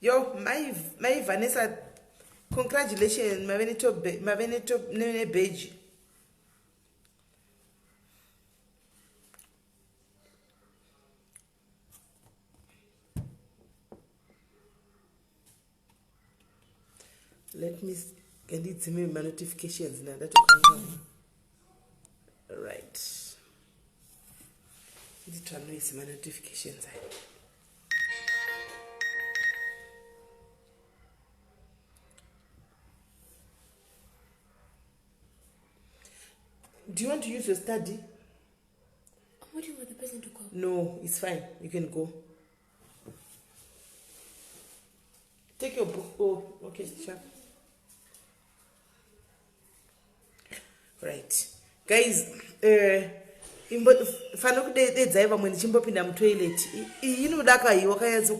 Yo, my Vanessa, congratulations, Mavenito nene beji. Let me get it to me my notifications now. That will come. Right. Need to noise my notifications. Do you want to use your study? I'm waiting for the person to call. No, it's fine. You can go. Take your book. Oh, okay, sure. Right. Guys, fana kudedza vamwe ndichimbopinda mutoilet inodaka iyi wakanyatsa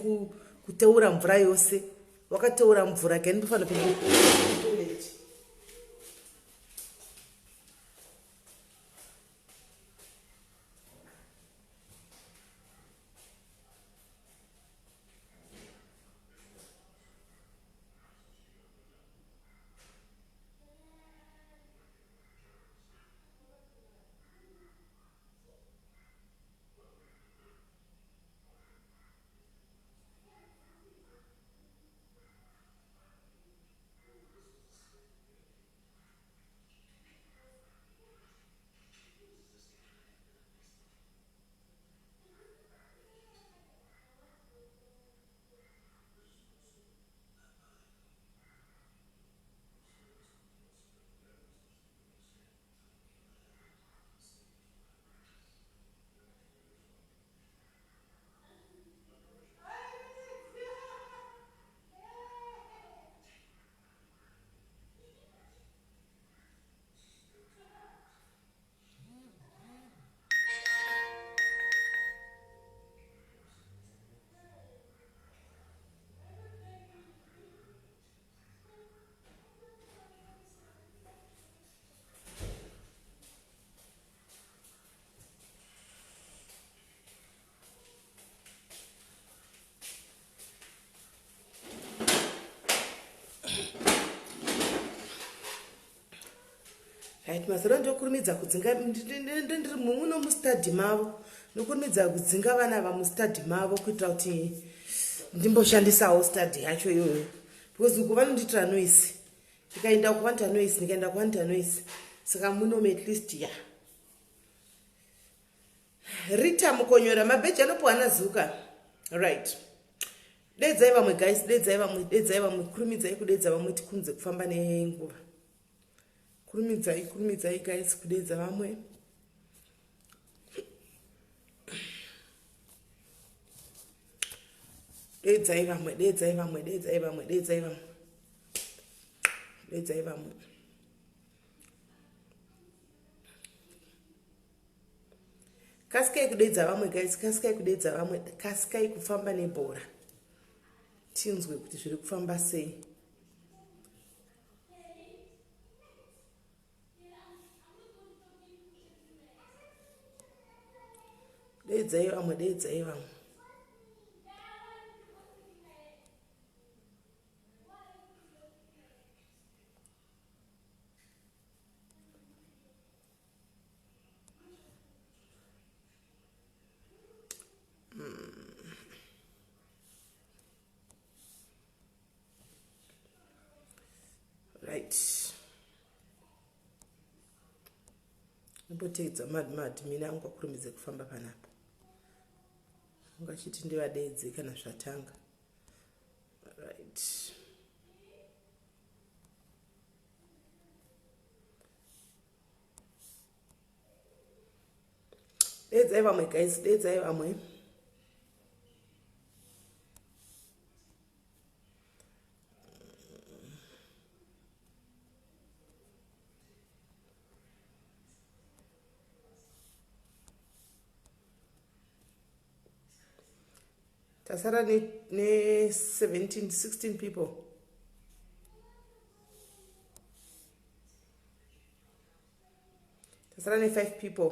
kuteura mvura yose wakateura mvura kani ndofana kupinda mutoilet. Right, mazero ndokurumidza kudzinga ndiri mumwe nomustadi mavo nokurumidza kudzinga vana vamustadi mavo kuitira kuti ndimboshandisawo stadi yacho iyoyo because uku vanonditira noise ndikaenda kuvanita noise ndikaenda kuvanita noise saka munome at least ya Rita mukonyora mabheji anopuhana zuka. Right. Dedzai vamwe guys, dedzai vamwe kurumidzai kudedza vamwe tikunze kufamba nenguva. Kurumidzai guys kudedza vamwe. Dedzai vamwe. Kaskai kudedza vamwe guys, kaskai kudedza vamwe, kaskai kufamba nebhora. Tinzwe kuti zviri kufamba sei. Dedzai vamwe. Right. Ndopotedza mad mina angakurumidze kufamba panapa. Ungachiti ndivadedze kana zvatanga. Right. Dedzai vamwe guys, dedzai vamwe. Tasara ne 16 people. Tasara ne 5 people.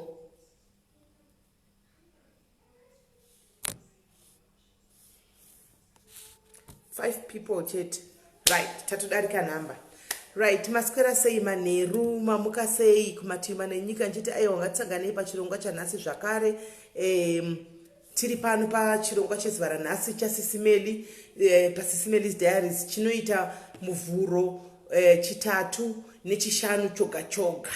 5 people chete. Right, tatodarika number. Right, maswera sei manheru mamuka sei kumativi nenyika nchiti aiwa ngatisangane pachirongwa chanhasi zvakare. Tiri pano pachirongwa chezuva ranhasi chaSis Melly, paSis Melly's Diaries chinoita muvhuro chitatu nechishanu choga choga.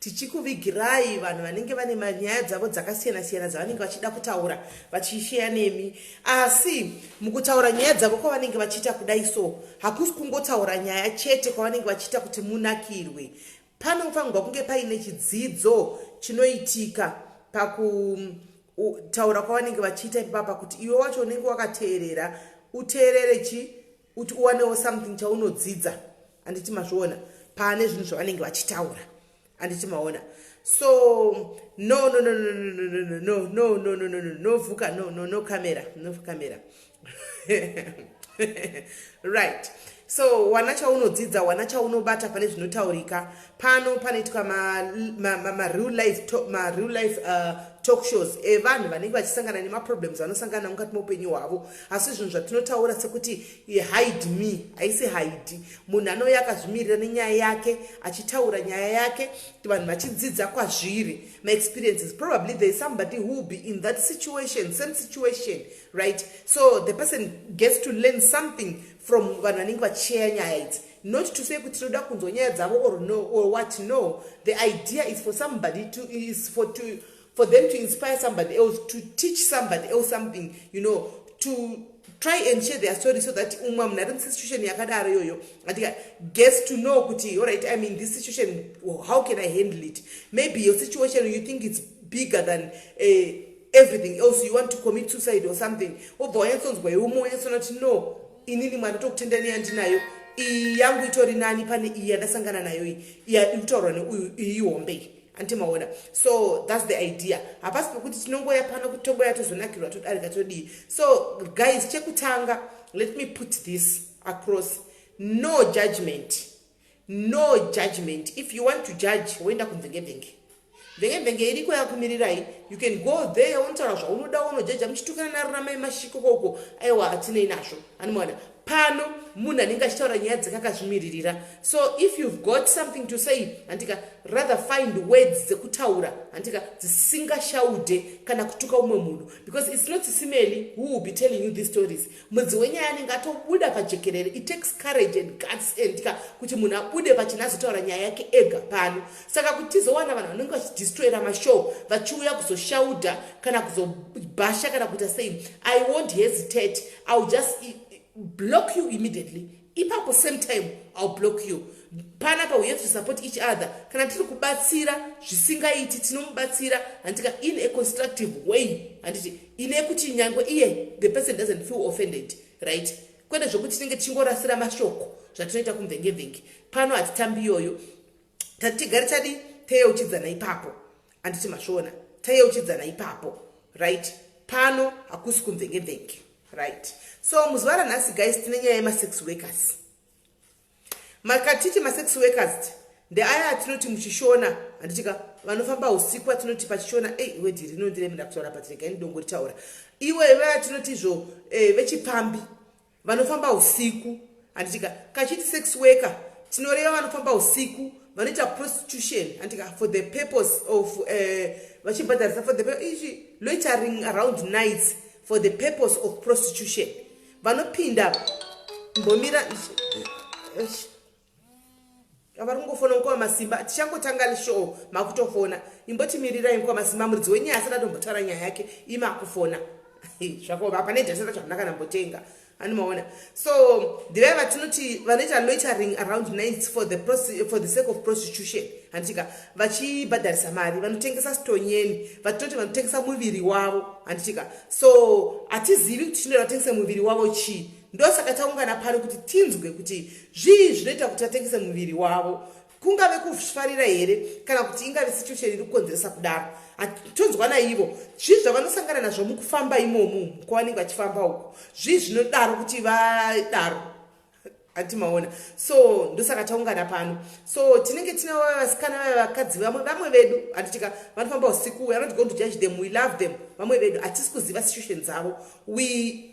Tichikuvigirai vanhu vanenge vane manyaya dzavo dzakasiyana-siyana dzavanenge vachida kutaura vachisheya nemi. Asi mukutaura nyaya dzavo kwavanenge vachiita kudai so hakusi kungotaura nyaya chete kwavanenge vachiita kuti munakirwe. Panofanirwa kunge paine chidzidzo chinoitika pakutaura kwavanenge vachiita ipapa kuti iwe wacho unenge wakateerera uteerere kuti uwanewo something chaunodzidza. Anditi mazviona pane zvinhu zvavanenge vachitaura. Anditi maona. So no vuka, no camera. Right. So wana chaunodzidza, wana chaunobata pane zvinotaurika. Pano panoitwa ma real life talk shows. Vanhu vanenge vachisangana nemaproblems vanosangana mukati muupenyu hwavo. Asi zvinhu zvatinotaura sekuti hide me, haisi hide. Munhu anouya akazvimirira nenyaya yake achitaura nyaya yake kuti vanhu vachidzidza kwazviri my experiences. Probably there is somebody who will be in that situation, same situation, right? So the person gets to learn something from vanhu vanenge vachishare nyaya idzi. Not to say kuti tinoda kunzwa nyaya dzavo or no or what. No, the idea is for somebody for them to inspire somebody else, to teach somebody else something, to try and share their story so that munhu ari situation yakadaro yoyo gets to know kuti all right, I'm in this situation, how can I handle it? Maybe your situation you think it's bigger than everything else, you want to commit suicide or something. Obva wanyatsonzwa iumo wanyatsonati no, inini mwana tokutenda neyandinayo iyi yangu itori nani pane iyi yandasangana nayo iyi ikutaurwa neuyu iihombei. Antimaona. So that's the idea. Hapasi pekuti tinongoya pano kuti tomboya tozonakirwa todarika todii. So guys, chekutanga, let me put this across. No judgment. If you want to judge, woenda kumvenge iriko yakumirirai. You can go there untaura zvaunoda unojaja muchitukana naramai mashiko koko aiwa atinei nazvo. Animaona. Pano munhu anenge achitaura nyaya dzakakazvimiririra. So if you've got something to say, andika rather find words dzekutaura andika dzisingashaude kana kutuka umwe munhu, because it's not Sis Melly who will be telling you these stories. Mudzi wenyaya anenge atobuda pajekerere. It takes courage and guts andika kuti munhu abude pachinazotaura nyaya yake ega pano. Saka kuti tizowana vanhu vanenge vachidestroyera mashow vachiuya kuzoshauda kana kuzobhasha kana kuita sei, I won't hesitate. I'll just block you immediately. Ipapo same time I'll block you. Panapa we have to support each other. Kana tiri kubatsira zvisingaiti tinomubatsira andika in a constructive way. Anditi ine kuti nyangwe iye the person doesn't feel offended, right? Kwenda zvokuti tinenge tichingorasira mashoko zvatinoita kumvenge. Pano hatitambi yoyo. Tatigari tadi teyeuchidzana ipapo. Anditi mashona teyeuchidzana ipapo, right? Pano hakusi kumvenge, right? So muzuva ranhasi guys tine nyaya yema-sex workers. Makatiti ma-sex workers ndeaya atinoti muchishona handitika vanofamba usiku atinoti pachishona wedi rinondiremera kutaura patirega inidongo ritaura iwe vaya tinotizvo vechipambi vanofamba usiku handitika kachiti sex worker tinoreva vanofamba usiku vanoita prostitution handika for the purpose of vachibhadharisa for the loitering around nights for the purpose of prostitution. Vanopinda mbomira avarungofona mukoma masimba tichangotanga show makutofona imbotimirira imukoma masimba muridzi wenyaya asati atombotaura nyaya yake imakufona zvako pane dhasata zvakanaka nambotenga animaona. So ndivai vatinoti vanoita loitering around nights for the sake of prostitution handika vachibhadharisa mari vanotengesa stonyeni vatinoti vanotengesa muviri wavo handitika. So hatizivi kuti chinoda vatengese muviri wavo chii. Ndosaka taungana pano kuti tinzwe kuti zvii zvinoita kuti vatengese muviri wavo, kungave kufarira here kana kuti ingave situation iri kukonzeresa kudaro. Tonzwana ivo zvii zvavanosangana nazvo mukufamba imomo kwavanenge vachifamba uko, zvii zvinodaro kuti vadaro atimaona. So ndosaka taungana pano. So tinenge tina vasikana vavakadzi vamwe vedu handitika vanofamba usiku, we are not going to judge them, we love them. Vamwe vedu hatisi kuziva situation dzavo, we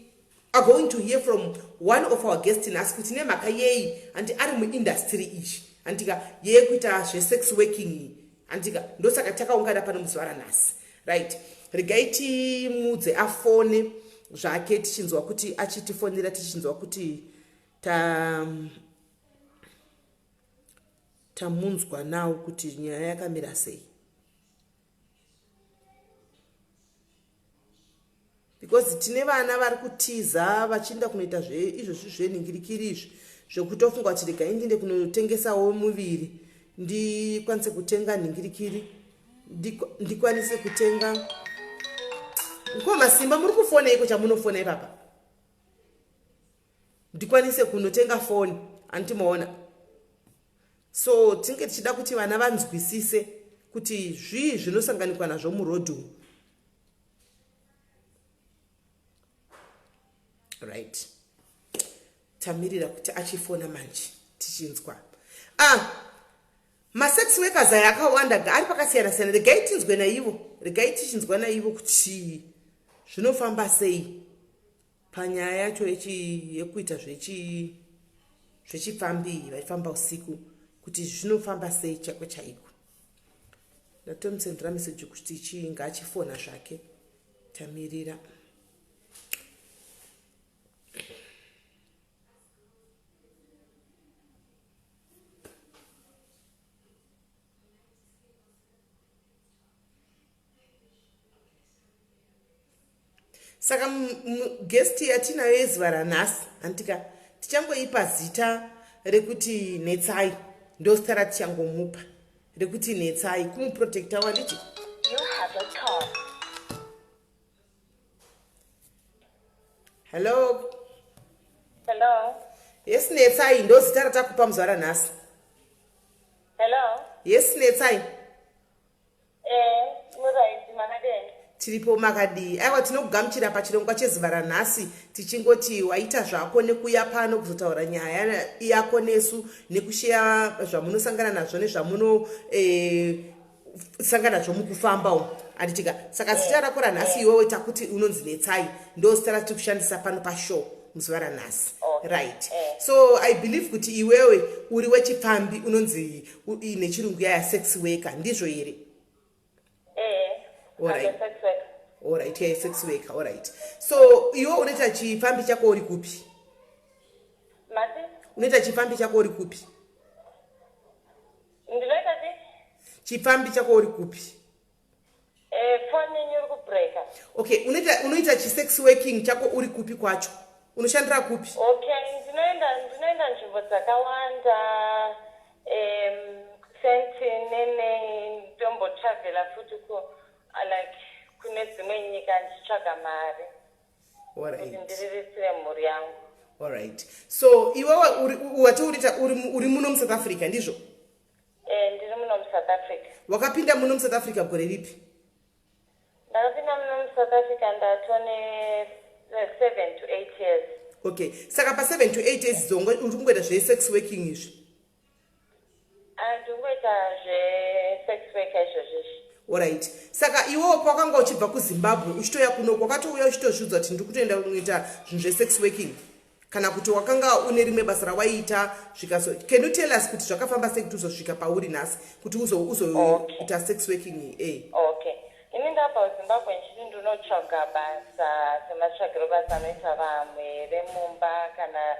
are going to hear from one of our guests nhasi kuti nemhaka yei handi ari muindastry ichi handika yeye kuita zvesex working handika ndosaka takaungana pano muzuva ranhasi right. Regai timudze afone zvake tichinzwa kuti achitifonera tichinzwa kuti tamunzwa nawo kuti nyaya yakamira sei, because tine vana vari kutiza vachienda kunoita izvozvi zvenhingirikiri izvi zvekutofunga kuti regai ndiende kunotengesawo muviri ndikwanise kutenga nhingirikiri ndikwanise kutenga ko masimba muri kufona iko chamunofona ipapa ndikwanise kunotenga foni andimoona. So tinge tichida kuti vana vanzwisise kuti zvii zvinosanganikwa nazvo murodhu, right. Tamirira kuti achifona manje tichinzwa masex workers aya akawanda ari pakasiyana siyana. Regai tinzwe naivo, regai tichinzwa naivo kuti zvinofamba sei panyaya yacho yekuita zvechifambi vaifamba usiku, kuti zvinofamba sei chako chaiko. Ndatomusendera meseji kuti chinga achifona zvake. Tamirira. Saka guest yatinayo yezuva ranhasi handika tichangoipa zita rekuti netsai, ndozita ratichangomupa rekuti netsai kumuprotecta wanditi. Hello. Hello. Yes, netsai ndozita ratakupa muzuva ranhasi. Hello. Yes, netsai. Muraiti makadeni. Tiripo makadi. Aiwa tinokugamuchira pachirongwa chezuva ranhasi tichingoti waita zvako nekuya pano kuzotaura nyaya yako nesu nekusheya zvamunosangana nazvo nezvamuno sangana nazvo mukufamba umu anditika. Saka zita rako ranhasi iwewe takuti unonzi netsai ndozita ratiri kushandisa pano pashow muzuva ranhasi. Right. So I believe kuti iwewe uri wechifambi unonzi nechirungu yaya sex worker ndizvo here? Alright. Alright, yeah, sex worker. Alright. So iwe unoita chifambi chako uri kupi? Mati? Unoita chifambi chako uri kupi? Ndinoita ti? Chifambi chako uri kupi? Phone nyuri kubreaka. Okay, unoita chisex working chako uri kupi kwacho? Unoshandira kupi? Okay, ndinoenda nzvimbo dzakawanda. Senti nene ndombo travela futi ko like kune dzimwe nyika ndichitsvaga mari. Alright. Kuti ndiriritire mhuri yangu. Alright. So iwewe uri muno muSouth Africa ndizvo? Ndiri muno muSouth Africa. Wakapinda muno muSouth Africa gore ripi? Ndakapinda muno muSouth Africa ndatone 7 to 8 years. Okay. Saka pa 7 to 8 years zongo uri kungoita zvesex working izvi? Ndingoita zvesex worker izvozvo. Alright. Saka iwewe pakanga uchibva kuZimbabwe uchitoya kuno kwakatouya uchitozviudza kuti ndikutoenda kunoita zvinhu zvesex working kana kuti wakanga une rimwe basa rawaiita zvikaso. Can you tell us kuti zvakafamba sei kuti uzosvika pauri nhasi kuti uzoita sex working? Okay. Ini ndabva kuZimbabwe ndichiti ndinotsvaga basa sematsvagiro basa anoita vamwe remumba kana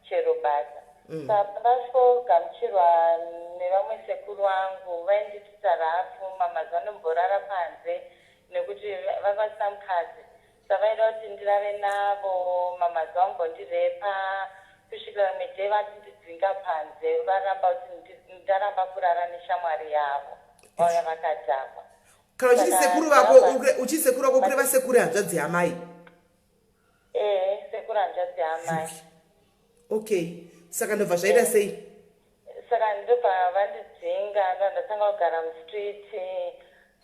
chero basa. Saka ndasvogamuchirwa nevamwe sekuru vangu vainditi Tarafu mamazuva anomborara panze nekuti vanga vasina mukadzi. Saka vaida kuti ndirare navo mamazuva ambondirepa kusvikira rimwe day vati ndidzinga panze varamba kuti ndaramba kurara neshamwari yavo vauya vakadhakwa. Kana uchisekuru vako kureva sekuru hanzvadzi yamai? Sekuru hanzvadzi yamai. Okay. Saka ndobva zvaita sei? Saka ndobva vandidzinga ndatanga kugara mustriti.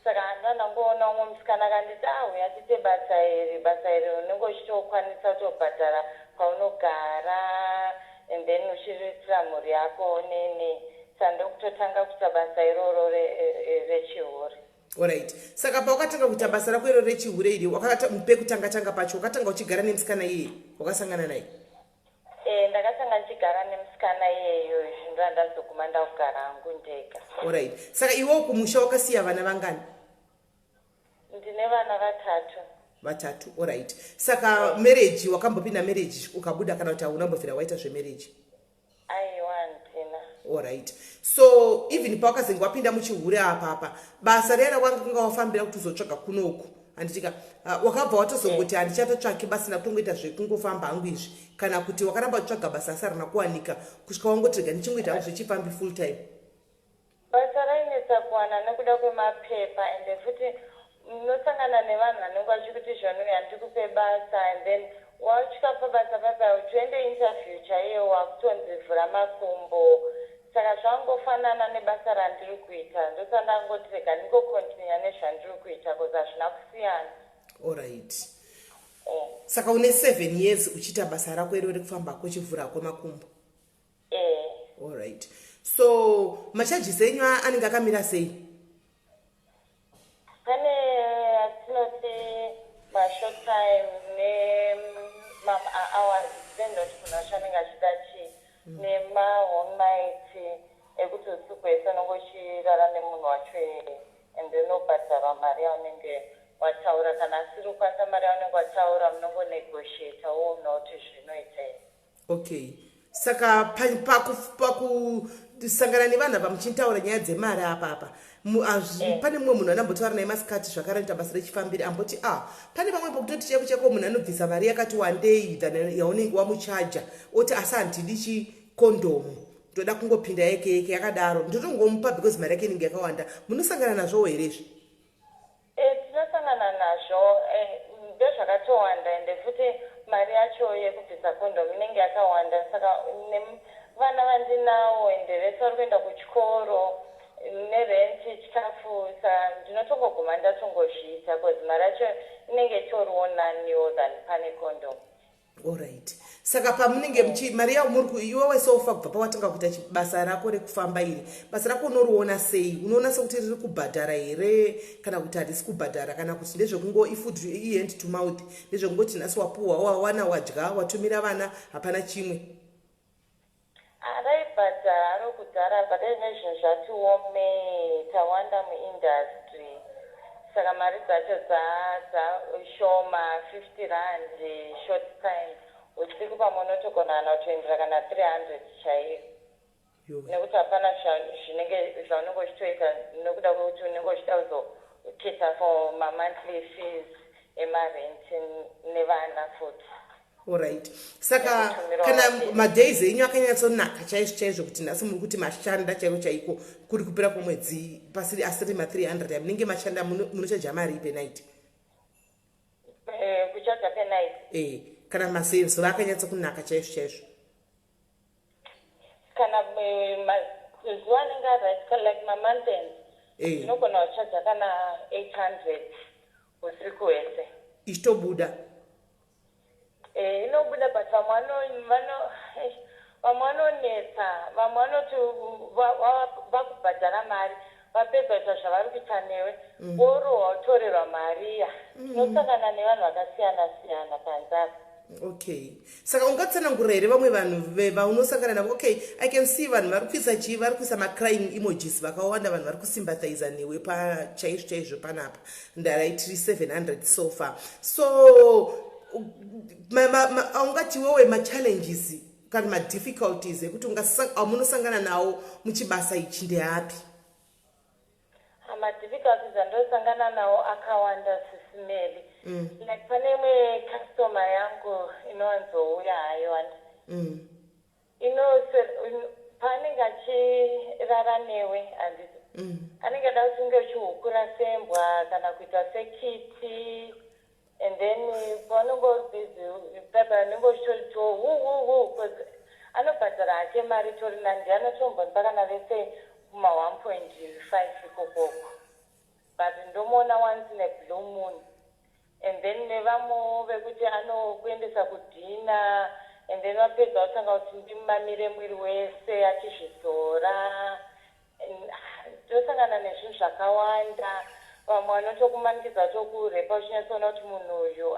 Saka ndandangoona umwe musikana akanditi uya tiite basa iri unenge uchitokwanisa kutobhadhara kwaunogara and then uchiriritira mhuri yako nene. Saka ndokutotanga kuita basa iroro rechihure. Alright. Saka pakatanga kuita basa rako iro rechihure iri wakata mupe kutanga pacho wakatanga uchigara nemusikana iye wakasangana naye. Ndakatanga ndichigara nemusikana iyeyo zvino ndazoguma ndakugara hangu ndega. Alright. Saka iwe kumusha wakasiya vana vangani? Ndine vana vatatu. Alright. Saka marriage wakambopinda marriage ukabuda kana kuti haunambofira waita zvemarriage? Aiwa ndina. Alright. So even pawakazenga wapinda muchihure apa basa rera wanga wafambira kuti uzotsvaga kunoku handitika wakabva watozongoti handichatotsvaki basa nakutongoita zvekungofamba hangu izvi kana kuti wakaramba kutsvaga basa asi harina kuwanika kusvika wangoti rega ndichingoita hangu zvichifambi full time? Basa rainetsa kuwana nekuda kwemapepa ende futi unosangana nevanhu vanenge vachikuti zvonui handikupe basa and then wachikapa basa papa utoende interview chaiyo wakutonzivhura makumbo. Saka zvangofanana nebasa randiri kuita ndosaka ndangoti rega ndingokontinua nezvandiri kuita koza hazvina kusiyana. Alright. Saka une 7 years uchiita basa rako iro rekufambako uchivhura kwemakumbo? Alright. So macharges enyu anenge akamira sei? Pane atinoti mashort time nema-hours depend kuti munhu wacho anenge achida chii nema-home night ekuti usiku wese unenge uchirara nemunhu wacho and then unobhadharwa mari yaunenge wataura kana asiri kukwanisa mari yaunenge wataura munongonegotiata woona kuti zvinoita here. Okay. Saka pakusangana nevanhu apa muchitaura nyaya dzemari apa pane mumwe munhu anambotaura naye masikati zvakaraita basa rechifambiri amboti pane pamwe pokutoti cheko munhu anobvisa mari yakati wandei than yaunenge wamuchaja oti asi handidi chikondomu ndoda kungopinda yeke yakadaro ndotongomupa because mari yake inenge yakawanda. Munosangana nazvo here izvi? Tinosangana nazvo ndozvakatowanda ende futi mari yacho yekubvisa kondomu inenge yakawanda saka vana vandinawo ende vese vari kuenda kuchikoro nerenti chikafu saka ndinotongoguma ndatongozviita because mari yacho inenge itoriwo naniwo than pane kondomu. Alright. Saka pamunenge mari yavo iwe wese ufa kubva pawatanga kuita basa rako rekufamba iri basa rako unoriona sei? Unoona sekuti riri kubhadhara here kana kuti harisi kubhadhara kana kuti ndezvekungo ifood hand to mouth ndezvekungoti nhasi wapuhwa wawana wadya watumira vana hapana chimwe? Raibhadhara ari kudhara bhadhari nezvinhu zvati wome tawanda muindustry saka mari dzacho dzashoma 50 rand short time usiku pamwe unotogona kutoendera kana 300 chaiyo nekuti hapana zvinenge zvaunenge uchitoita nekuda kwekuti unenge uchida kuzoketa for mamonthly fees emarenti nevana futi. Alright. Saka kana madays enyu akanyatsonaka chaizvo kuti nhasi muri kuti mashanda chaiko kuri kupera kwemwedzi pasiri asiri ma300 yamunenge mashanda munochaja mari penite? Kuchaja penite? Kana mazuva akanyatsokunaka chaizvo? Kana mazuva anenge araita like mamountains inogona kuchaja kana 800 usiku wese ichitobuda. Inobuda but vamwe vanonetsa vamwe vanoti vakubhadhara mari vapedza kuita zvavari kuita newe worohwa utorerwa mari iya. Unosangana nevanhu vakasiyana siyana panzapa. Okay. Saka ungatsanangurira here vamwe vanhu vaunosangana navo? Okay, I can see vanhu vari kuisa chii, vari kuisa macrying emojis vakawanda, vanhu vari kusympathiza newe chaizvo panapa ndaraitiri 700 so far. So ungati wewe machallenges kana madifficulties ekuti munosangana nawo muchibasa ichi ndeapi? Madifficulties andosangana nawo akawanda Sis Melly. Like pane imwe customer yangu inowanzouya hayo paanenge achirara newe handiti anenge ada kuti unge uchihukura sembwa kana kuita sekiti and then paunenge uri busy pepa unenge uchitorito because anobhadhara hake mari tori nandi anotombonipa kana vese kuma 1.5 ikokoko but ndomuona once in a blue moon. And then nevamo vekuti anokuendesa kudhina and then vapedza utanga kuti ndimamire mwiri wese achizvizora ndosangana nezvinhu zvakawanda vamwe vanotokumanikidza tokurepa uchinyatsoona kuti munhu uyu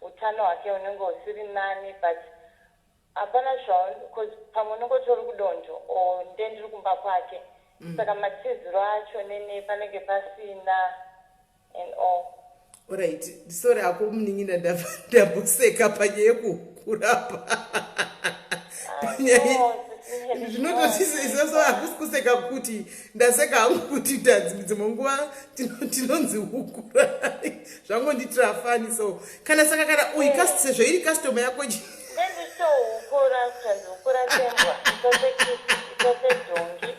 utano hwake unenge usiri nani, but hapana pamwe unenge tori kudonto ndendiri kumba kwake. Saka matiziro acho nene panenge pasina and all. Alright, sorry ako munin'ina ndamboseka panyaya yekurapa. Zvinototisiso hakusi kuseka kuti ndaseka hangu kuti dzimwe nguva tinonzi ukurai zvangonditira fani. So kana saka kana uyu sezvo iri customer yako ndenditoukura kutanzi ukura sembwa ikose dhongi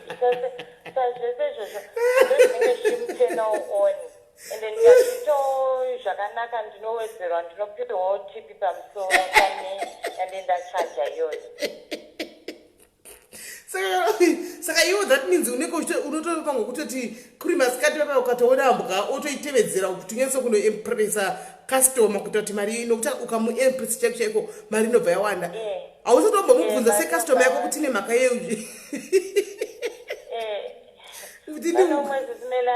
zvese izvozvo ndozvinenge zvimutenooni ende ndikazvito zvakanaka ndinowedzerwa ndinopiwawo tipi pamusoro pane ende ndachaja iyoyo. Saka iwo that means unenge unotopangwa kutoti kuri masikati papa ukatoona mbwa otoitevedzera kuti unyatso kunoimpresa customer kuita kuti mari inokuti ukamuimpresa chako chaiko mari inobva yawanda. Hausatomubvunza secustomer yako kuti ine mhaka yeuzvi. Panomwezi zimele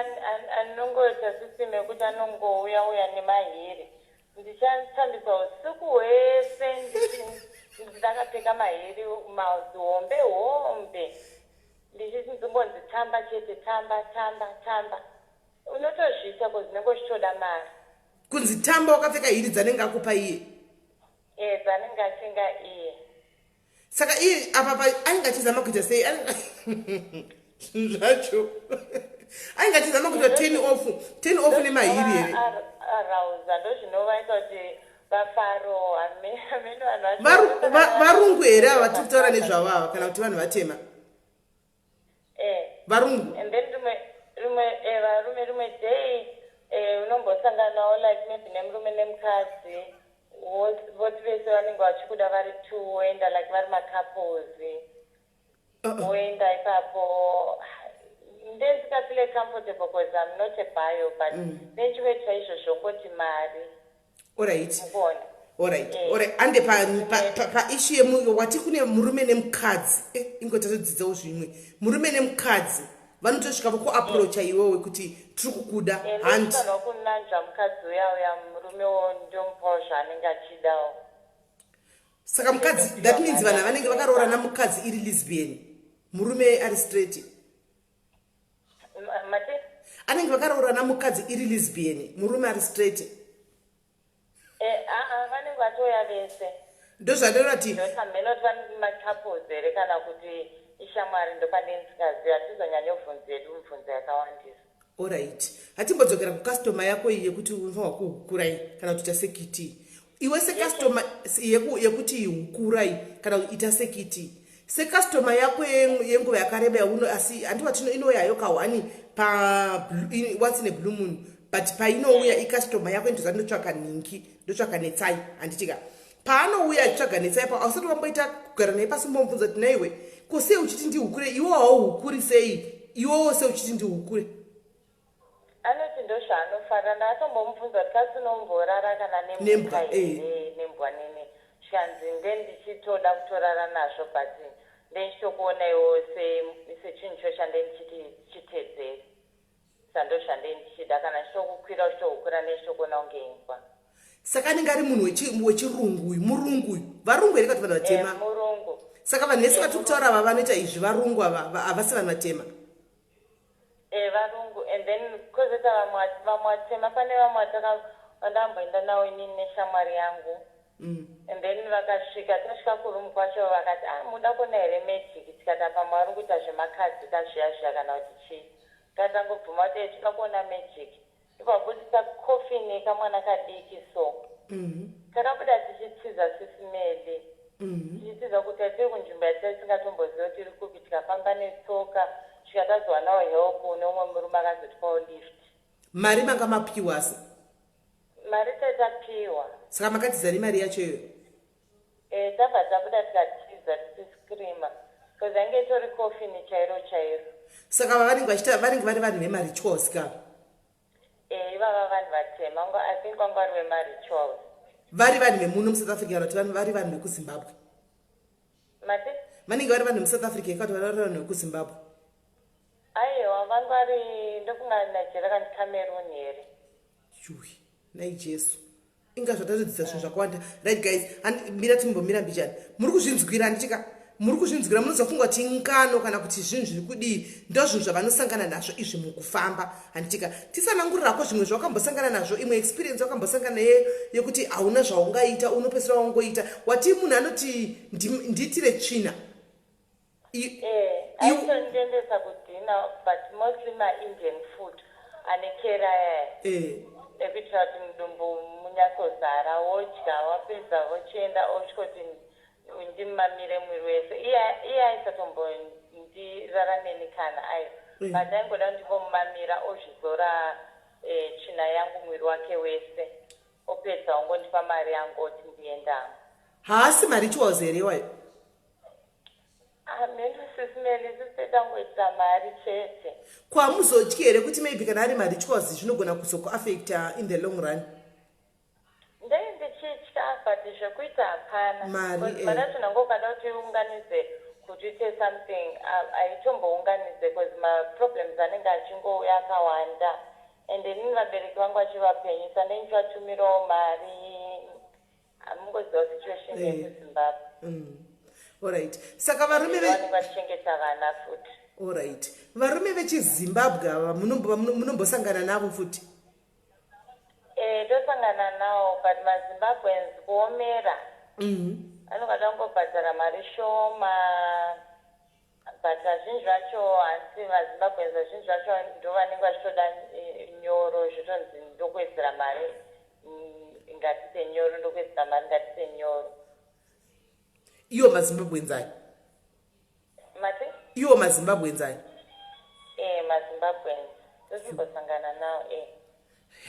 anongoita system yekuti anongouya nemahiri. Ndichatambisa usiku hwese ndakapfeka mahiri hombe ndichiti ndimbonzi tamba chete tamba unotozviita kuzvinenge uchitoda mari. Kunzi tamba wakapfeka hiri dzanenge akupa iye? Dzanenge atenga iye. Saka iye apa anenge achizama kuita sei? Zvacho ainge achizama kuita 10 off nemahiri here. Arauza ndozvinovaita kuti vafaro varungu here ava tiri kutaura nezvavava kana kuti vanhu vatema? Varungu. And then rimwe day unombosanganawo like maybe nemurume nemukadzi voti vese vanenge vachikuda vari two woenda like vari macouples woenda ipapo ndenzikafile comfortable because I'm not a bio but nenchivetwa izvozvo ngoti mari. Alright. Alright. Ande paishu wati kune murume nemukadzi ingotatodzidzawo zvimwe murume nemukadzi vanotosvika vakuaproacha iwewe kuti tiri kukuda handi kunanja mukadzi uya murumewo ndomupawo zvaanenge achidawo. Saka mukadzi that means vanhu vanenge vakaroorana mukadzi iri lesbian murume ari straight. Mate anenge vakaroorana mukadzi iri lesbian murume ari straight. Vanenge vatoya vese ndozvandoreva kuti ndotamhenoti vane macouples here kana kuti ishamwari ndopandenzikaziva tizonyanyobvunza yedu mibvunzo yakawandisa. Alright, hatimbodzokera kukastoma yako iyi yekuti unofanwa kuhukurai kana kuita sekiti. Iwe sekastoma yekuti hukurai kana kuita sekiti, sekastoma yako yenguva yakareba yauno asi handivati inoyayo kawani what's in a blue moon but painouya ikastoma yako ndozva ndotsvaka ningi ndotsvaka netsai handitika paanouya achitsvaga netsai pa ausati wamboita kugara naye pasi mbomubvunza kuti naiwe ko sei uchiti ndihukure iwo hauhukuri sei iwowo sei uchiti ndihukure. Anoti ndozvaanofara ndatombomubvunza kuti kasinomborara kana nembwa nini zvikanzi ndendichitoda kutorara nazvo but ndendichitokuona iwo sechinhu cho chandenichitedzeri sando zvandendichida kana chitokukwira uchitohukura nechitokuona kunge imbwa. Saka anenge ari munhu wechirungu uyu murungu uyu varungu here kuti vanhu vatema murungu. Saka vanhu vese vatiri kutaura ava vanoita izvi varungu ava havasi vanhu vatema. Varungu and then kozeta vamwe vatema pane vamwe vandamboenda navo inini neshamwari yangu and then vakasvika tasvika kurumu kwacho vakati muda kuona here magic tikati pamwe vari kuita zvemakadzi kazviya kana kuti chii katangobvuma kuti tinoda kuona magic ipabudisa kofini kamwana kadiki so takabuda tichitiza Sis Melly tichitiza kuti tiri kunzvimbo yatisingatombozviva tiri kupi tikafamba netsoka tikatazowa nawo help neumwe murume akazotwawo lift. Mari manga mapiwa se? Mari tatapiwa. Saka makatiza nemari yacho iyoyo? Tabva tabuda tikatiza tichiskirima because yange itori kofini chairo. Saka vanenge vari vanhu vemarichos ka? Ivava vanhu vatema I think vanga vari vemarichos. Vari vanhu vemuno muSouth Africa kana kuti vari vanhu vekuZimbabwe? Mate? Vanenge vari vanhu muSouth Africa kana kuti vari vanhu vekuZimbabwe? Aiwa vangu vari ndofunga Nigeria kana Cameroon here. Shuhi nai Jesu inga zvatadzisa zvinhu zvakawanda. Right guys, mira timbomira mbichani muri kuzvinzwira ndichika muri kuzvinzwira munozofunga kuti ingano kana kuti zvinhu zviri kudii ndo zvinhu zvavanosangana nazvo izvi mukufamba handitika tisanangurira zvimwe zvawakambosangana nazvo imwe experience wakambosangana naye yekuti hauna zvaungaita unopesera wangoita wati munhu anoti ndiitire tsvina aitondiendesa kudhina but mostly Indian food anekera ekuitira kuti mudumbu munyatsozara wodya wapedza wochienda osvika ndimamire mwiri wese iye aisatombondirararameni kana ayo but aingoda ndimbomumamira ozvizora tsvina yangu mwiri wake wese opedza ongondipa mari yangu oti ndiendamo. haasi marituals here iwayo? Mhenu Sis Melly sisetangoita mari chete. Kwamuzotyi here kuti maybe kana ari marituals zvinogona kuzokuaffecta in the long run? Ndichitya but zvekuita hapana. Mari mana tinangokada kuti unganize kuti uite something aitombounganize because maproblems anenge achingouya akawanda and inini vabereki vangu vachivapenyisa ndenichivatumirawo mari hamungoziva situation yekuZimbabwe. Alright. Saka varume vachengeta vana futi. Alright. Varume vechiZimbabwe ava munombosangana navo futi? Tosangana nawo but maZimbabweans kuomera. Anogada kungobhadhara mari shoma but azhinji zvacho hasi maZimbabweans azhinji zvacho ndo vanenge vachitoda nyoro zvitonzi ndokuwedzera mari ngatise nyoro ndokuwedzera mari ngatise nyoro. Iwo maZimbabweans ayo? Mati? Iwo maZimbabweans ayo? maZimbabweans tosimbosangana nawo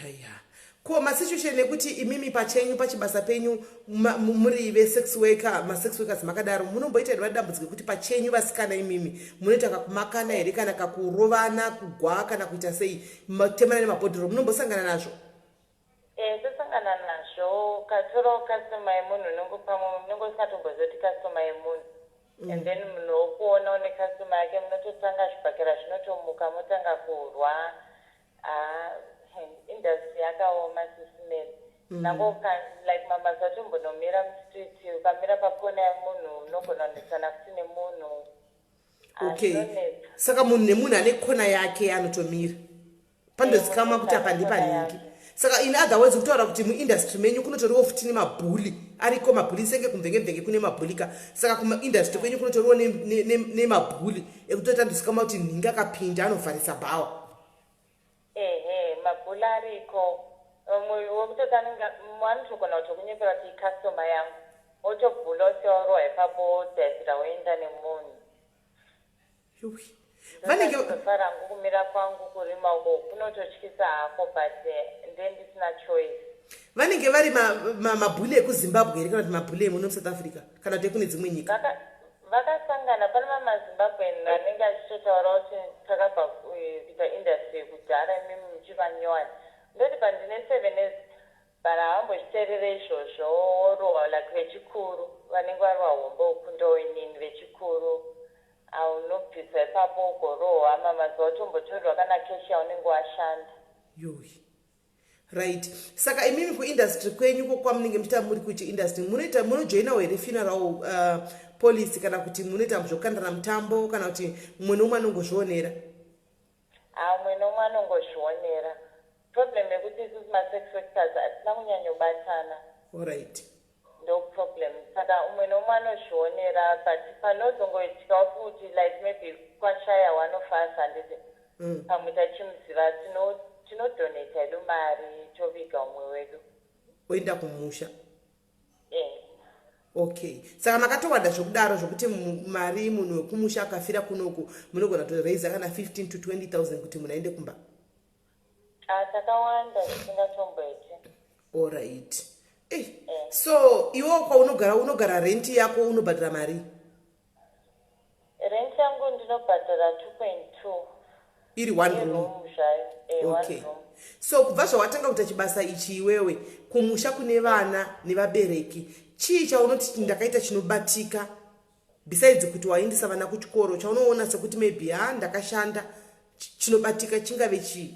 Haya. Ko masituation ekuti imimi pachenyu pachibasa penyu muri ve-sex worker, ma-sex workers makadaro munomboita here dambudziko kuti pachenyu vasikana imimi munoita kakumakana here kana kakurovana kugwa kana kuita sei matemana nemabhodhoro munombosangana nazvo? Tosangana nazvo katoro customer yemunhu unenge usingatombozoti customer yemunhu and then munhu wokuona une customer yake munototanga zvibhakera zvinotomuka motanga kurwa industry yakaoma Sis Melly. Nango like mabasa atombonomira mustreet ukamira pakona yemunhu unogona kunesana kuti nemunhu. Okay. Saka munhu nemunhu ane kona yake anotomira pandozikama kuti apa ndipaningi. Saka in other words kutaura kuti muindustry menyu kunotoriwo futi nemabhuli ariko mabhuli senge kumvenge kune mabhulika saka kumaindustry kwenyu kunotoriwo nemabhuli ekutoita ndisikama kuti nhingi akapinda anovharisa bhawa. Mabhuli ariko wokutotanga vanotogona kutokunyepera kuti customer yangu otobhula osiorowa ipapo odhaisira woenda nemunhu. Vanenge kumira kwangu kurima uko kunototyisa hako but ndendisina choice. Vanenge vari mabhuli ekuZimbabwe here kana kuti mabhuli emuno South Africa kana kuti kune dzimwe nyika? Vakasangana pane maZimbabwean vanenge achitotaura kuti takabva kuita industry yekudhara imimi muchivanyowani ndoti pandine 7 years bara havambochiteerera izvozvo rohwa like vechikuru vanenge vari vahombo ukunda wenini vechikuru unobvisa ipapo ugorohwa mamazuva utombotorerwa kana keshi yaunenge washanda. Right. Saka imimi kuindustry kwenyu kwamunenge muchita muri kuita industry munojoinawo here funeral policy kana kuti munoita zvokandana mutambo kana kuti mumwe nomwe anongozvionera? Mumwe nomwe anongozvionera. Problem yekuti isusu ma-sex workers hatina kunyanyobatana. Alright. Ndo problem. Saka umwe nomwe anozvionera but panozongoitikawo futi like maybe kwashaya wanofasa handiti pamwe tachimuziva tinodonata edu mari toviga umwe wedu oenda kumusha. Okay. Saka makatowanda zvokudaro zvokuti mari munhu wekumusha akafira kunoku munogona kutoraisa kana 15 to 20,000 kuti munhu aende kumba? Takawanda tisingatomboiti. Alright. So iwo unogara rent yako unobhadhara mari? Rent yangu ndinobhadhara 2.2 iri one room. Okay. So kubva zvawatanga kuita chibasa ichi iwewe kumusha kune vana nevabereki chii chaunoti ndakaita chinobatika besides kuti waindisa vana kuchikoro chaunoona sekuti maybe ndakashanda chinobatika chingave chii?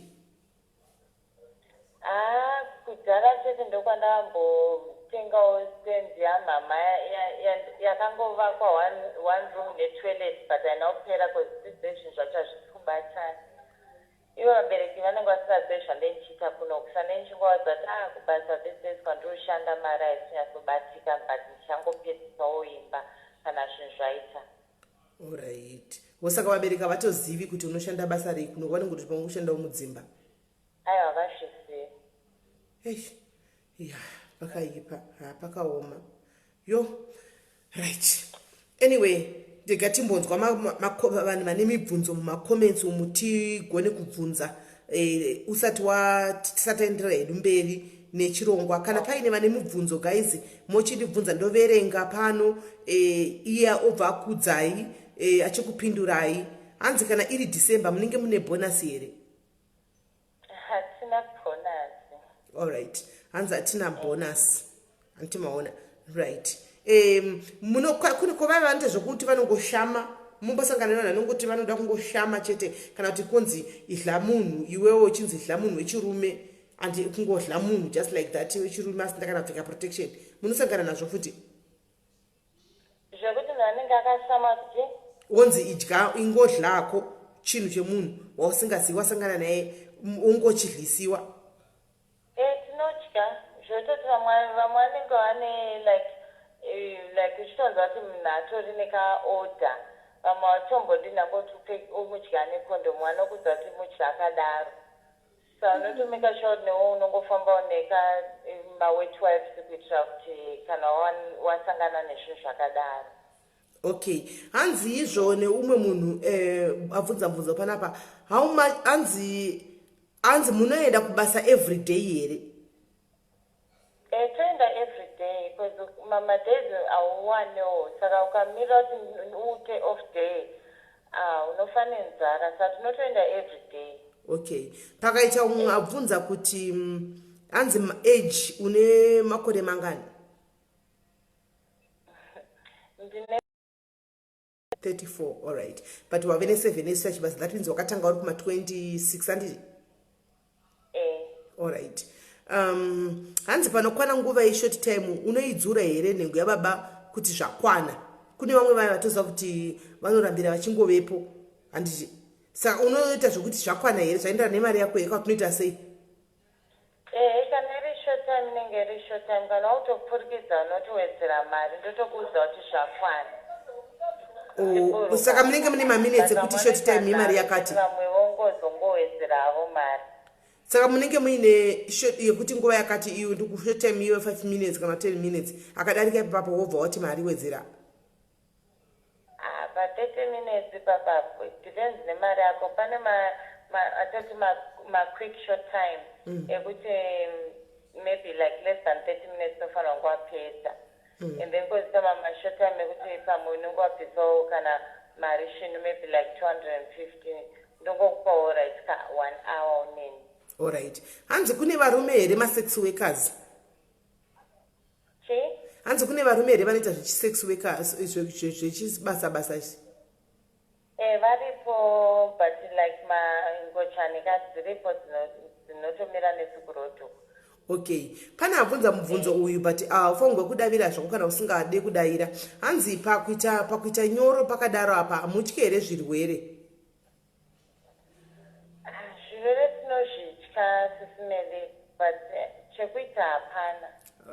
Kudhara chete ndokwandambotengawo stendi yamama yakangovakwa one room netoilet but haina kupera because zvinhu zvacho hazvikubatana. Ivo vabereki vanenge vasingazivi zvandendichiita kuno kusane ndichingowadza kuti kubasa business kwandoshanda mari haisinyatsobatika but ndichangopedzisawo imba kana zvinhu zvaita. Alright. Wosaka vabereki havatozivi kuti unoshanda basa rei kuno, vanenge kuti pamwe kushandawo mudzimba? Aiwa, havazvizivi. Ya, pakaipa, pakaoma. Yo, right. Anyway, ndegatimbonzwa vanhu vane mibvunzo mumacomments umu tigone kubvunza tisati taendera hedu mberi nechirongwa. Kana paine vane mibvunzo guys, mochindibvunza ndoverenga pano, iye obva akudzai achikupindurai. Hanzi kana iri December munenge mune bonus here? Hatina bonus. Alright. Hanzi hatina bonus. Antimaona. Right. Kune kwava vanoita zvokuti vanongoshama, mumbosangana navanhu vanongoti vanoda kungoshama chete, kana kuti kunzi idla munhu, iwewo uchinzi idla munhu wechirume and kungodla munhu just like that wechirume asina kana kupfeka protection. Munosangana nazvo futi? Zvokuti munhu anenge akashama kuti wonzi idya ingodlako chinhu chemunhu wausingazivi wasangana naye ungochidlisiwa. Tinodya zvototi vamwe vanenge vane like uchitonzwa kuti munhu atori nekaorder, vamwe vatombodi nangoti umudya nekondomu vanokudza kuti mudya akadaro. So unotomeka sure kuti newo unongofamba mawet wipes kuitira kuti kana wasangana nezvinhu zvakadaro. Okay, hanzi izvo neumwe munhu abvunza mubvunzo panapa, hanzi munoenda kubasa every day here? Toenda every day because madays hauwanewo, saka ukamira kuti uite off day unofane nzara, saka tinotoenda every day. Okay, pakaita umwe abvunza kuti hanzi age une makore mangani? Ndine 34, alright. But wave ne7 years chibasa, that means wakatanga uri kuma 26 handiti? Alright. Hanzi panokwana nguva yeshort time unoidzura here nhengo yababa kuti zvakwana? Kune vamwe vanhu vatoziva kuti vanorambira vachingovepo handiti? Saka unoita zvokuti zvakwana here zvaendera nemari yako yekaunoita sei? Kana iri short time inenge iri short time, kana utopfurikidza unotowedzera mari ndotokuudza kuti zvakwana. Saka munenge mune maminutes ekuti short time imari yakati? Vamwe vongozongowedzeravo mari. Saka munenge muine yekuti nguva yakati iyo short time iyo 5 minutes kana 10 minutes, akadarika ipapo wobva wati mari wedzera? Pa 30 minutes ipapapo depends nemari yako. Pane atoti quick short time ekuti maybe like less than 30 minutes tofanira ngwapedza. And then kozitama short time ekuti pamwe unenge wabvisawo kana mari shinu maybe like 250 ndongokupawo right ka 1 hour uneni. Alright. Hanzi kune varume here ma-sex workers? Hanzi kune varume here vanoita zvechi-sex workers zvechibasa-basa izvi? Varipo, but like mangochanika dziripo dzinotomira nesukuroto. Okay. Pana abvunza mubvunzo uyu but ufangwe kudavira zvako kana usingade kudavira. Hanzi pakuita nyoro pakadaro apa hamutyi here zvirwere? Zvirwere tinozvitya Sis Melly, but chekuita hapana.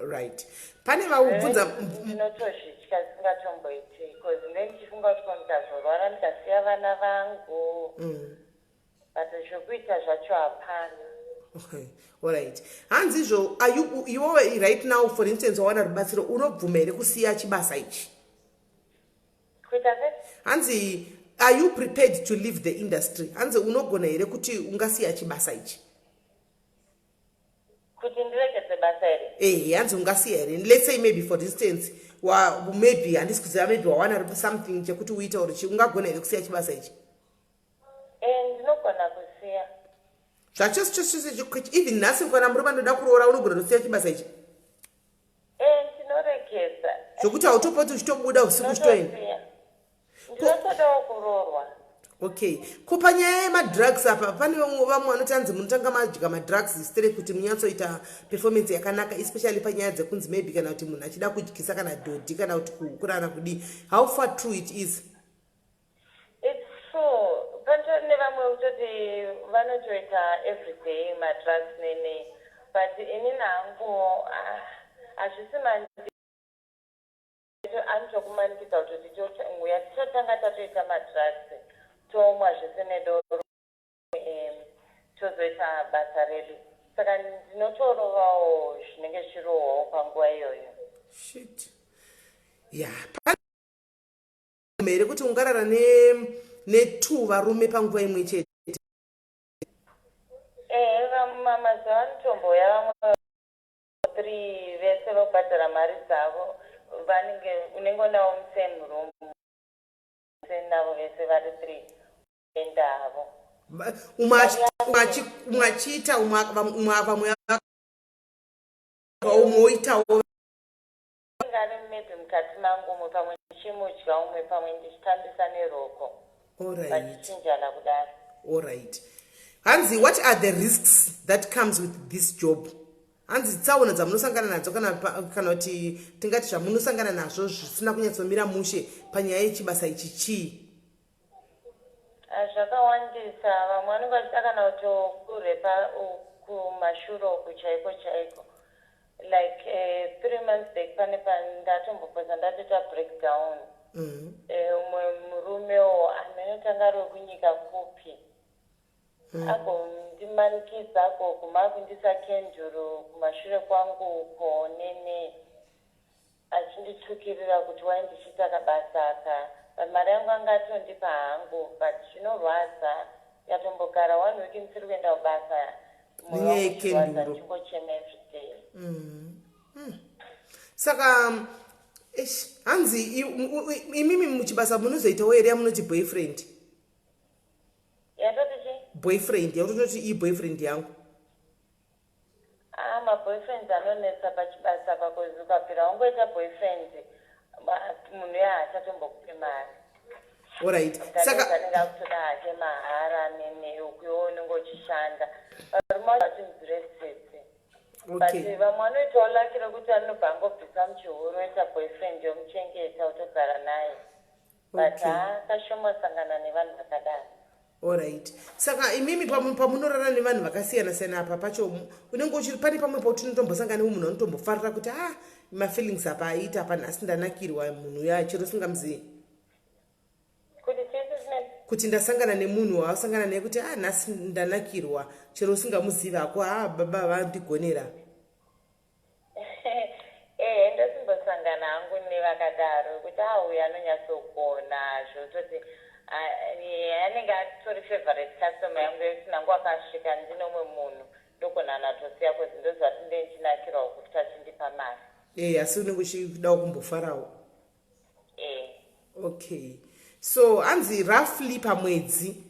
Right. Pane vaubvunza ndinotozvitya zisingatomboiti because ndichifunga kuti ndikazorwara ndikasiya vana vangu, but zvekuita zvacho hapana. Okay. Alright. Hanzi izvo iwewe right now for instance wawana rubatsiro unobvuma here kusiya chibasa ichi? Kuita sei? Hanzi are you prepared to leave the industry? Hanzi unogona here kuti ungasiya chibasa ichi? Kuti ndiregedze basa here? Hanzi ungasiya here. Let's say maybe for instance maybe handisi kuziva maybe wawana something chekuti uita or ungagona here kusiya chibasa ichi? Ndinogona kusiya. Zvachose even nhasi kana muri vanoda kuroora unogona kusiya chibasa ichi? Ndinoregedza. Zvokuti hautopoti uchitobuda usiku uchitoenda? Ndinotodawo kuroorwa. Okay, kupa nyaya yemadrugs apa pane vamwe vanotanzi munotanga madya madrugs straight kuti munyatsoita performance yakanaka, especially panyaya dzekunzi maybe kana kuti munhu achida kudyisa kana dhodhi kana kuti kukurana kudi. How far true it is? It's true. Pantori nevamwe kutoti vanotoita everyday madrugs nene, but ini nangu hazvisi anotokumanikidza kutoti totanga tatoita madrugs tomwa zvisine doro tozoita basa redu, saka ndinotorovawo zvinenge zvichirohwawo panguva iyoyo. Shit. Yeah. Mere kuti ungarara ne2 varume panguva imwe chete. Mazuva anotomboya vamwe 3 vese vokubhadhara mari dzavo, unenge unawo musame room navo vese vari 3 endavo. Umwe achiita vamwe oitawo ngari maybe mukati mangu umwe pamwe ndichimudya umwe pamwe ndichitambisa neroko vachichinjana kudaro. Alright. Hanzi, what are the risks that comes with this job? Hanzi, tsaona dzamunosangana nadzo kana kuti tingati zvamunosangana nazvo zvisina kunyatsomira mushe panyaya yechibasa ichi chii? Zvakawandisa. Vamwe vanenge vachida kana kutokurepa kumashuro uku chaiko chaiko. Like 3 months back pane pandatombopoza ndatoita breakdown. Umwe murumewo anotanga ari kunyika kupi. Agondimanikidza kuguma kundisa kenduru kumashure kwangu uko nene achinditsukirira kuti waindichiita kabasa aka, but mari yangu anga atondipa hangu, but zvinorwadza. Yatombogara 1 week ndisiri kuenda kubasa, moyo wangu uchirwadza ndichingochema everyday. Saka hanzi imimi muchibasa munozoitawo here yamunoti boyfriend? Yatoti chi? Boyfriend, yautototi iyi boyfriend yangu. Maboyfriends anonetsa pachibasa pakuzi ukapira wangoita boyfriend munhu hachatombokupi mari. Alright. Saka ndakutoda hake mahara nene ukuyo unenge uchishanda. Varume vachimuzirestete. Okay. But vamwe vanoitawo laki rekuti anobva angobvisa muchihuru oita boyfriend yomuchengeta utogara naye. But kashomosangana nevanhu vakadaro. Alright. Saka imimi pamunorara nevanhu vakasiyana siyana apa pacho unenge uchiri pane pamwe pauti unotombosangana nemunhu anotombofarira kuti mafeelings apa aita apa nhasi ndanakirwa munhu uya chero usingamuzivi. Kuti ndasangana nemunhu wausangana naye kuti nhasi ndanakirwa chero usingamuzivi ako baba vandigonera. Ndosimbosangana hangu nevakadaro kuti uyu anonyatsogona zvototi anenge atori favorite customer yangu yekuti nangu akasvika ndine umwe munhu ndogona natosiya kwezi ndozvati ndechinakirawo kuti achindipa mari. Asi unenge uchidawo kumbofarawo. Okay. So hanzi roughly pamwedzi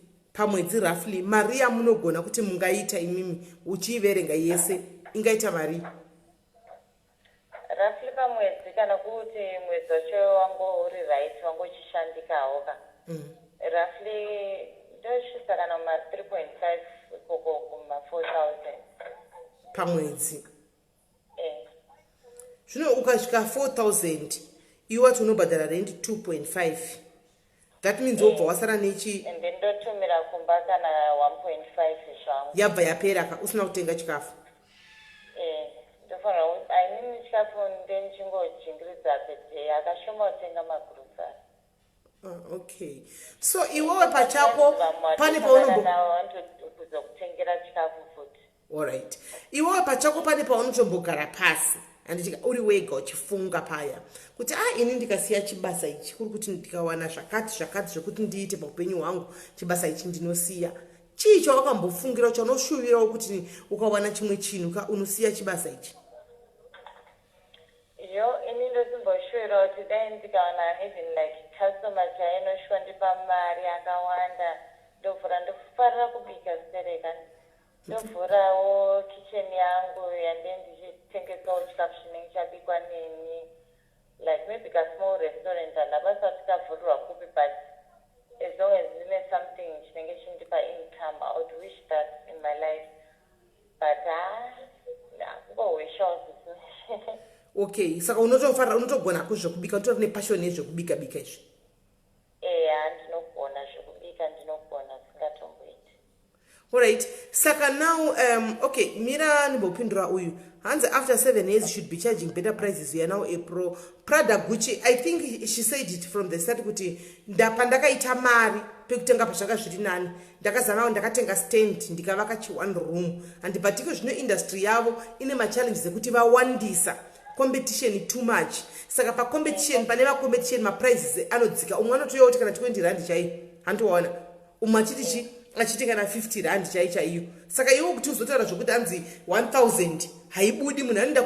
roughly mari yamunogona kuti mungaita imimi uchiiverenga yese ingaita mari? Roughly pamwedzi kana kuti mwedzi wacho wangu uri right wangu uchishandikawo ka. Roughly ndosvisa kana ma 3.5 koko kuma 4,000 pamwedzi. Zvino ukasvika 4,000 iwe wacho unobhadhara rent 2.5. That means wobva wasara nechi and then ndotumira kumba kana 1.5 zvangu yabva yapera usina kutenga chikafu. Ndofanira ainini chikafu ndendichingodzvingiridza pete akashoma kutenga magurusari. Okay. So iwewe pachako pane paunokuzokutengera chikafu futi. Alright. Iwewe pachako pane paunotombogara pasi anditi uri wega uchifunga paya kuti ini ndikasiya chibasa ichi kuri kuti ndikawana zvakati zvekuti ndiite paupenyu hwangu chibasa ichi ndinosiya. Chii chawakambofungira chaunoshuvirawo kuti ukawana chimwe chinhu unosiya chibasa ichi? Ini ndosimboshuvira kuti dai ndikawana even like customer chainoshandipa mari akawanda ndofarira kubika stereka ndovhurawo kitchen yangu yande ndichitengesawo chikafu chinenge chabikwa neni like maybe ka small restaurant andabasati kavhurirwa kupi but as long as there's something chinenge chindipa income, I would wish that in my life. But kungohweshawo zvisina. Okay, saka unotogona kuzvokubika, utori nepashoni yezvokubika bika izvi. Ndinogona zvekubika, ndinogona singatomboiti. Alright, saka now okay, mira nimbopindura uyu. Hanzi after 7 years you should be charging better prices. You are now a pro. Prada, Gucci, I think she said it from the start kuti ndakaita mari pekutenga pashaka zviri nani. Ndakazanawo ndakatenga stand ndikavaka one room. And particularly zvino industry yavo ine ma challenges ekuti vawandisa. Competition too much. Saka pa competition paneva competition ma prices anodzika. Umwe anotouya kuti kana 20 rand chai. Handiwaona. Umachiti achitenga na 50 rand chaiyo. Saka iwo kuti uzotaura zvokuti anzi 1000 haibudi munhu anoenda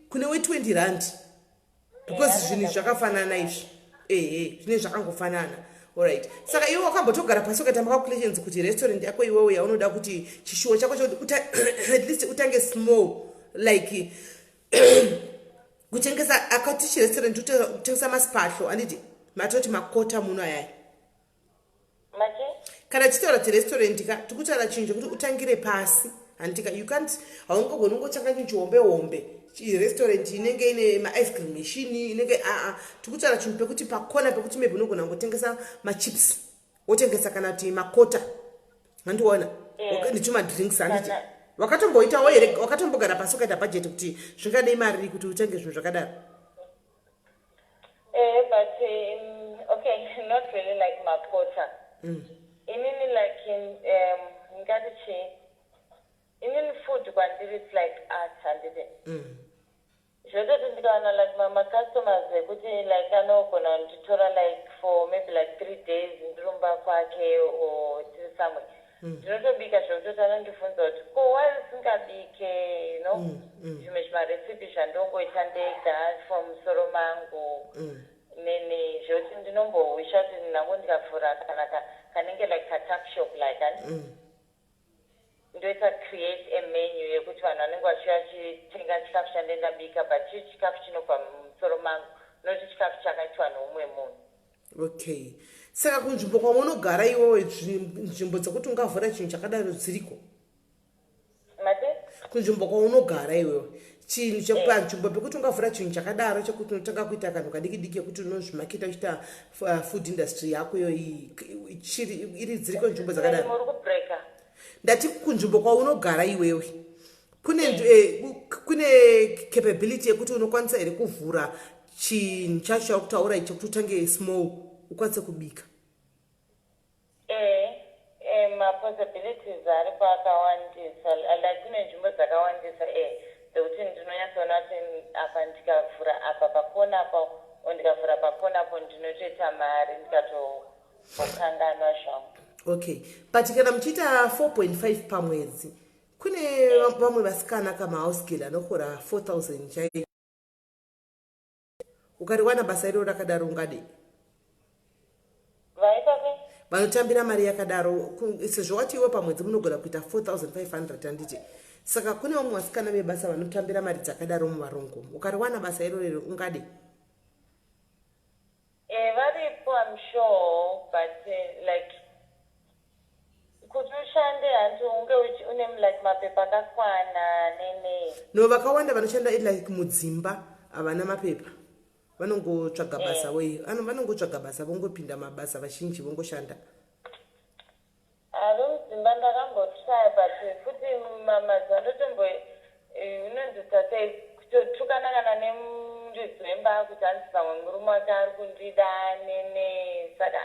kune we 20 rand. Because zvinhu zvakafanana izvi. Zvine zvakangofanana. Alright. Saka iwo wakambotogara pasi ukatamba calculations kuti restaurant yako iwewe yaunoda kuti chishuwo chako at least utange small like kutengesa akati restaurant utengesa masipahlo anditi matoti makota muno ayaya. Kana chitaura restaurant ka tikutaura chinhu kuti utangire pasi andika you can't haungogoni ungochanga chihombe restaurant inenge ine ma ice cream machine inenge tikutaura chinhu pekuti pakona pekuti maybe unogona ngotengesa ma chips wotengesa kana kuti makota handiona ndichuma drinks anditi wakatomboitawo here wakatombogara pasi ukaita budget kuti zvingadei mari kuti utenge zvinhu zvakadaro. But okay, not really like makota. Inini like in food kwandiri it's like art handide. Zvototi ndikaona like my customers kuti like anogona nditora like for maybe like 3 days ndirumba kwake or somewhere. Ndinotobika zvokutoti anondifunza kuti ko why usingabike, you know, zvimwe zvimarecipe zvandongoita ndega from musoro mangu. Nene zvoti ndinombowisha kuti nango ndikavhura kanenge like a tuck shop like that. Ndoita create a menu yekuti vanhu vanenge vachitenga chikafu chandendabika but chikafu chinobva musoro mangu noti chikafu chakaitwa noumwe munhu. Okay, saka kunzvimbo kwamunogara iwewe nzvimbo dzekuti ungavhura chinhu chakadaro dziriko? Mate? Kunzvimbo kwaunogara iwewe chinhu chekupa nzvimbo pekuti ungavhura chinhu chakadaro chekuti unotanga kuita kanhu kadiki diki yekuti unozvimaketa uchiita food industry yako iyo iri dziriko nzvimbo dzakadaro? Muri kubreaka. Ndati kunzvimbo kwaunogara iwewe kune capability yekuti unokwanisa here kuvhura chinhu chacho chakutaura icho kuti utange small ukwanise kubika? Ma-possibilities aripo akawandisa like kune nzvimbo dzakawandisa dzekuti ndinonyatsoona kuti apa ndikavhura apa pakona apa ndikavhura pakona apo ndinotoita mari ndikatokanganwa zvangu. Okay, but kana muchiita 4.5 pamwedzi kune vamwe vasikana kamahouse girl anokora 4000 chai. Ukariwana basa iro rakadaro ungadi? Vaitape? Vanotambira mari yakadaro sezvo wati iwe pamwedzi munogona kuita 4500 anditi. Saka kune vamwe vasikana vebasa vanotambira mari dzakadaro muvarongo. Ukariwana basa iro ungadi? Varipo, I'm sure, but like kuti ushande hanti unge une like mapepa akakwana nene. No, vakawanda vanoshanda like mudzimba havana mapepa. Vanongotsvaga basa wei vanongotsvaga basa vongopinda mabasa vazhinji vongoshanda. Mudzimba ndakambotry but futi mazuva ndotombo unonzwisa sei kutotukana kana nemundudzi wemba kuti hanzi pamwe murume wake ari kundida nene saka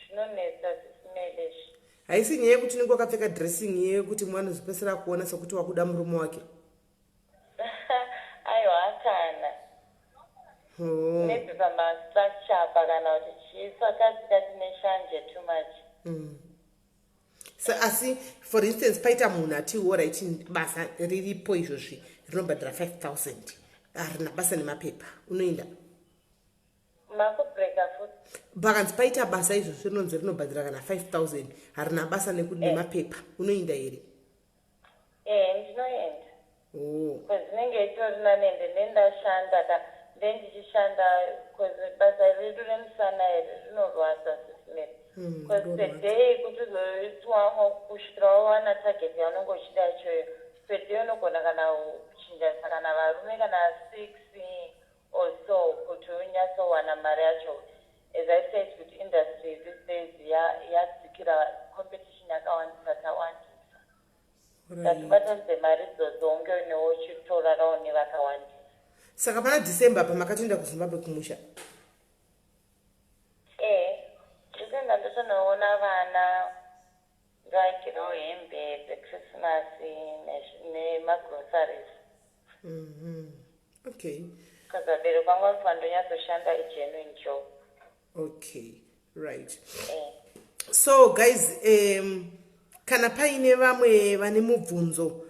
zvinonetsa zvisinelezvi. Haisi nyaya yekuti unenge wakapfeka dressing yekuti mwana anozopedzisira kuona sokuti wakuda murume wake. Aiwa kana. Maybe pamastructure pakana kuti chisakati neshanje too much. So asi for instance paita munhu ati alright basa riripo izvozvi rinobhadhara 5000 harina basa nemapepa unoenda? Makubreaka futi. Pakanzi paita basa izvozvi rinonzi rinobhadhara kana 5000 harina basa nemapepa unoenda here? Ndinoenda. Kwezinenge itorina nende nendashanda ndichishanda because basa redu remusana rinorwadza sisimeni because the day kuti uzoitwa kusvikira wawana target yaunenge uchida ichoyo per day unogona kana kuchinjasa kana varume kana 6 or so kuti unyatsowana mari yacho. As I said, with industry these days yadzikira competition yakawandisa tawandisa ngatibatanidze mari idzodzo unge unewo chitorarawo nevakawandisa. Saka pana December pamakatoenda kuZimbabwe kumusha? December ndotonoona vana ngavakirawo hembe dzeChristmas nemagroceries. Okay. Because abereki vangu vanofanira ndonyatsoshanda igenuine job. Okay, right. So guys, kana paine vamwe vane mubvunzo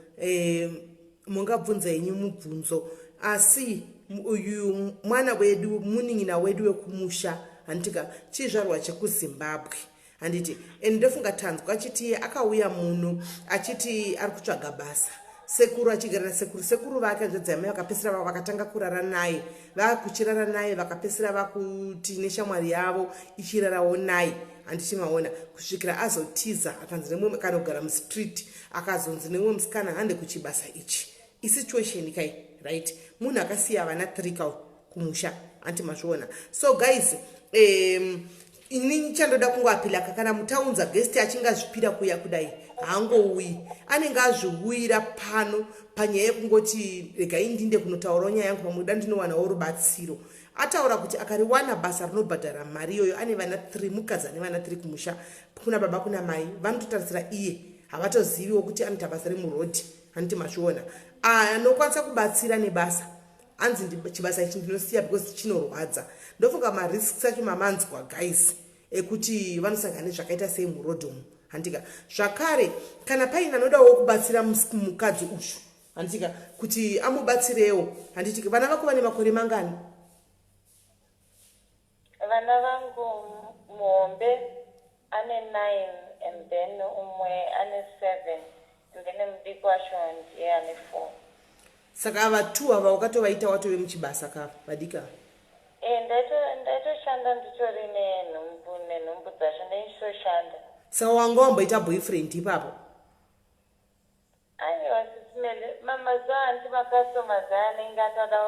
mungabvunza henyu mubvunzo, asi uyu mwana wedu munin'ina wedu wekumusha handitika chizvarwa chekuZimbabwe handiti, and ndofunga tanzwa achiti akauya muno achiti ari kutsvaga basa. Sekuru achigara nasekuru, sekuru vake ndodzame vakapesera vakatanga kurara naye, vakuchirara naye vakapesera vakuti neshamwari yavo ichirarawo naye handichimaona kusvikira azotiza akanzi nemwe kanogara mustreet akazonzi nemwe musikana hande kuchibasa ichi. Isituation kai, right? Munhu akasiya vana 3 kumusha antimazviona. So guys, inini chandoda kungoapila kana mutaunza guest achingazvipira kuya kudai haangouyi, anenge azviwira pano panyaya yekungoti regai ndinde kunotaura nyaya yangu pamuda ndinowanawo rubatsiro. Ataura kuti akariwana basa rinobhadhara mari iyoyo ane vana 3, mukadzi ane vana 3 kumusha, kuna baba kuna mai, vanototarisira iye havatoziviwo kuti anoita basa remurodhi handiti mazviona. Anokwanisa kubatsira nebasa anzi chibasa ichi ndinosiya because chinorwadza. Ndofunga marisks acho mamanzwa guys ekuti vanosangana nezvakaita sei murodhomu handika. Zvakare kana paina anodawo kubatsira mukadzi uyu handika kuti amubatsirewo handiti. Vana vako vane makore mangani? Vana vangu muhombe ane 9 and then umwe ane 7 and then mudiki wacho ndiye ane 4. Saka ava 2 ava wakatovaita watove muchibasa ka vadika? Ndaitoshanda nditori nenhumbu dzacho ndaichitoshanda. Saka wanga wamboita boyfriend ipapo? Aiwa Sis Melly, mazuva anti macustomers anenge atoda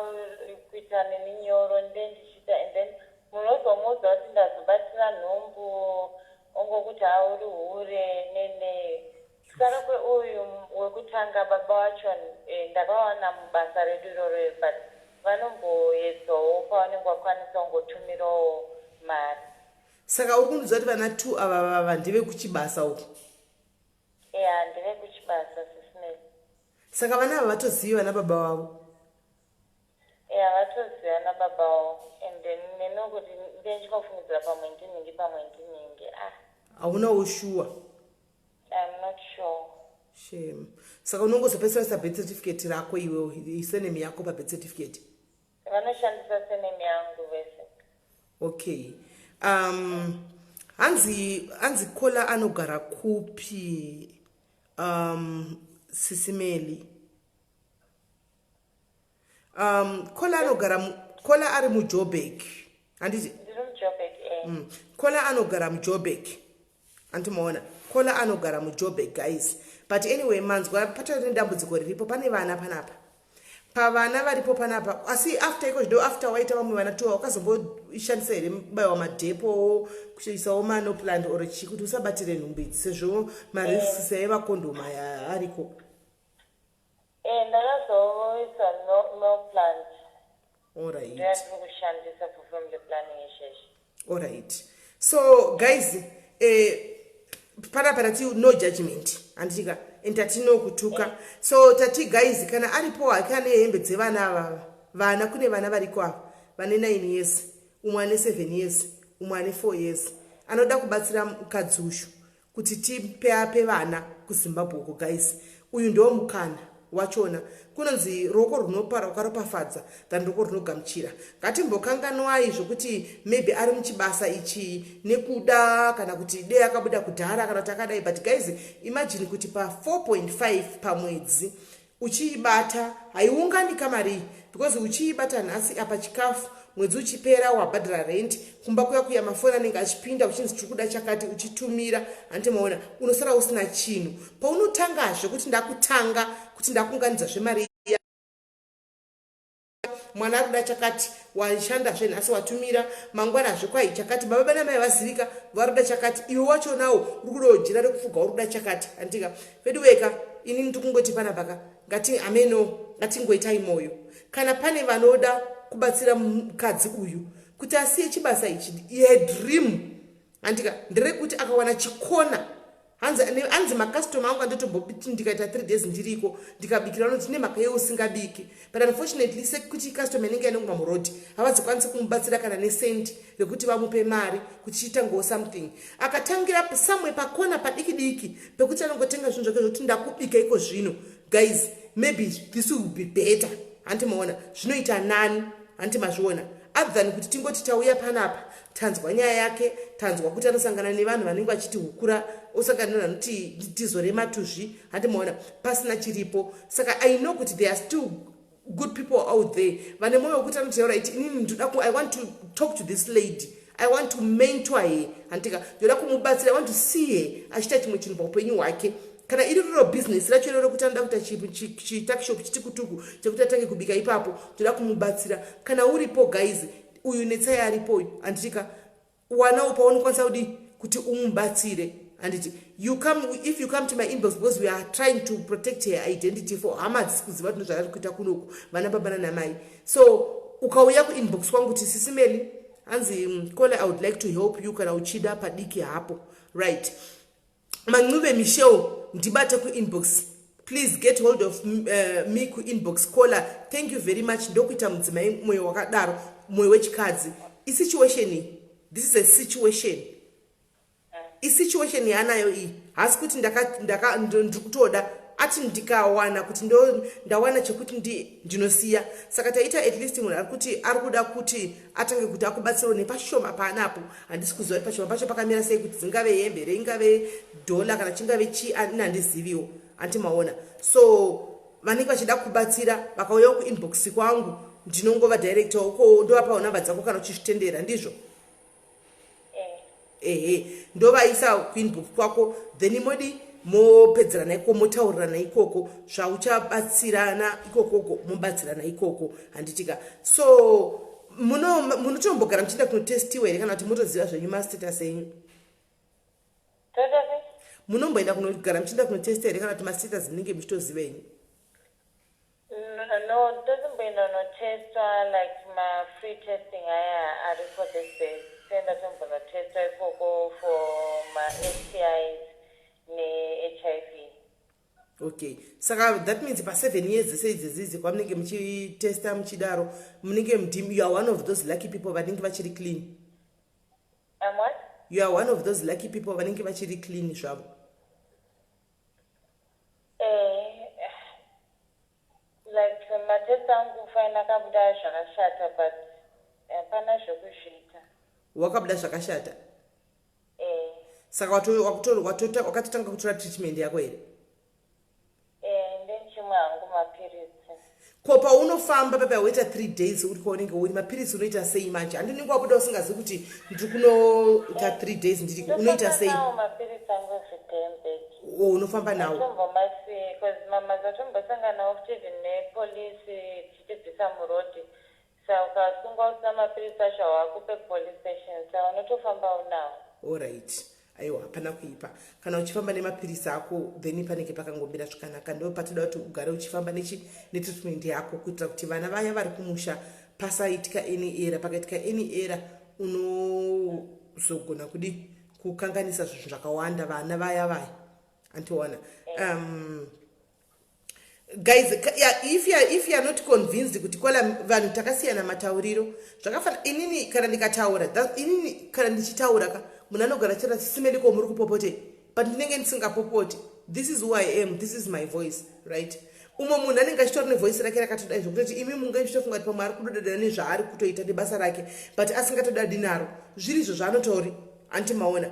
kuita neni nyoro ndendichita and then munozomuudza kuti ndazobatsira nhumbu ongokuti hauri hure nene. Sara kweuyu wekutanga baba wacho ndakawana mubasa redu iroro but vanomboedzawo pavanenge vakwanisa kungotumirawo mari. Saka uri kundiudza kuti vana 2 ava ndeve kuchibasa uku? Ndeve kuchibasa Sis Melly. Saka vana ava vatozivi vana baba vavo? Vatoziva na baba wavo and then nenokuti ndechikofungidzira pamwe ndiningi. Haunawo sure? I'm not sure. Shame. Saka unongozopesera birth certificate rako iwewo isenemi yako pa birth certificate? Vanoshandisa senemi yangu vese. Okay. Hanzi Kola anogara kupi Sis Melly? Kola ari muJoburg handiti? Ndiri muJoburg. Kola anogara muJoburg antimaona. Kola anogara muJoburg guys. But anyway manzwa patori ndambudziko riripo pane vana panapa. Pavana varipo panapa asi after iko zvido after waita vamwe vana 2 wakazomboishandisa here mubayiwa madhepo kuchiisawo manoplant or chi kuti usabatire nhumbi idzi sezvo marisks evakondoma ariko? Ndakazoisa no plant. Alright. Kushandisa for family planning isheshi. Alright. So guys, para ti no judgment anditika entatino kutuka. So tati guys kana aripo akane hembe dzevana ava vana kune vana variko ava vane 9 years umwe ane 7 years umwe ane 4 years anoda kubatsira mukadzi ushu kuti tipe ape vana kuZimbabwe uko guys. Uyu ndo mukana wachona kunonzi roko runopara ukaropafadza than roko runogamuchira. Ngatimbokanganwai zvokuti maybe ari muchibasa ichi nekuda kana kuti dei akabuda kudhara kana takadai. But guys imagine kuti pa 4.5 pamwedzi uchiibata haiungani kamari because uchiibata nhasi apa chikafu mwedzi uchipera wabhadhara rent kumba kuya kuya mafoni anenge achipinda uchinzi tiri kuda chakati uchitumira handimaona unosara usina chinhu paunotangazve kuti ndakutanga kuti ndakunganidza zvemari mwana ari kuda chakati washandazve nhasi watumira mangwanazve kwai chakati baba namai vazivika vari kuda chakati iwe wachonawo uri kuda ujira rekufuga uri kuda chakati handika veduweka inini ndikungoti panapaka ngati ameno ngatingoitai mwoyo kana pane vanoda kubatsira mukadzi uyu kuti asiye chibasa ichi yedream handika nderekuti akawana chikona hanzi makastoma angu anditombobiti ndikaita 3 days ndiriko ndikabikira unoti ne mhaka yeusingabiki but unfortunately sekuti customa inenge inongwa murodhi havadzikwanisi kumubatsira kana nesendi rekuti vamupe mari kuti chitangowo something akatangira samwe pakona padiki diki pekuti anongotenga zvinhu zvake zvokuti ndakubika iko zvino guys maybe this will be better handimaona zvinoita nani handimazviona other than kuti tingoti tauya panapa tanzwa nyaya yake tanzwa kuti anosangana nevanhu vanenge vachiti hukura osangana vanoti tizorema tuzvi handimaona pasina chiripo saka I know kuti there are still good people out there vane mwoyo wekuti anotaura iti inini I want to talk to this lady, I want to mentor her handika ndoda kumubatsira, I want to see her achiita chimwe chinhu paupenyu hwake kana iri riro business racho iroro kuti anoda kuita chitakishop chitikutuku chekuti atange kubika ipapo ndoda kumubatsira. Kana uripo guys uyu netsai aripo handitika wanawo paunokwanisa kuti umubatsire handiti if you come to my inbox because we are trying to protect her identity for hama dzisi kuziva kuti zvaari kuita kunoku vana baba nanamai. So ukauya kuinbox kwangu kuti Sis Melly hanzi Kola, I would like to help you kana uchida padiki hapo right Manube Michelle ndibate kuinbox, please get hold of me kuinbox. Kola, thank you very much ndokuita mudzimai mwoyo wakadaro mwoyo wechikadzi. This is a situation. Situation yanayo iyi hasi kuti ndikutoda ati ndikawana kuti ndawana chekuti ndinosiya saka taita at least munhu ari kuda kuti atange kuti akubatsirawo nepashoma panapo handisi kuziva kuti pashoma pacho pakamira sei kuti dzingave hembe reingave dhola kana chingave chi handiziviwo handimaona. So vanenge vachida kubatsira vakauyawo kuinbox kwangu ndinongova director uko ndovapawo namba dzako kana uchizvitendera ndizvo ndovaisa kuinbox kwako then modi mopedzerana ikoko motaurirana ikoko zvauchabatsirana ikokoko mobatsirana ikoko handitika. So munotombogara muchienda kunotestiwa here kana kuti motoziva zvenyu mastatus enyu? Munomboenda kunogara muchienda kunotesta here kana kuti mastatus munenge muchitoziva henyu? No, ndotomboenda kunotesta like ma-free testing aya ari for this day. Senda tombonotesta ikoko for ma-STIs ne-HIV. Okay, saka that means pa 7 years dzese idzi kwamunenge muchitesta muchidaro munenge you are one of those lucky people vanenge vachiri clean. I'm what? You are one of those lucky people vanenge vachiri clean zvavo. Like matesta angu faina kabuda zvakashata but hapana zvekuzviita. Wakabuda zvakashata? Saka wakatotanga kutora treatment yako here? Ndenchimwe hangu mapirisi. Ko paunofamba pepa waita 3 days uri kwaunenge uri mapirisi unoita sei manje? Handinenge wabuda usingazivi kuti ndiri kunoita 3 days ndiri unoita sei? Mapirisi angu zvidhembeki. Unofamba nawo? Tombomasiye because mama dzatombosanganawo kuti nepolisi tichibvisa murodhi. Saka ukasunga usina mapirisi acho hawakupe police station saka unotofamba unawo. Alright. Aiwa hapana kuipa. Kana uchifamba nemapirisi ako then panenge pakangomira zvakanaka ndo patoda kuti ugare uchifamba netreatment yako kuitira kuti vana vaya vari kumusha pasaitika any era pakaitika any era unozogona kukanganisa zvinhu zvakawanda vana vaya antiona. Guys, if you are not convinced kuti Kola vanhu takasiyana matauriro zvakafana inini kana ndikataura inini kana ndichitaura ka munhu anogara chera Sis Melly ko muri kupopote but ndinenge ndisingapopote. This is who I am, this is my voice, right? Umwe munhu anenge achitori nevoice rake rakatodai zvokuti imi mungaitofunga kuti pamwe ari kudodana nezvaari kutoita nebasa rake but asingatodadi naro zviri izvo zvaanotori antimaona.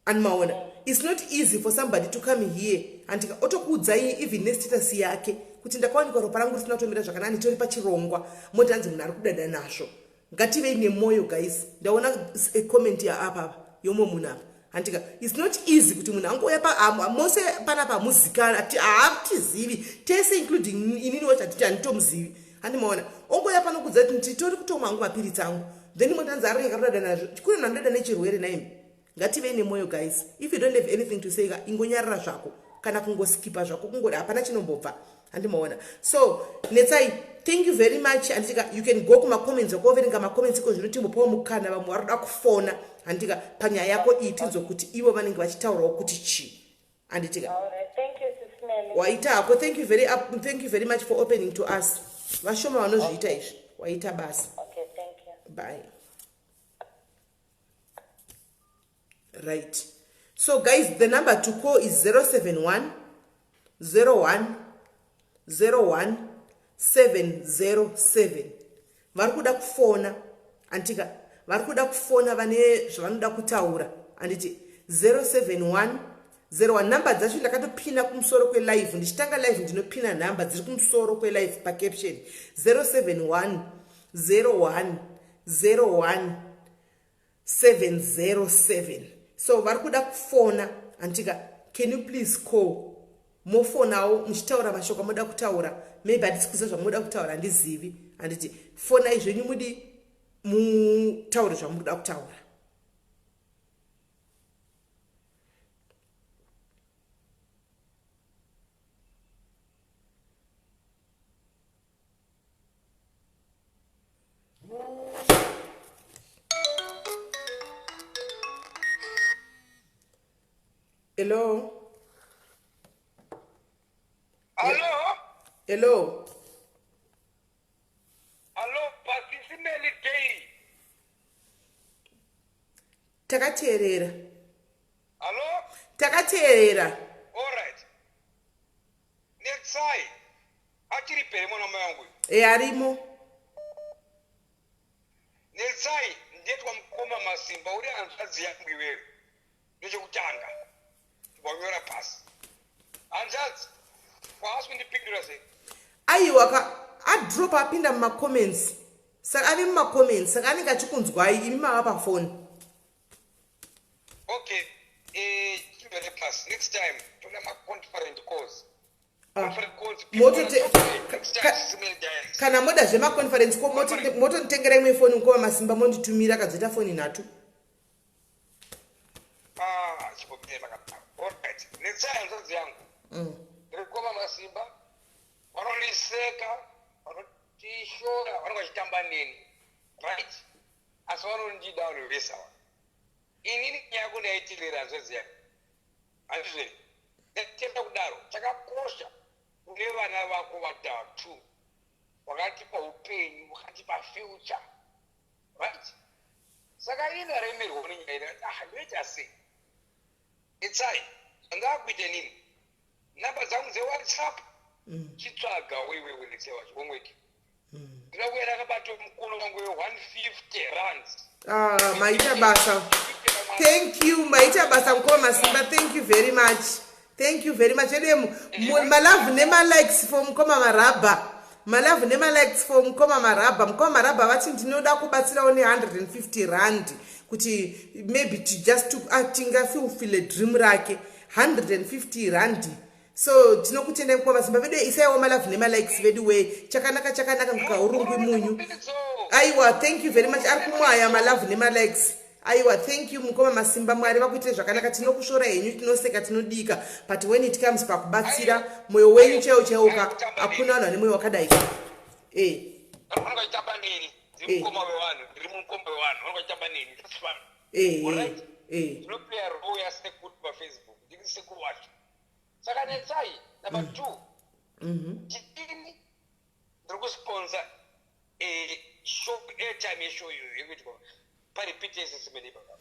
and maona it's not easy for somebody to come here and otokuudzai even nestatus yake kuti ndakawanikwa ropa rangu risina kutomira zvakanaka nditori pachirongwa moti hanzi munhu ari kudada nazvo. Ngativei nemwoyo guys. Ndaona comment ya apa yomwe munhu apa handika it's not easy kuti munhu angoya mose panapa muzikana hatizivi tese including inini wacho hatiti handitomuzivi handimaona ongoya pano kudza kuti nditori kutoma hangu mapiritsi angu then moti hanzi arenge akadada nazvo kune munhu anoda nechirwere naimi. Ngativei nemwoyo guys. If you don't have anything to say ingonyarara zvako kana kungoskipa zvako kungoda hapana chinombobva handimaona. So netsai thank you very much handika you can go kuma comments okoverenga ma comments iko zvinotimbopawo mukana vamwe varoda kufona handika panyaya yako iyi tinzo kuti ivo vanenge vachitaurawo kuti chi handitika thank you Sis Melly. waita hako thank you very much for opening to us vashoma vanozviita izvi waita basa. Okay, thank you. Bye. Right. So guys, the number to call is 071 01 01 707. Varikuda kufona antika varikuda kufona vane zvavanoda kutaura anditi 071 01 number dzacho ndakatopina kumusoro kwe live ndichitanga live ndinopina number dziri kumusoro kwe live pa caption 071 01 01 707. So varikuda kufona antika can you please call mofonawo muchitaura mashoko moda kutaura maybe hatisi kuziva zvamunoda kutaura handizivi handiti fonai zvenyu mudi mutaure zvamunoda kutaura. Hello. Hello? Hello. Hello, Sis Melly Day. Takateerera. Hello? Takateerera. All right. Netsai. Achiri pere mwana wangu. Arimo. Netsai ndetwa mkoma masimba uri anzazi yangu iwewe. Ndechekutanga. Wanyora pasi. Anzazi. Kwaaswi ndipindura sei. Aiwa adrop apinda muma comments. Saka ave muma comments saka anenge achikunzwai imi mava pafoni. Okay. Chibere pasi. Next time tuna ma conference calls. Conference calls. Next time Sis Melly Day. Kana moda zvema conference call moto nditengera imwe foni ngoma masimba monditumira kadzita foni nhatu. Chipopera makapa. All right. Next time nzazi yangu. Ndikoma masimba. Vanoliseka, vanotishora, vanongachitamba neni. Right? Asi vanondida vanolvesawa. Inini nyako ndaitirira nzvezi yako. Handizveri. Ndatienda kudaro. Chakakosha kune vana vako vatatu. Wakatipa upenyu, wakatipa future. Right? Saka ini ndaremerwa nenyaya ino. Ndoita sei? Itsai. Ndakuite nini? Namba dzangu dzeWhatsApp. Chitsvaga wewe letsewa chomweki. Ndakuyera kabato mukono wangu we 150 rands. Maita basa. Thank you maita basa mkoma masimba. Thank you very much. Thank you very much. My love nema likes for mkoma maraba. My love nema likes for mkoma maraba. Mkoma maraba vati ndinoda kubatsira one 150 rand kuti maybe to just to atinga feel dream rake 150 rand. So tinokutenda mkoma masimba vedu isaiwa my love nema likes vedu we chakanaka mukaurungwi munyu. Aiwa thank you very much. Arikumwaya my love nema likes. Aiwa thank you mukoma masimba mwari vakuitira zvakanaka tinokushora henyu tinoseka tinodika but when it comes pakubatsira mwoyo wenyu chaiwo chaiwoka hakuna vanhu vane mwoyo wakadai. Vanongachitamba neni. Ndimukoma wevanhu. Ndiri mukoma wevanhu. Vanongachitamba neni. That's fun. All right? Ndinoplaya role yasekuru paFacebook. Ndiri sekuru wacho. Saka netsai number 2. Chitini ndiri kusponsor show airtime yeshow iyoyo yekuti paripite Sis Melly baba.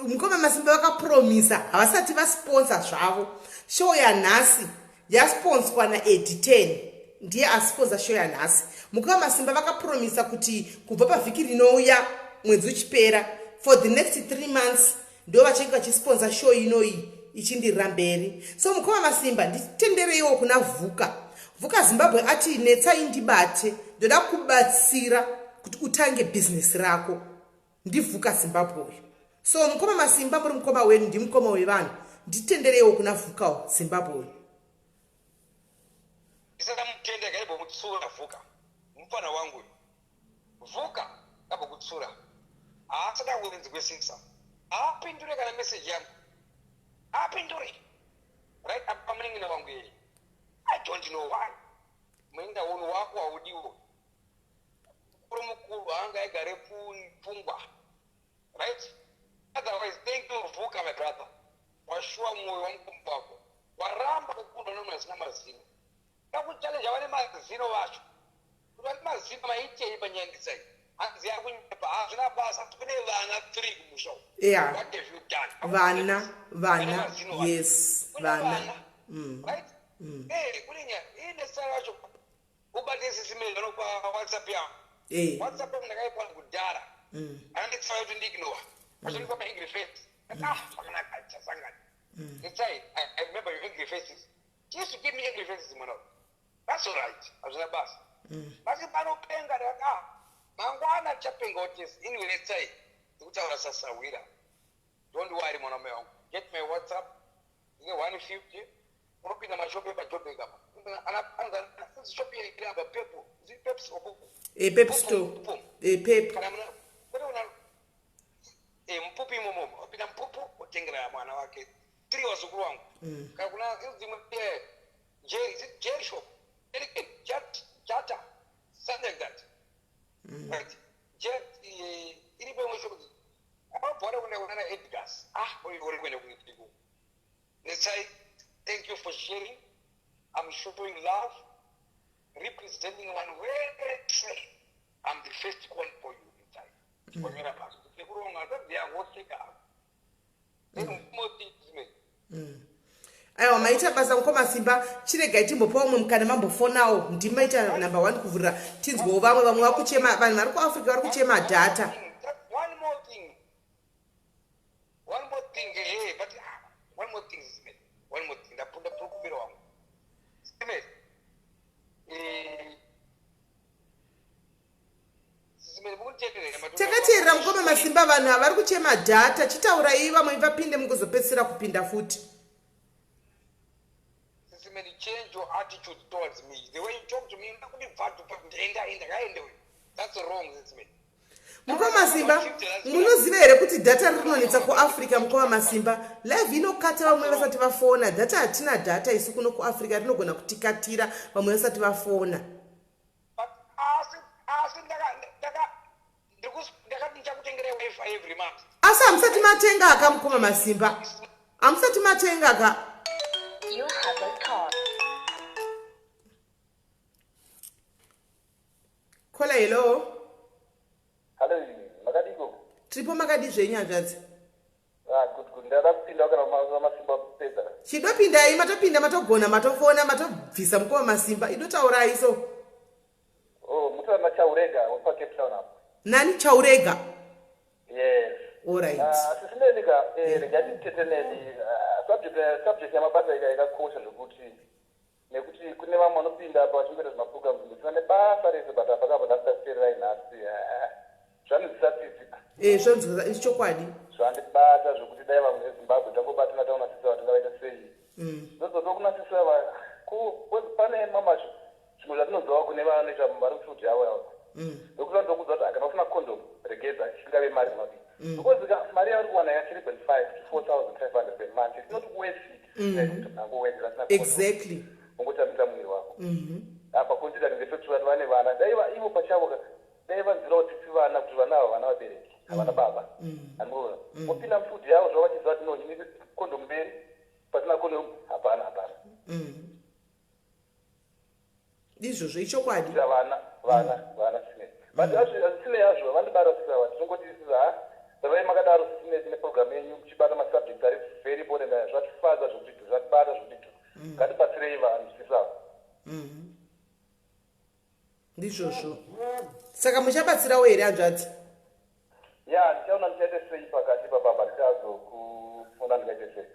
Mukoma masimba vakapromisa havasati vasponsor zvavo. Show yanhasi yasponswa naEddie 10 ndiye asponsor show yanhasi. Mukoma masimba vakapromisa kuti kubva pavhiki rinouya mwedzi uchipera for the next 3 months ndo vachinge vachisponsa show inoyi ichindirira mberi. So mukoma Masimba nditendereiwo kuna Vhuka Zimbabwe ati netsai ndibate, ndoda kubatsira kuti utange business rako. Ndivhuka Zimbabwe. So mukoma Masimba muri mukoma wenu, ndi mukoma wevanhu, nditendereiwo kuna Vhuka Zimbabwe. Isaka mutende kaibo kutsura Vhuka. Mfana wangu. Vhuka kabo kutsura. Asada wenzi kwesisa. Apindure kana message yangu. Apindure. Right? I'm na wangu yeye. I don't know why. Mwenda wonu wako audiwo. Kuru mukuru anga egare pungwa. Right? Otherwise, thank you Vhuka my brother. Washua moyo wangu mbako. Waramba kukunda nono asina mazino. Nakuchallenge wale mazino wacho. Wale mazino maite ibanyangisa. Anzi yakunyepa azina basa tukune vana 3 kumusho. Yeah. What have you done? Vana. Yes. Vana. Right? Kulinya ine sara wacho. Ubate Sis Melly no kwa WhatsApp ya. WhatsApp mnakaipa kudara. Ananditsa kuti ndignore. Ashoni kwa angry face. Fakana kacha sangani. Inside, I remember your angry faces. She used to give me angry faces, man. That's all right. I was like, boss. But if I don't pay that, Mangwana chopping out this. Anyway, let's say, don't worry, man. Get my WhatsApp. You know, 150. Open my shop paper, job big up. And I'm shopping a paper. Is it Peps or Popo? A Pep store. A Pep. Mpupi momo. Open a Popo or Tengra, man. 3 was wrong. Kakuna is the jail shop. Jata. Something like that. Right. Jet shop. Gas. What are you going to go? Let's say thank you for sharing. I'm showing love, representing one way. I'm the first one for you inside. When you're a pastor, they are working out. They don't motivate me. Aiwa maita basa mukoma Simba chirega timbopa umwe mukana mambofonawo ndimaita number 1 kuvhurira tinzwo vamwe vakuchema vanhu vari kuAfrica vari kuchema data. One more thing, hey, but one more thing, one more thing. That put the problem wrong. Takateerera mukoma Masimba vanhu vari kuchema data chitaura iva vamwe vapinde mukuzopedzisira kupinda futi. Change your attitude towards me. The way you talk to me, that's wrong, isn't it? Mukoma Masimba, munoziva here kuti data rinonetsa kuAfrica mukoma Masimba. Live inokata vamwe vasati vafona. Data hatina data isu kuno kuAfrica rinogona kutikatira vamwe vasati vafona. But every month. Asa hamusati matenga aka mukoma Masimba. Hamusati matenga aka. You have a call. Kola hello. Hello, Makadiko. Tripo makadi zvenya zvadzi. Good. Ndada kupinda kana Masimba peda. Chidopinda iyi matopinda matogona matofona matobvisa mukoma Masimba. Inotaura iso. Oh, mutana Chaurega opa Cape Town hapo. Nani Chaurega? Yes. All right. Sis Melly regarding teteneli subject yamabasa yakakosha zvokuti nekuti kune vamwe vanopinda apa vachikuita zvimaprogram zvine basa rese but apakabva ndasitateerera inhasi zvanozvisatisika zvonzwa ichokwadi zvandibata zvokuti dai vamwe veZimbabwe tangobatana taunasisa vati ngavaita sei ndozoto kunasisa pane mama zvimwe zvatinonzwawo kune vanoita vari kushudhi yavo yavo ndokuti ndokudza kuti kana usina condom regedza isingave mari inodii because mari yauri kuwana ya 3.5 to 4,500 per month it's not worth it. Exactly. Ungotamisa mwiri wako apa considering the fact kuti vane vana daiva ivo pachavo daiva nzira kuti vana kuti vana ava vana vabereki havana baba anoona opinda mufudhi yavo zvavachiziva kuti no ini condom mberi pasina condom hapana izvozvo ichokwadi vana sine but azvisine yazvo vandibara sisava tinongoti sisa savai makadaro sisine program yenyu muchibata masubject ari very important zvatifadza zvokuti zvatibata zvokuti ngatibatsirei vanhu sisava ndizvozvo saka muchabatsirawo here hanzvadzi ya ndichaona ndichaite sei pakati papapa ndikazoku ndikaite sei.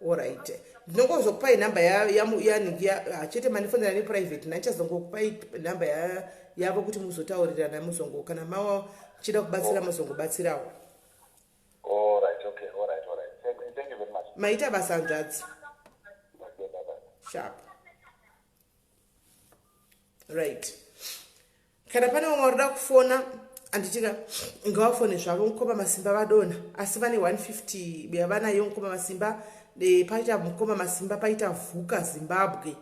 Alright. Ndinongozokupai namba yanhingi chete manifonera neprivate ndachazongokupai namba yavo kuti muzotaurirana muzongo kana mawa chida kubatsira muzongobatsirawo. All right. Thank you very much. Maita basa nzvadzi. Okay, bye-bye. Sharp. Right. Kana pane vamwe varikuda kufona anditika ngavafone zvavo mukoma masimba vadona asi vane 150 beyavanayo mukoma masimba paita mukoma masimba paita vhuka Zimbabwe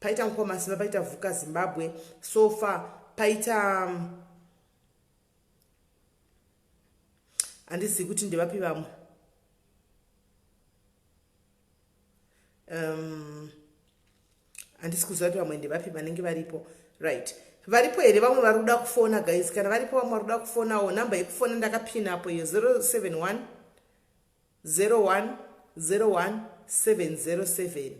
paita mukoma masimba paita vhuka Zimbabwe so far paita handisi kuti ndevapi vamwe handisi kuziva kuti vamwe ndevapi vanenge varipo right. Varipo here vamwe vari kuda kufona guys kana varipo vamwe vari kuda kufonawo namba yekufona ndakapinapo iyo 071 01 01 707.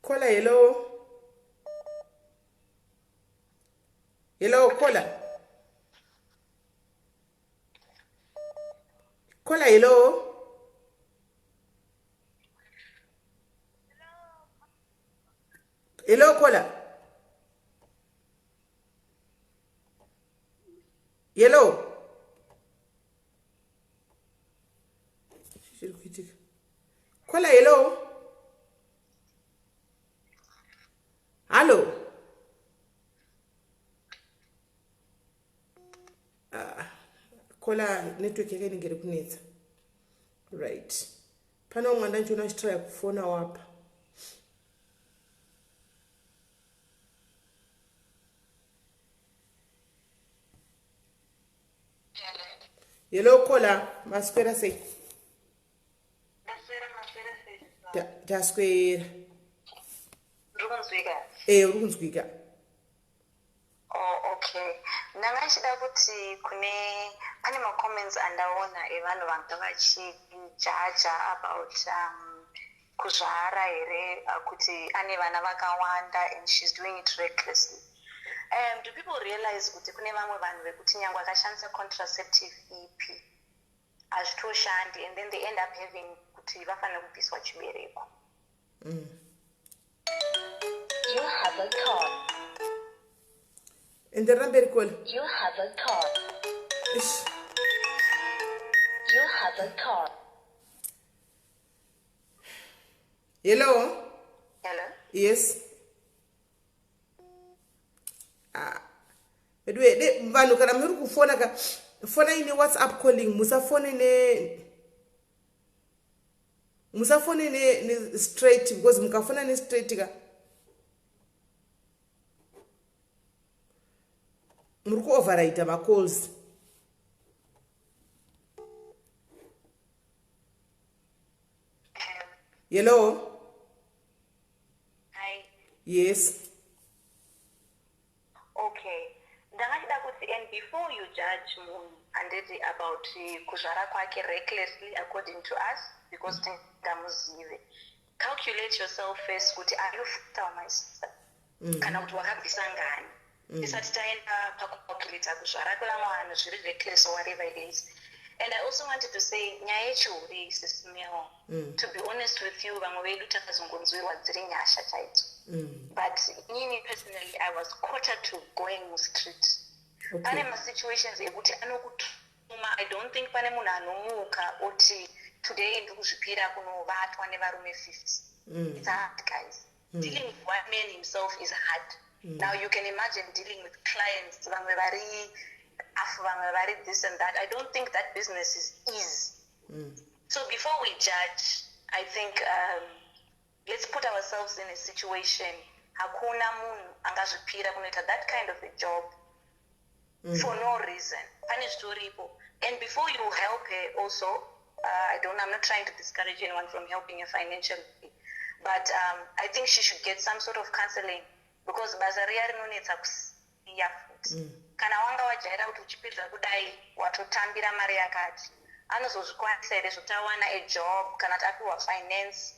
Kola, hello. Hello, Kola. Kola, hello. Hello, Kola. Hello. Kola, hello. Hello. Kola network yake ningere kunetsa. Right. Pana umwe ndanchona achitry kufona wapa. Hello Kola, maswera sei. Taswera. Rukunzwika. Rukunzwika. Oh, okay. Ndangachida kuti pane ma-comments andaona evanhu vanga vachijaja about kuzvara here kuti ane vana vakawanda and she's doing it recklessly. Do people realize kuti kune vamwe vanhu vekuti nyangwe akashandisa contraceptive ipi hazvitoshandi and then they end up having kuti vafanira kubviswa chibereko. You have a call. And the number call. You have a call. Ish. You have a call. Hello. Hello. Yes. Edwe vanhu kana muri kufona ka fona ine WhatsApp calling musafone ne straight because mukafona ne straight ka muri ku override ma calls. Hello. Hi. Yes. Okay. Ndangachida kuti and before you judge munhu anditi about kuzvara kwake recklessly according to us because tingamuzive, calculate yourself first kuti are you fertile my sister kana kuti wakabvisa ngani tisati taenda pakucalculate kuzvara kwemwana zviri reckless or whatever it is. And I also wanted to say nyaya yechihure Sis Melly, to be honest with you vamwe vedu takazongonzwirwa dziri nyasha chaidzo. But me personally, I was quartered to going street. Okay. Pane ma-situations ekuti anokutuma, I don't think pane munhu anomuka oti today ndikuzvipira kunovatwa nevarume 50. It's hard, guys. Dealing with one man himself is hard. Now you can imagine dealing with clients, vamwe vari this and that. I don't think that business is easy. So before we judge, I think let's put ourselves in a situation hakuna munhu angazvipira kunoita that kind of a job for no reason. Pane zvitoripo. And before you help her also, I'm not trying to discourage anyone from helping her financially, but I think she should get some sort of counseling because basa riya rinonetsa kusiya futi. kana wanga wajaira kuti uchipedza kudai watotambira mari yakati anozozvikwanisa here zvekuti awana ajob kana kuti apiwa finance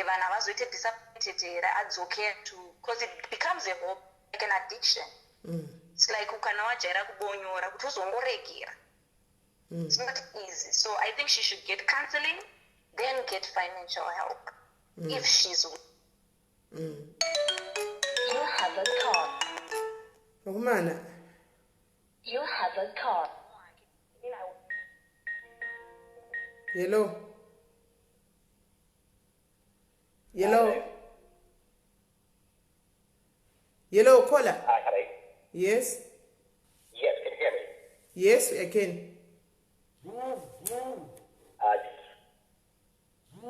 vanhu havazoite disappointed here adzokera to because it becomes a hope like an addiction. It's like kana wajaira kubonyora kuti uzongoregera. It's not easy. So I think she should get counseling, then get financial help if she's. You have a call. You have a call. Hello. Caller. Hi, hello. Yes. Yes, can you hear me? Yes, I can.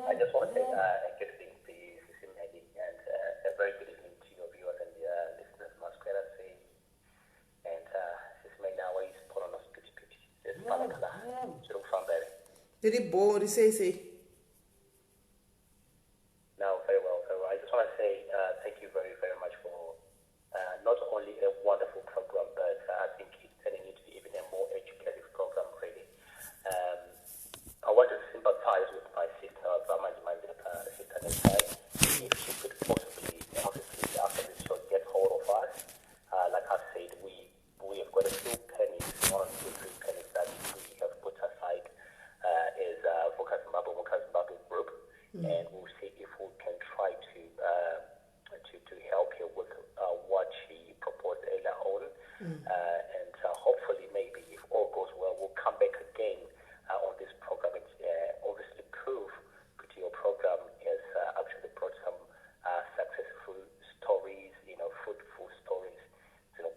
I just want to say good evening to you, Sis Melly, and a very good evening to your viewers and listeners. Masquerade say, and Sis Melly now is put on us pretty. It's fun. So fun, baby. Did it bore? Say. No, very well. I just want to say thank you very, very much for not only a wonderful program, but I think it's turning into even a more educative program, really. I want to sympathize with my sister, sister Nesai, if she could possibly, obviously, after this show, get hold of us. Like I said, we have got a few pennies, 1 or 2, 3 pennies that we have put aside as Vuka Zimbabwe group, and we'll see if we can try to help her with what she proposed earlier on, and hopefully, maybe if all goes well, we'll come back again on this program and obviously prove that your program has actually brought some successful stories, fruitful stories, and at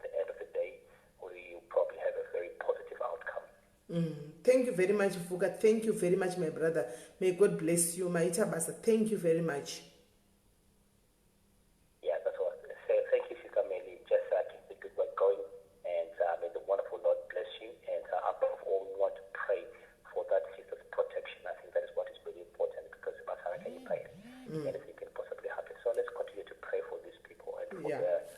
the end of the day, we probably have a very positive outcome. Thank you very much, Fuka. Thank you very much, my brother. May God bless you, my Itabasa. Thank you very much. Yeah, that's what I say. Thank you, Sister Melly. Just keep the good work going, and may the wonderful Lord bless you. And above all, we want to pray for that sister's protection. I think that is what is really important, because about how can you pray? Anything can possibly happen. So let's continue to pray for these people and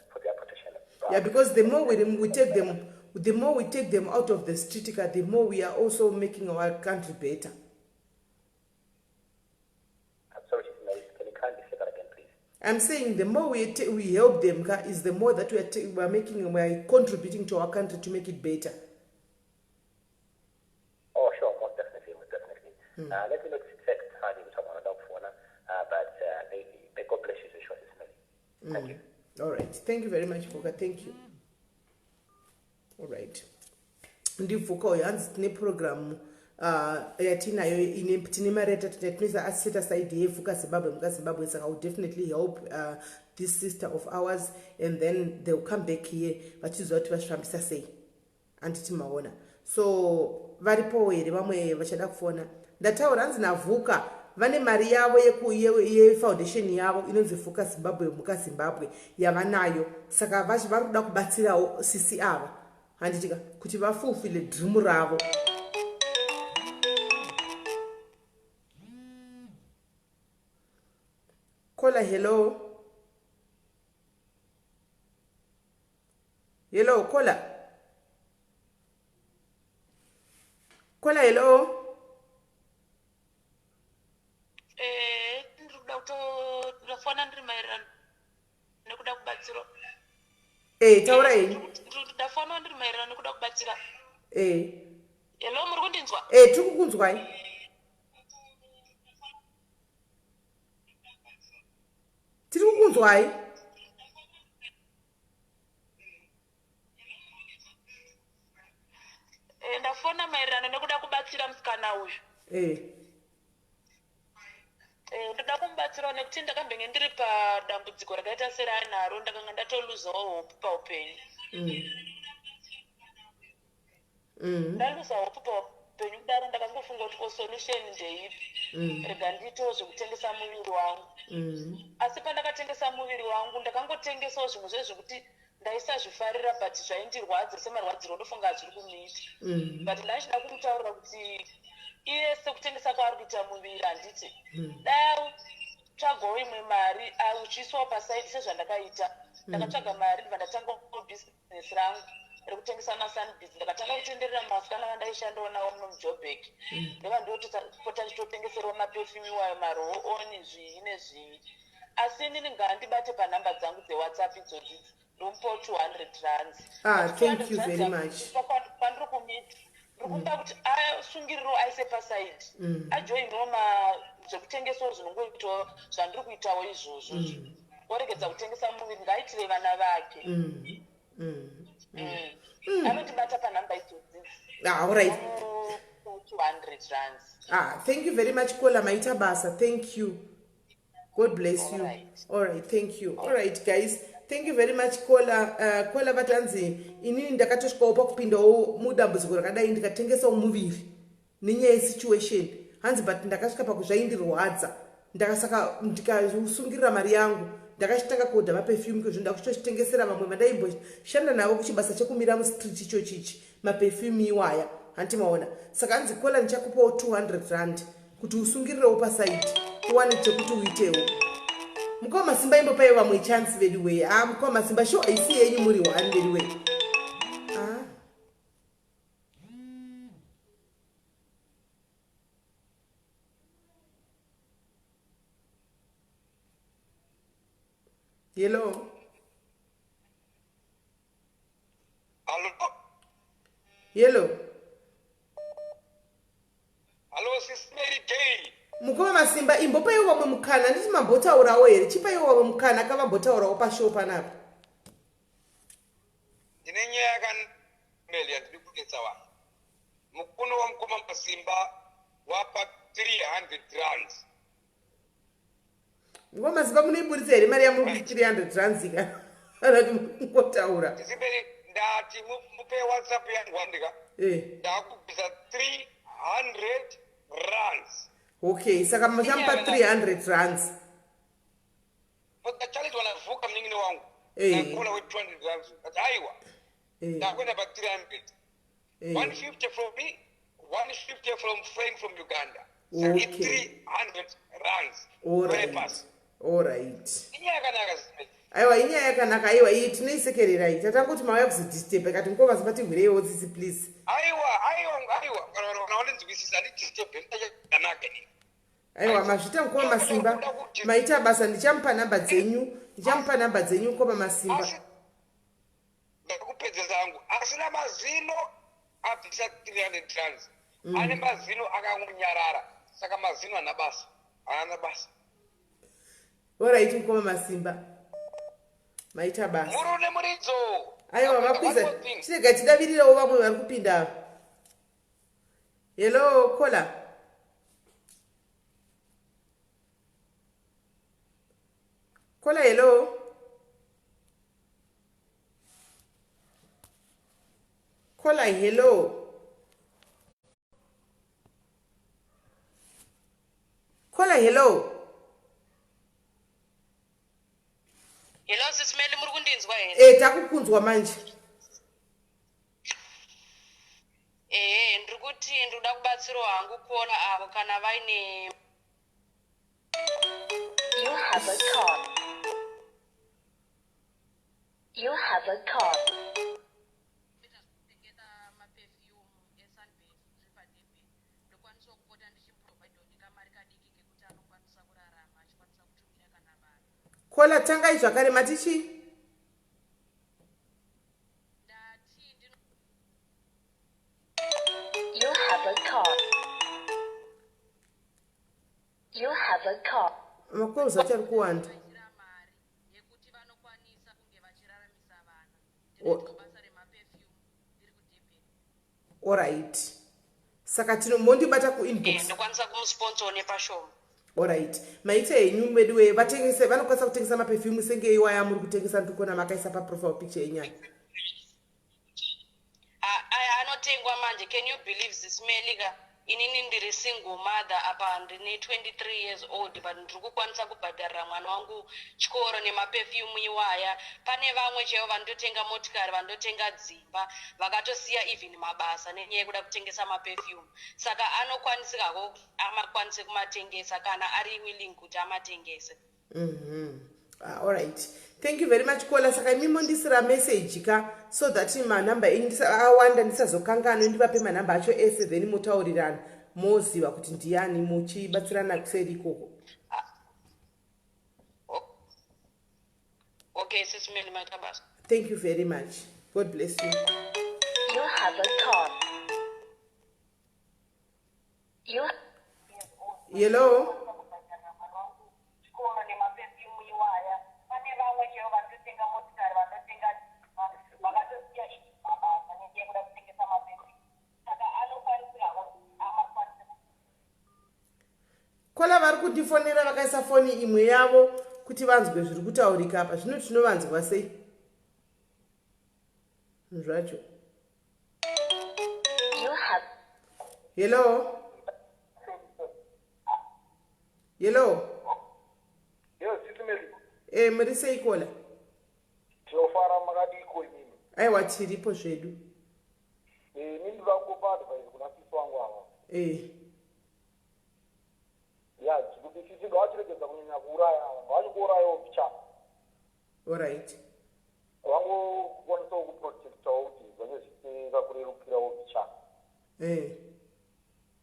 for their protection. Yeah, because the more we take them, the more we take them out of the street, the more we are also making our country better. I'm sorry, Sister Melly. Can you kindly say that again, please? I'm saying the more we help them, is the more that we are contributing to our country to make it better. Oh, sure, most definitely. Let me not expect hardly someone else for now, but may God bless you, Sister Melly. Thank you. All right. Thank you very much, Fuka. Thank you. All right. Ndivuka uyanzi tine program yatinayo tine mari yatinoisa asset aside yevuka Zimbabwe muka Zimbabwe, saka will definitely help this sister of ours, and then they'll come back here vachiziva kuti vasvambisa sei anditi maona. So varipo here vamwe vachada kufona. Ndataura hanzi navuka vane mari yavo yefoundation yavo inonzi Vuka Zimbabwe muka Zimbabwe yavanayo, saka vari kuda kubatsirawo sisi ava handitika kuti vafulfile dream ravo. Caller, hello. Hello, caller. Caller, hello. Taura yini? Ndafona ndiri maererano nekuda kubatsira. Hello, muri kundinzwa? tiri kukunzwai. Tiri kukunzwai. Ndafona maererano nekuda kubatsira musikana uyu. Ndoda kumubatsira nekuti ndakambenge ndiri padambudziko rakaita seraanaro, ndakanga ndatoluzawo hope paupenyu. Ndaluza hope paupenyu kudaro ndakangofunga kuti solution ndeipi, rega ndiitewo zvekutengesa muviri wangu. Asi pandakatengesa muviri wangu ndakangotengesawo zvimwe zvezvekuti ndaisazvifarira but zvaindirwadza semarwadziro ndofunga zviri kumuita. But ndachida kumutaurira kuti iye sekutengesa kwaari kuita muviri handiti dai tsvagawo imwe mari uchiiswawo pasaidi sezvandakaita ndakatsvaga mari ndibva ndatanga bhizinesi rangu rekutengesa masunbeats ndakatanga kutenderera masikana vandaishandawo nawo muno mujobek ndeva ndotopota ndichitotengeserwa mapefumi iwayo maroo-oni zvii nezvii asi inini ngandibate panhamba dzangu dzewhatsapp idzodzi ndomupawo 200 rands. Thank you very much. Pandiri kumiti ndiri kuda kuti asungirirewo aise pasaidi ajoinawo zvekutengesawo zvinongoitawo zvandiri kuitawo izvozvo oregedza kutengesa muviri ngaaitire vana vake anotibata panhamba idzodzi alright 200 rands. Thank you very much Kola maita basa. Thank you. God bless you. All right, thank you. All right, guys. Thank you very much Kola vatanzi inini ndakatosvikawo pakupindawo mudambudziko rakadai ndikatengesawo muviri nenyaya yesituation hanzi but ndakasvika pakuzvaindirwadza ndakasaka ndikasungirira mari yangu ndakachitanga kuodha maperfume kozvo ndakuchitochitengesera vamwe vandaimboshandanda navo kuchibasa chekumira mustreet ichochichi maperfume iwaya hanti maona saka hanzi Kola ndichakupawo 200 rand kuti usungirirewo pasaidi uwane chekuti uitewo. Mukoma masimba imbopayo vamwe chance vedu way. Mukoma masimba sure aisi yenyu muri one vedu way. Hello. Hello. Hello. Hello, Sis Melly. Mukoma masimba imbopayo vamwe mukana nditi mambotaurawo here chipayo vamwe mukana akavambotaurawo pashow panapa. Ndine nyaya yakanmeli yandiri kudetsa vanhu. Mukuno wamukoma masimba wapa 300 rands. Mukoma masimba munoiburitsa here mari yamuri 300 rands ika anati mungotaura. Ndisiperi ndati mupe WhatsApp yangu wandika. Ndakubvisa 300 rands. Okay, saka machampa 300 rands. But the challenge wanavuka mnyingine wangu. Nakula with 200 rands. That's aiwa. Nakwenda pa 300. 150 from me, 150 from friend from Uganda. So it's 300 rands. All right. Aiwa inyaya yakanaka aiwa iyi tinoisekerera iyi tatangoti mauya kuzodisturb kati mukoma masimba tigwireiwo tsitsi please. Aiwa kana nzwisisa ndi disturb ndakanaka ni. Aiwa mazvita mukoma masimba maita basa ndichamupa namba dzenyu mukoma masimba. Ndakupedza zangu asina mazino abvisa 300 rands. Ane mazino akangunyarara saka mazino ana basa. Alright mukoma masimba maita basa. Murune muridzo. Aiwa mapisa chirega chidavirirawo vamwe vari kupinda. Hello Kola. Kola hello. Kola hello. Kola hello. Hello Sis Melly muri kundinzwa here? Takukunzwa manje. Ndiri kuti ndoda kubatsiro hangu Kola avo kana vaine. You have a call. You have a call. Kola tangai zvakare matichi. You have a call. You have a call. Makuru zachari kuwanda. All right. Saka mondibata ku inbox. Ndokwanisa kumusponsor nepashow. Alright. Maite yenyu medwe vatengese vanokwanisa kutengesa maperfume senge iwaya muri kutengesa ndikona makaisa pa profile picture yenyaya. Anotengwa manje. Can you believe Sis Melly? Inini ndiri single mother apa ndine 23 years old but ndiri kukwanisa kubhadharira mwana wangu chikoro nemaperfume iwaya. Pane vamwe chaivo vandotenga motikari vandotenga dzimba vakatosiya even mabasa nenyaya yekuda kutengesa maperfume. Saka anokwanisikawo amakwanise kumatengesa kana ari willing kuti amatengese. All right. Thank you very much caller. Saka mimo ndisira message ka so that my number awanda ndisazokangana ndivape manamba acho ese then mutaurirana moziva kuti ndiani muchibatsirana kuseri ikoko. Okay, Sis Melly, matabas. Thank you very much. God bless you. You have a call. You Hello. Kola vari kutifonera vakaisa foni imwe yavo kuti vanzwe zviri kutaurika apa zvino tinovanzwa sei zvacho. you have Hello. Hello. Yes, Sis Melly. Muri sei kola? Tinofara makadiko imini. Aiwa tiripo zvedu. Mimi ndivakupa advice kuna sisi wangu ava. Ya, chikuti sisi ngawachiregedza kunyanya kuuraya ava. Ngawachikuurayawo picha. Alright. Wangu kukwanisawo kuprotectawo kuti zvanye zvisingakurerukirawo picha.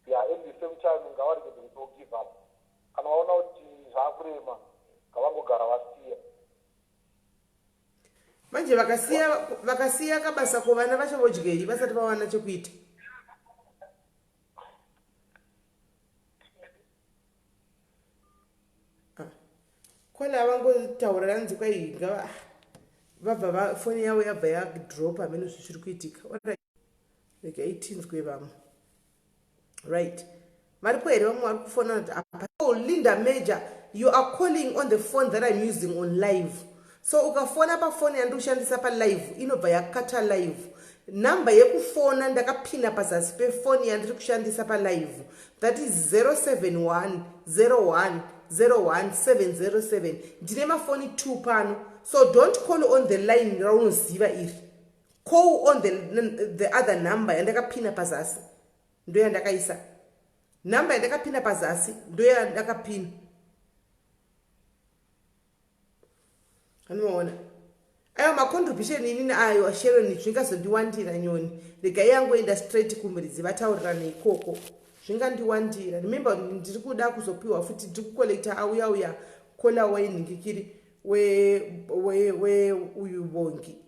Ya, at the same time ngawaregedze kuti wo give up. Kana waona kuti zvakurema ngavangogara vasiya. Manje vakasiya kabasa kuvana vachavodyei vasati vawana chekuita. Kola vangotaura ranzi kwai vabva foni yavo yabva yadrop hamene zvichiri kuitika. Rega itinzwe vamwe. Right. Maripo here vamwe vari kufona kuti apa. Oh, Linda Major, you are calling on the phone that I'm using on live. So ukafona pa phone yandikushandisa pa live inobva yakata live. Number yekufona ndakapina pazasi pe phone yandiri kushandisa pa live. That is 071 01 01707. Ndine mafoni 2 pano. So don't call on the line raunoziva iri. Call on the other number yandakapina pazasi. Ndo yandakaisa. Number yandakapina pazasi ndo yandakapina. Anoona. Ayo macontribution inini ayo Sharon zvingazondiwandira nyoni. Rega yangoenda straight kumuridzi vataurirana ikoko. Zvingandiwandira. Remember ndiri kuda kuzopiwa futi ndiri kukollecta auya kola wainhingikiri we uyu bongi.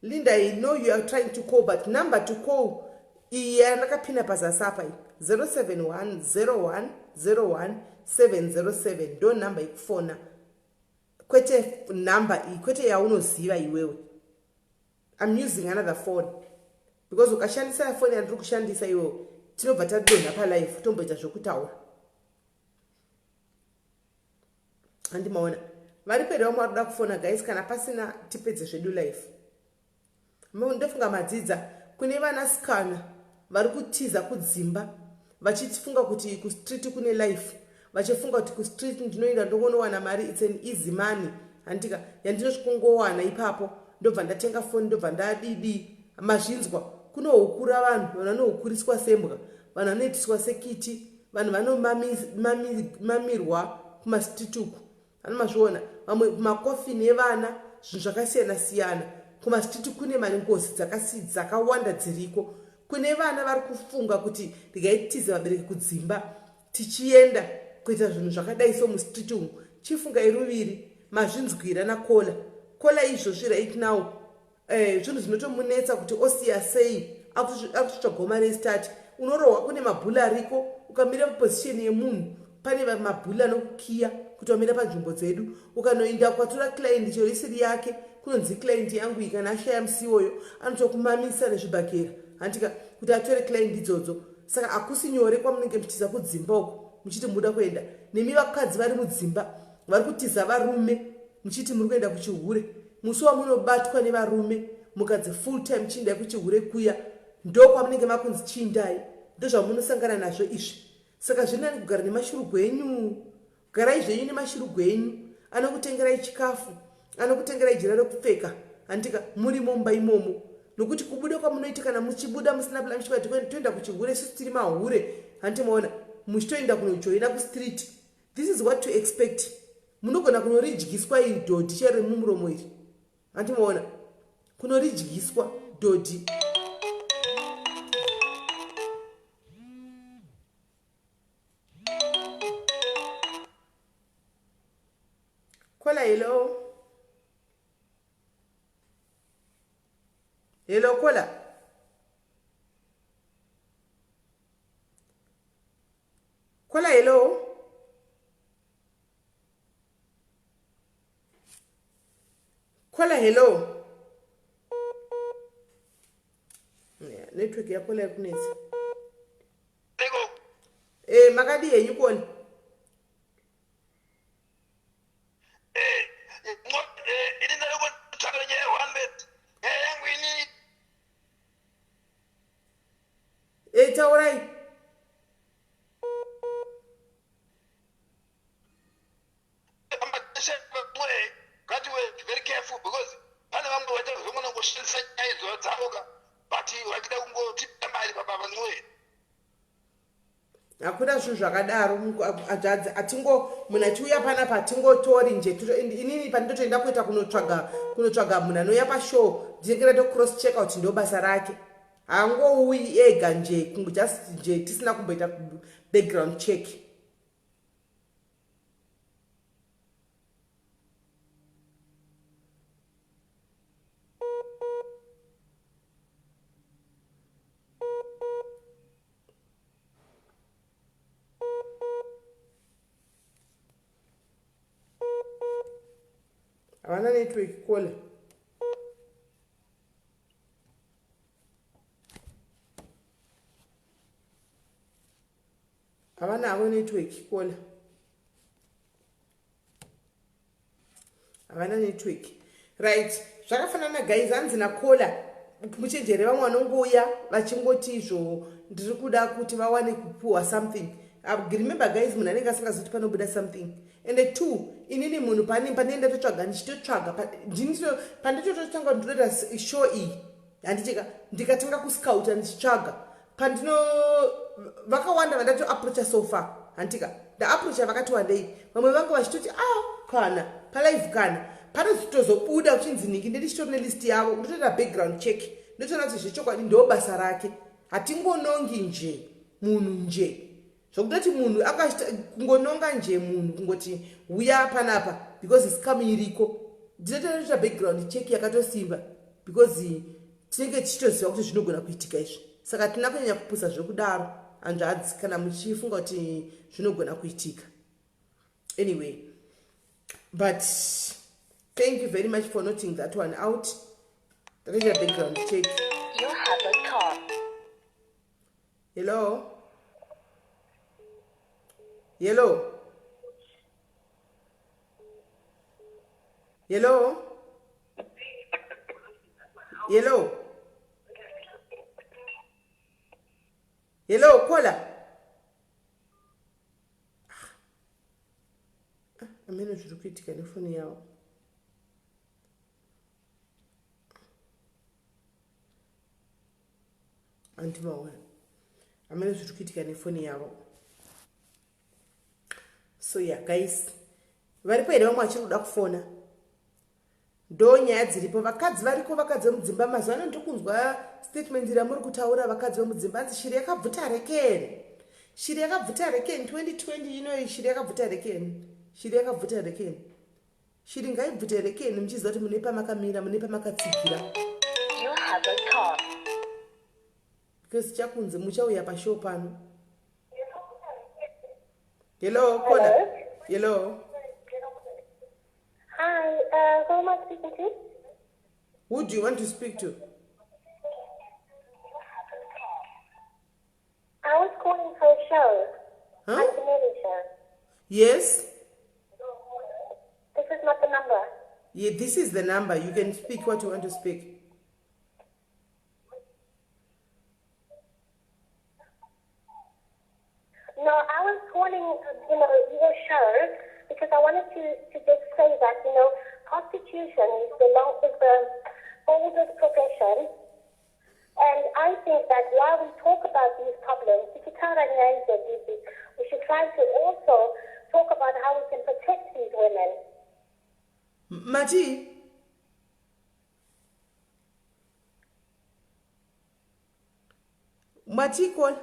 Linda, I know you are trying to call, but number to call nakapina pazasapa 071 01 01 707. Don't number ikufona. Kwete number kwete yaunoziva iwewe. I'm using another phone because ukashandisa phone yandiri kushandisa iwewe tinobva tadonha pa live tomboita zvokutaura. Andimaona vari pere vamwe vari kuda kufona guys kana pasina tipedze zvedu live. Ndofunga madzidza kune vanasikana vari kutiza kudzimba vachifunga kuti kustreet kune life, vachifunga kuti kustreet ndinoenda ndonowana mari, it's an easy money handika yandinosvikongowana ipapo ndobva ndatenga phone ndobva ndadidi mazvinzwa. Kuno hukura vanhu vanohukuriswa sembwa, vanhu vanoitiswa sekiti, vanhu vanomamirwa kumastreet uku vanomazviona, vamwe makofini evana, zvinhu zvakasiyana siyana. Kumastreet kune ngozi dzakawanda dziriko. Kune vana vari kufunga kuti ndigaitiza vabereki kudzimba tichienda kuita zvinhu zvakadai so mustreet umu. Chifunga iruviri mazvinzwira nakola. Kola izvozvi right now zvinhu zvinotomunetsa kuti osiya sei akutsvagoma restart. Unorohwa kune mabhula ariko ukamira paposition yemunhu pane mabhula anokukiya kuti wamira panzvimbo dzedu ukanoenda kwatora client chero isiri yake kunonzi client yangu ikana ashaya musiwoyo anotokumamisa nezvibhakera handika kuti atore client idzodzo. Saka akusi nyore kwamunenge muchitiza kudzimba uko muchiti muda kuenda nemi vakadzi vari mudzimba vari kutiza varume muchiti muri kuenda kuchihure. Musi wamunobatwa nevarume mukadzi full time chiindai kuchihure kuya ndokwamunenge makunzi chiindai, ndozvamunosangana nazvo izvi. Saka zvinani kugara nemashurugu enyu, garai zvenyu nemashurugu enyu, anokutengerai chikafu, anokutengerai jira rekupfeka handika muri mumba imomo. Nokuti kubuda kwamunoita kana muchibuda musina plan muchibati toenda kuchihure isusu tiri mahure handimoona muchitoenda kunojoina kustreet. This is what to expect. Munogona kunoridyiswa iri dhodhi chero mumuromo iri handimoona kunoridyiswa dhodhi. Kola hello. Hello kola. Kola hello. Kola hello. Yeah, network ya kola yakunetsa. Makadi yenyu kona. Taurai. Very careful because hakuna zvinhu zvakadaro atingo munhu achiuya panapa atingotori nje inini pandinotoenda kuita kunotsvaga munhu anouya pashow ndinenge to-cross check out ndo basa rake. Haangouyi ega nje just nje tisina kumboita background check. Havana network kola. Havana havo network kola. Havana network. Right. Zvakafanana guys hanzi nakola muchenjere vamwe vanongouya vachingoti izvo ndiri kuda kuti vawane kupuhwa something. Remember guys munhu anenge asingazoti panobuda something. And the two, inini munhu panenda totsvaga ndichitotsvaga panditotanga ndinoita show iyi handicheka ndikatanga kuscouta ndichitsvaga pandino vakawanda vandato approacha so far handika ndaapproacha vakati wandei vamwe vangu vachitoti kana palive kana panozotozobuda kuchinzi niki ndichitori nelist yavo ndotoita background check ndotoona kuti zvechokwadi ndo basa rake hatingonongi nje munhu nje zvokutoti munhu kungononga nje munhu kungoti uya panapa because isikamu iriko ndinotoita background check yakatosimba because tinenge tichitoziva kuti zvinogona kuitika izvi saka tina kunyanya kupusa zvekudaro hanzvadzi kana muchifunga kuti zvinogona kuitika. Anyway, but thank you very much for noting that one out. That is a background check. You have a call. Hello. Hello. Hello. Hello. Hello, kola. Ameno zviri kuitika nefoni yavo. Andimaona. Ameno zviri kuitika nefoni yavo. So yeah guys, varipo here vamwe vachiri kuda kufona ndo nyaya dziripo. Vakadzi variko, vakadzi vemudzimba mazuva ano ndirikunzwa statement ramuri kutaura vakadzi vemudzimba anzi shiri yakabvuta rekeni, shiri yakabvuta rekeni 2020 inoyi, shiri yakabvuta rekeni, shiri yakabvuta rekeni, shiri ngaibvute rekeni muchiziva kuti mune pamakamira mune pamakatsigira. You have a call. Because chakunzi muchauya pashow pano. Hello, kola. Hello. Hi, who am I speaking to? Who do you want to speak to? I was calling for a show. Huh? Sis Melly show. Yes? This is not the number. Yeah, this is the number. You can speak what you want to speak. No, I was calling, your show because I wanted to just say that, prostitution is the oldest profession And I think that while we talk about these problems, we should try to also talk about how we can protect these women. Mati? Mati call?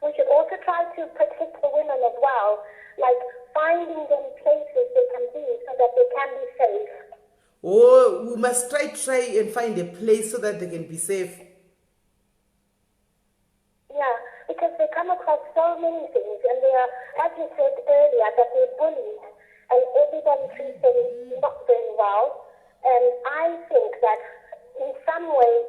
We should also try to protect the women as well, like finding them places they can be so that they can be safe. Oh, we must try and find a place so that they can be safe. Yeah, because they come across so many things, and they are, as you said earlier, that they're bullied, and everybody treats them not very well. And I think that in some way,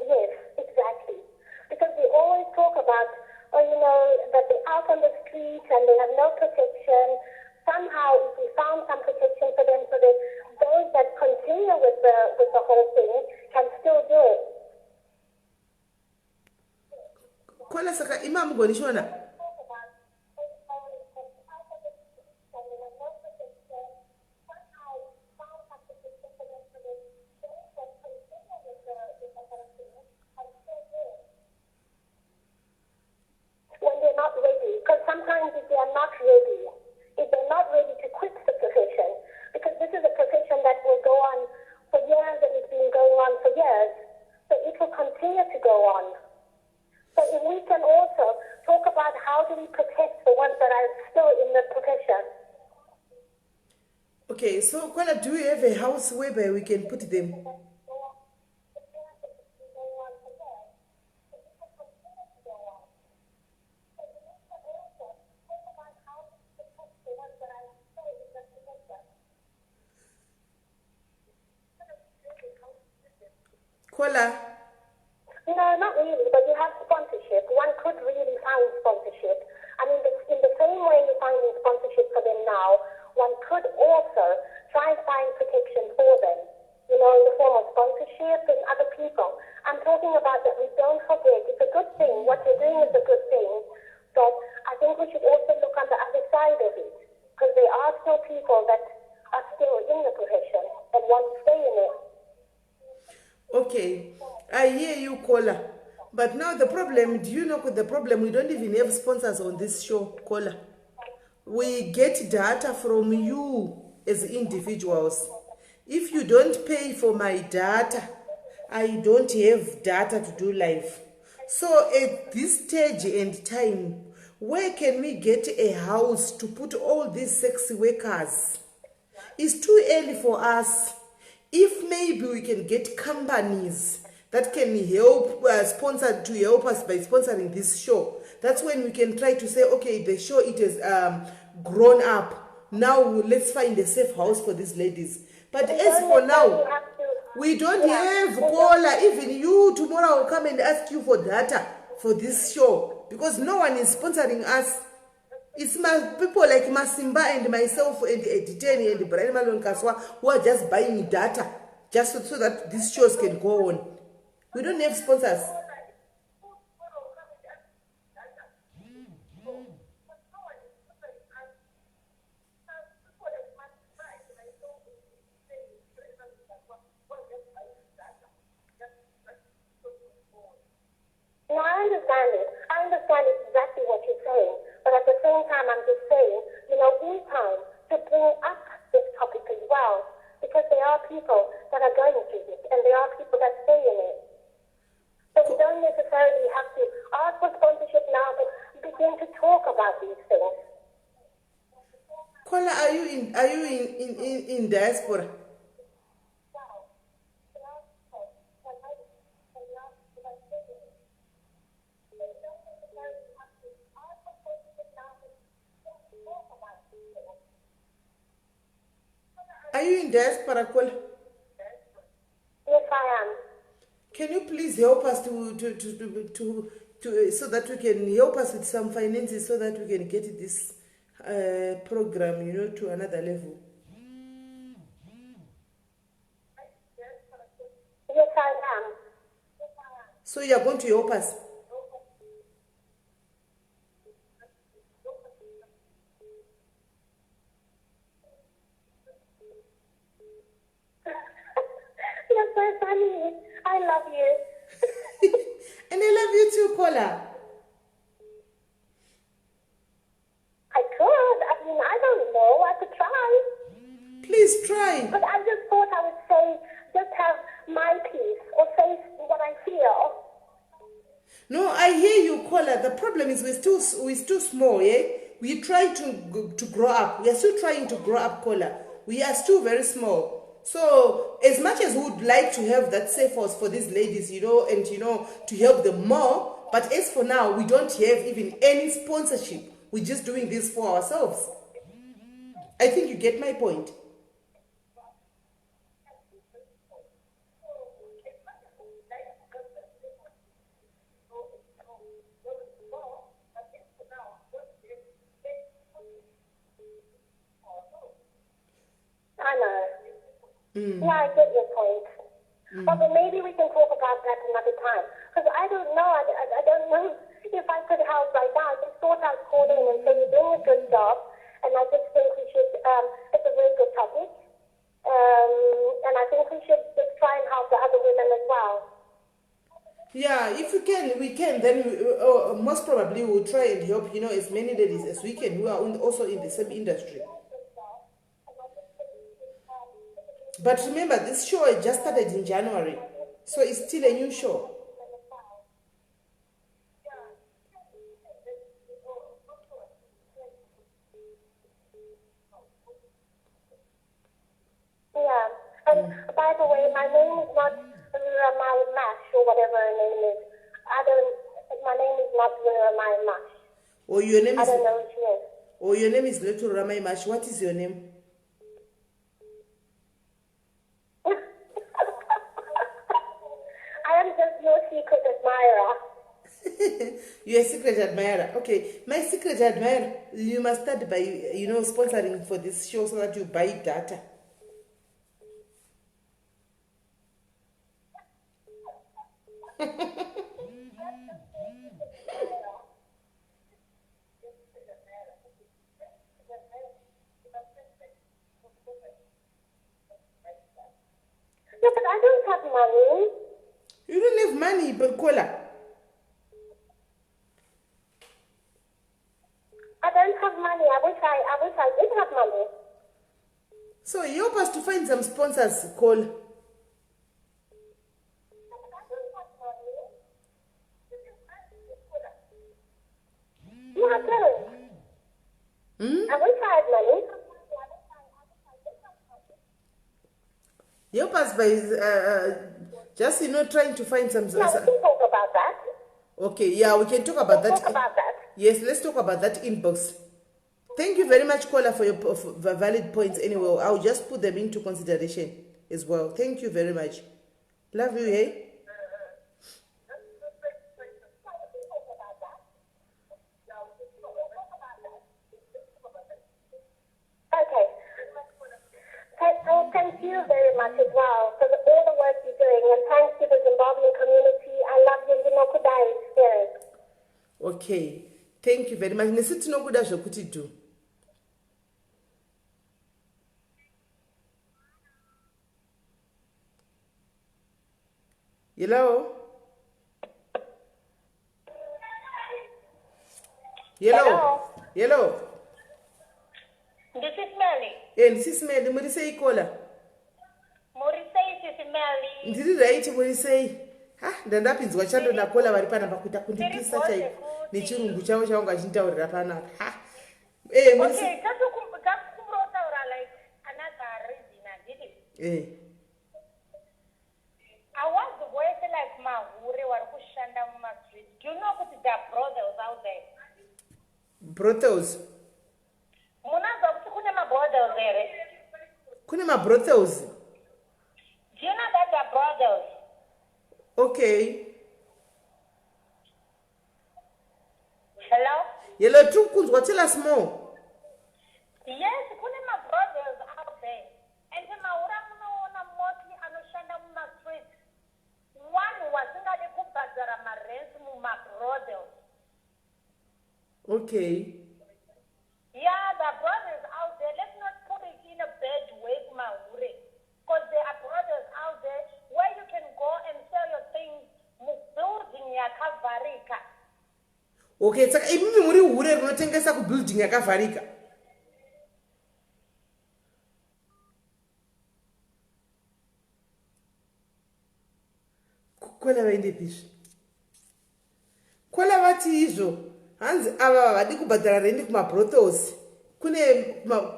yes, exactly. Because we always talk about, that they're out on the streets and they have no protection. Somehow, if we found some protection for them, so that those that continue with the whole thing can still do it. Kola saka imam gonishona. When they're not ready, because sometimes if they are not ready, if they're not ready to quit the profession, because this is a profession that will go on for years and it's been going on for years, so it will continue to go on. So if we can also talk about how do we protect the ones that are still in the profession. Okay, so Kola, do you have a house whereby we can put them? Kola? No, not really, but you have sponsorship. One could really find sponsorship. I mean, in the same way you're finding sponsorship for them now, one could also try and find protection for them, in the form of sponsorship and other people. I'm talking about that we don't forget. It's a good thing. What you're doing is a good thing. But I think we should also look on the other side of it, because there are still people that are still in the profession and want to stay in it. Okay, I hear you, Kola. But now the problem, do you know the problem? We don't even have sponsors on this show, Kola. We get data from you as individuals. If you don't pay for my data, I don't have data to do live. So at this stage and time, where can we get a house to put all these sex workers? It's too early for us. If maybe we can get companies that can help sponsor to help us by sponsoring this show, that's when we can try to say, okay, the show, it has grown up. Now let's find a safe house for these ladies. But as for now, we don't have Kola. Even you, tomorrow I will come and ask you for data for this show, because no one is sponsoring us. It's my people like Masimba and myself and Editeni and Brian Malon Kaswa who are just buying data just so that these shows can go on. We don't have sponsors. No, I understand it. I understand exactly what you're saying. But at the same time, I'm just saying, in time, to bring up this topic as well. Because there are people that are going through this, and there are people that stay in it. So we don't necessarily have to ask for sponsorship now, but begin to talk about these things. Kola, are you in diaspora? Are you in diaspora, Kola? Yes, I am. Can you please help us to so that we can help us with some finances so that we can get this program, to another level? Yes, I am. So you are going to help us? Yes, yes, honey. I love you. And I love you too, Kola. I could. I mean, I don't know. I could try. Please try. But I just thought I would say, just have my piece or say what I feel. No, I hear you, Kola. The problem is we're too small, yeah? We try to grow up. We are still trying to grow up, Kola. We are still very small. So as much as we would like to have that safe house for these ladies, and to help them more, but as for now, we don't have even any sponsorship. We're just doing this for ourselves. I think you get my point. I know. Yeah, I get your point. But maybe we can talk about that another time. Because I don't know. I don't know if I could help right now. I just thought I'd call in and say you're doing a good job. And I just think we should, it's a very good topic. And I think we should just try and help the other women as well. Yeah, if we can, then most probably we'll try and help, as many ladies as we can who are also in the same industry. But remember, this show just started in January, so it's still a new show. Yeah. And by the way, my name is not Ramai Mash or whatever her name is. My name is not Ramai Mash. Or your name I is. don't know who she is. Or your name is Little Ramai Mash. What is your name? I am just your secret admirer. You're a secret admirer. Okay, my secret admirer, you must start by, sponsoring for this show so that you buy data. Yeah, but I don't have money. You don't have money, but Kola. I don't have money. I wish I did have money. So help us to find some sponsors, Kola. No, I don't. I wish I had money. Help us by just trying to find some. Yeah, we can talk about that. Okay, yeah, we can talk about that. Talk about that. Yes, let's talk about that inbox. Thank you very much, Kola, for your valid points. Anyway, I'll just put them into consideration as well. Thank you very much. Love you, hey? Okay. Thank you very much as well for all the work you're doing, and thanks to the Zimbabwean community. I love you, Ndinokudai spirit. Okay, thank you very much. Nesithi nokuda zvokuti do. Hello? Hello? Hello? This is Melly. And Sis Melly, muri sei Kola? Murisei, Sis Melly. Ndiri right muri sei? Ndandapinzwa chando naKola vari panapa kuita kundipisa chaiko nechirungu chavo chaunga chintaurira panapa. Okay, just to kumrotaura like another reason I did it. I was the voice like Mahure Warukushanda Muma Street. Do you know what there are brothels out there? Brothels? Munaza kuna brothels there. Kuna brothels? Do you know that there are brothels? Okay. Hello? Hello, Tukunzwa, tell us more. Yes, kuna brothels out there. And the Maura Muna mostly Anoshanda Muma Street. One was in the Kubazara Marens Muma brothels. Okay. Yeah, the brothers out there, let's not put it in a bad way, Maure. Because there are brothers out there Okay, saka imimi muri hure rinotengesa kubuilding yakavharika. Kwela vaende pizvi. Kwela vati izvo. Hanzi ava vadi kubhadhara rendi kumabrothels. Kune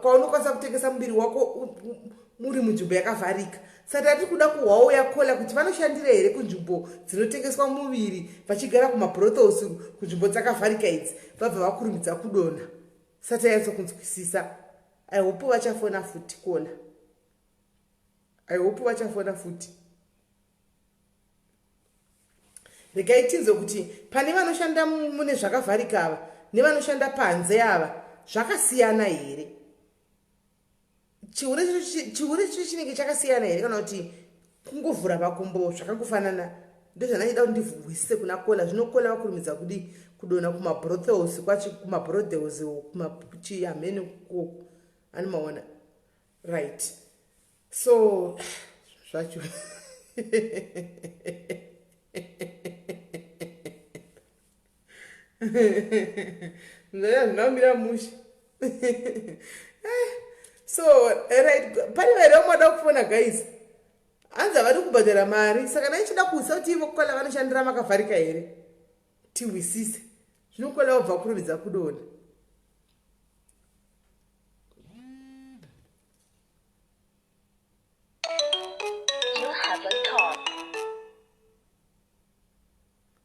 kwaunokwanisa kutengesa muviri wako muri munzvimbo yakavharika. Saka tati kuda kuhwauya kola kuti vanoshandira here kunzvimbo dzinotengeswa muviri vachigara kumabrothels kunzvimbo dzakavharika idzi vabva vakurumidza kudonha. Sata yatso kunzwisisa. I hope vachafona futi kona. I hope vachafona futi. Regai tinzwe kuti pane vanoshanda mune zvakavharika ava nevanoshanda panze ava zvakasiyana here. Chihure chicho chinenge chakasiyana here kana kuti kungovhura makumbo zvakangofanana. Ndozvanachida kuti ndivhwisise kuna Kola. Zvino Kola vakurumidza kudi kudonha kumabrothels kwachi kumabrothels kuchiamene koko anomaona. Right. So zvacho zvinamira musha. So right, pane vamoda kufona guys. Hanzi vari kubhadhara mari saka naichida kuisa kuti ivo Kola vanoshandira makavharika here tihwisise. Zvino Kola wabva kurumidza kudonha.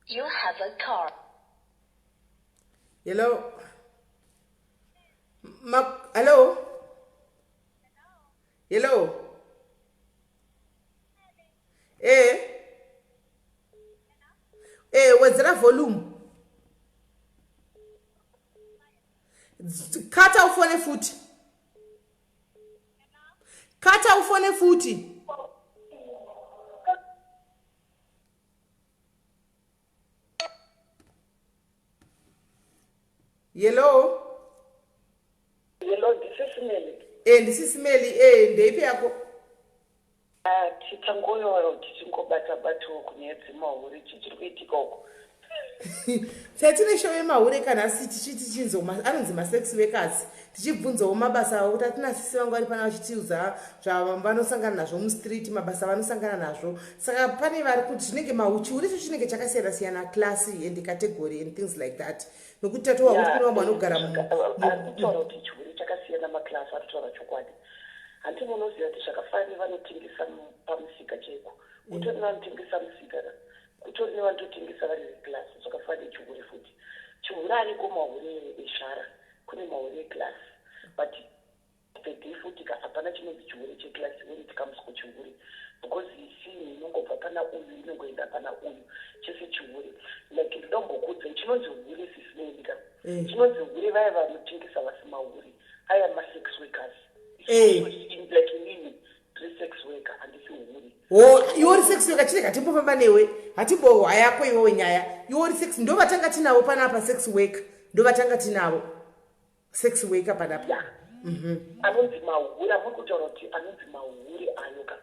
You have a car. Hello. Hello. Hello. Wedzera volume. Kata ufone futi. Kata ufone futi. Hello. Hello, this is Melly. This is Melly. Ndeipi yako? Titangoyo tichingobata kunyedzi mahuri chichiri kuitika uko. Tatine show yemahure kana tichiti chinzo anonzi masex workers. Tichibvunzawo mabasa awo kuti atina sisi vangu vari pana vachitiudza zvavanosangana nazvo mustreet mabasa vanosangana nazvo. Saka pane vari kuti zvinenge chihure icho chinenge chakasiyana siyana class and category and things like that. Nokuti tatowa kuti kune vamwe vanogara arikutaura kuti chihure chakasiyana maklasi arikutaura chokwadi. Hanti munoziva kuti zvakafanira vanotengesa pamusika cheko. Kutori nevanotengesa musika kutori nevanototengesa vari veklasi zvakafanira chihure futi. Chihure ariko mahure eshara kune mahure eklasi but pegei futi hapana chinonzi chihure cheklasi when it comes kuchihure because isini inongobva pana uyu inongoenda pana uyu chese chihure like ndombokudza chinonzi hure sisimeendika chinonzi hure vaya vanotengesa vasi mahure aya masex workers like nini sex worker handisi hure iwori sex worker chine katimbofamba newe hatimbohwa yako iwewe nyaya iwori sex ndo vatanga tinavo panapa sex worker ndo vatanga tinavo sex worker panapa anonzi mahure amuri kutaura kuti anonzi mahure ayoka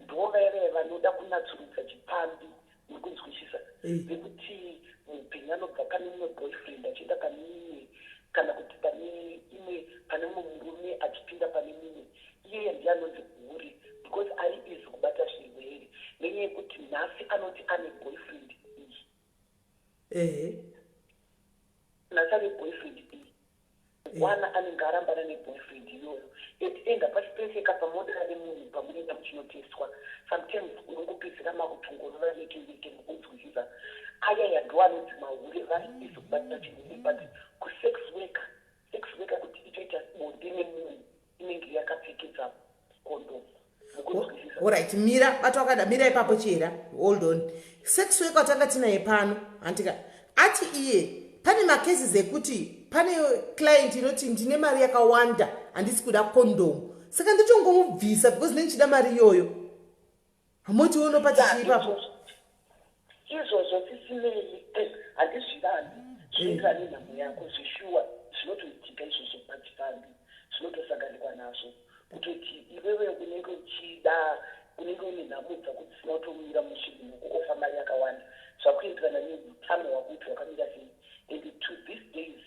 ndo vaive vanoda kunatsurudza chipambi nekunzwisisa vekuti mupenyu anobva pane mumwe boyfriend achienda pane mumwe kana kuti pane mumwe murume achipinda pane mumwe iyeye ndiye anonzi hure because ari izi kubata zvirwere nenyaya yekuti nhasi anoti ane boyfriend iyi nhasi ane boyfriend iyi wana anenge arambana neboyfriend iyoyo enda pachipeseka pamodera nemunhu pamunenda muchinoteswa sometimes unongopedzera makutongorora nekeveke nekunzwisisa aya yado anonzi mahure vari izi kubatira chirwere but kusex worker kuti ichoita bonde nemunhu inenge yakapfekedza kondomu mukunzwisisa. Alright, mira bato wakada mira ipapo chera hold on. Sex worker watanga tinaye pano antika ati iye pane macases ekuti pane client inoti ndine mari yakawanda handisi kuda condom saka ndichongomubvisa because nechida mari iyoyo hamoti unopati chiipapo izvozvo sisimeli handizvirambi zvinoenderana nenhamo yako zvishuwa zvinotoitika izvozvo pachifambi zvinotosanganikwa nazvo kutoti iwewe unenge uchida unenge une nhamo dzakuti sina kutomira mushinhu okofamba mari yakawanda zvakuenderana neutano hwakuti hwakamira sei. And to these days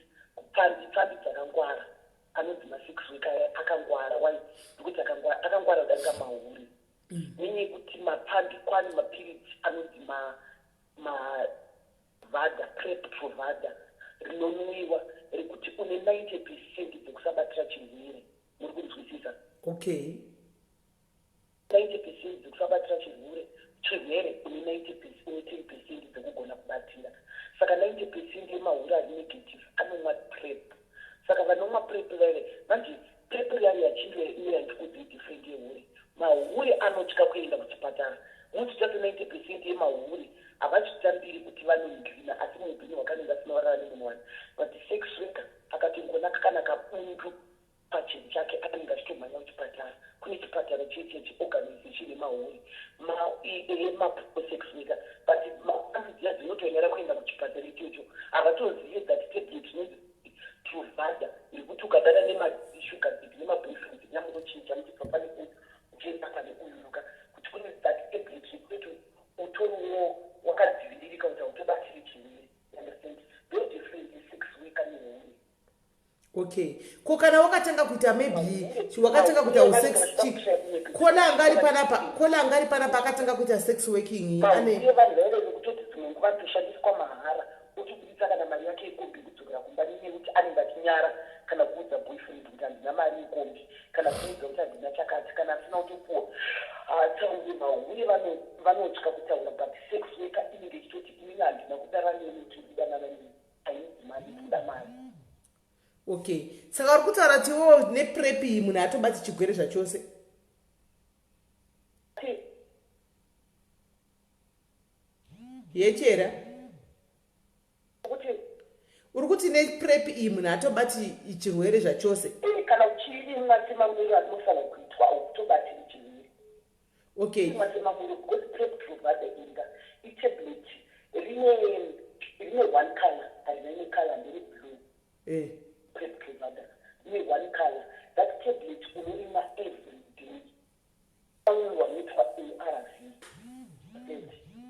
pambi dzakangwara anonzi ma6 week akangwara. Why? Because akangwara kudarika mahuri. Meaning kuti mapambi kwani mapirits anonzi mavhadha, prep provada rinonwiwa rekuti une 90% dzekusabatira chirwere. Muri kunzwisisa? Okay. 90% dzekusabatira chirwere une 10% dzekugona kubatira. Saka 90% yemahuri ari negative anomwa prep. Saka vanomwa prep vere manje prep yari yachinge iye ndikuti different yehuri. Mahuri anotya kuenda kuchipatara. Muti tatu 90% yemahuri havachitambiri kuti vanongwina asi mubhini wakanenge sinovarara nemunhu wani. But sex worker akati ngonaka kana kabundu pachinhu chake anenge achitomhanya kuchipatara. Kune chipatara chechechi organization yemahuri yemasex worker. But maambidzia dzinotoenera kuenda kuchipatara ichocho havatozive that tablet inonzi provada yekuti ukadana nemashuga dziki nemaboyfriend nyamurochinja muchipapane uchienda pane uyuruka kuti kune that tablet yekuti utoriwo wakadziviririka kuti hautobatiri chirwere. Understand? Very different sex worker nehuri. Okay. Ko kana wakatanga kuita maybe wakatanga kuita sex kola angari panapa akatanga kuita sex working ane vanhu vaire kutoti dzimwe nguva toshandiswa mahara otobuditsa kana mari yake yekombi kudzokera kumba nekuti anenge achinyara kana kuudza boyfriend kuti handina mari yekombi kana kuudza kuti handina chakati kana asina kutopuwa tauri mahuri vanotya kutaura but sex worker inenge ichitoti inini handina kudara neni tiridanana neni hainzi mari kuda mari. Okay. Saka uri kutaura kuti wo neprep iyi munhu atobati chigwere zvachose. Yechera. Uri kuti neprep iyi munhu atobati chirwere zvachose. Kana uchiri matemamuri anofanira kuitwa autobati chirwere. Okay. Matemamuri because prep provide inga itablet rine one color harina color ndiri blue. Prep provide rine one color that tablet unorima every day. Only one it was in RC.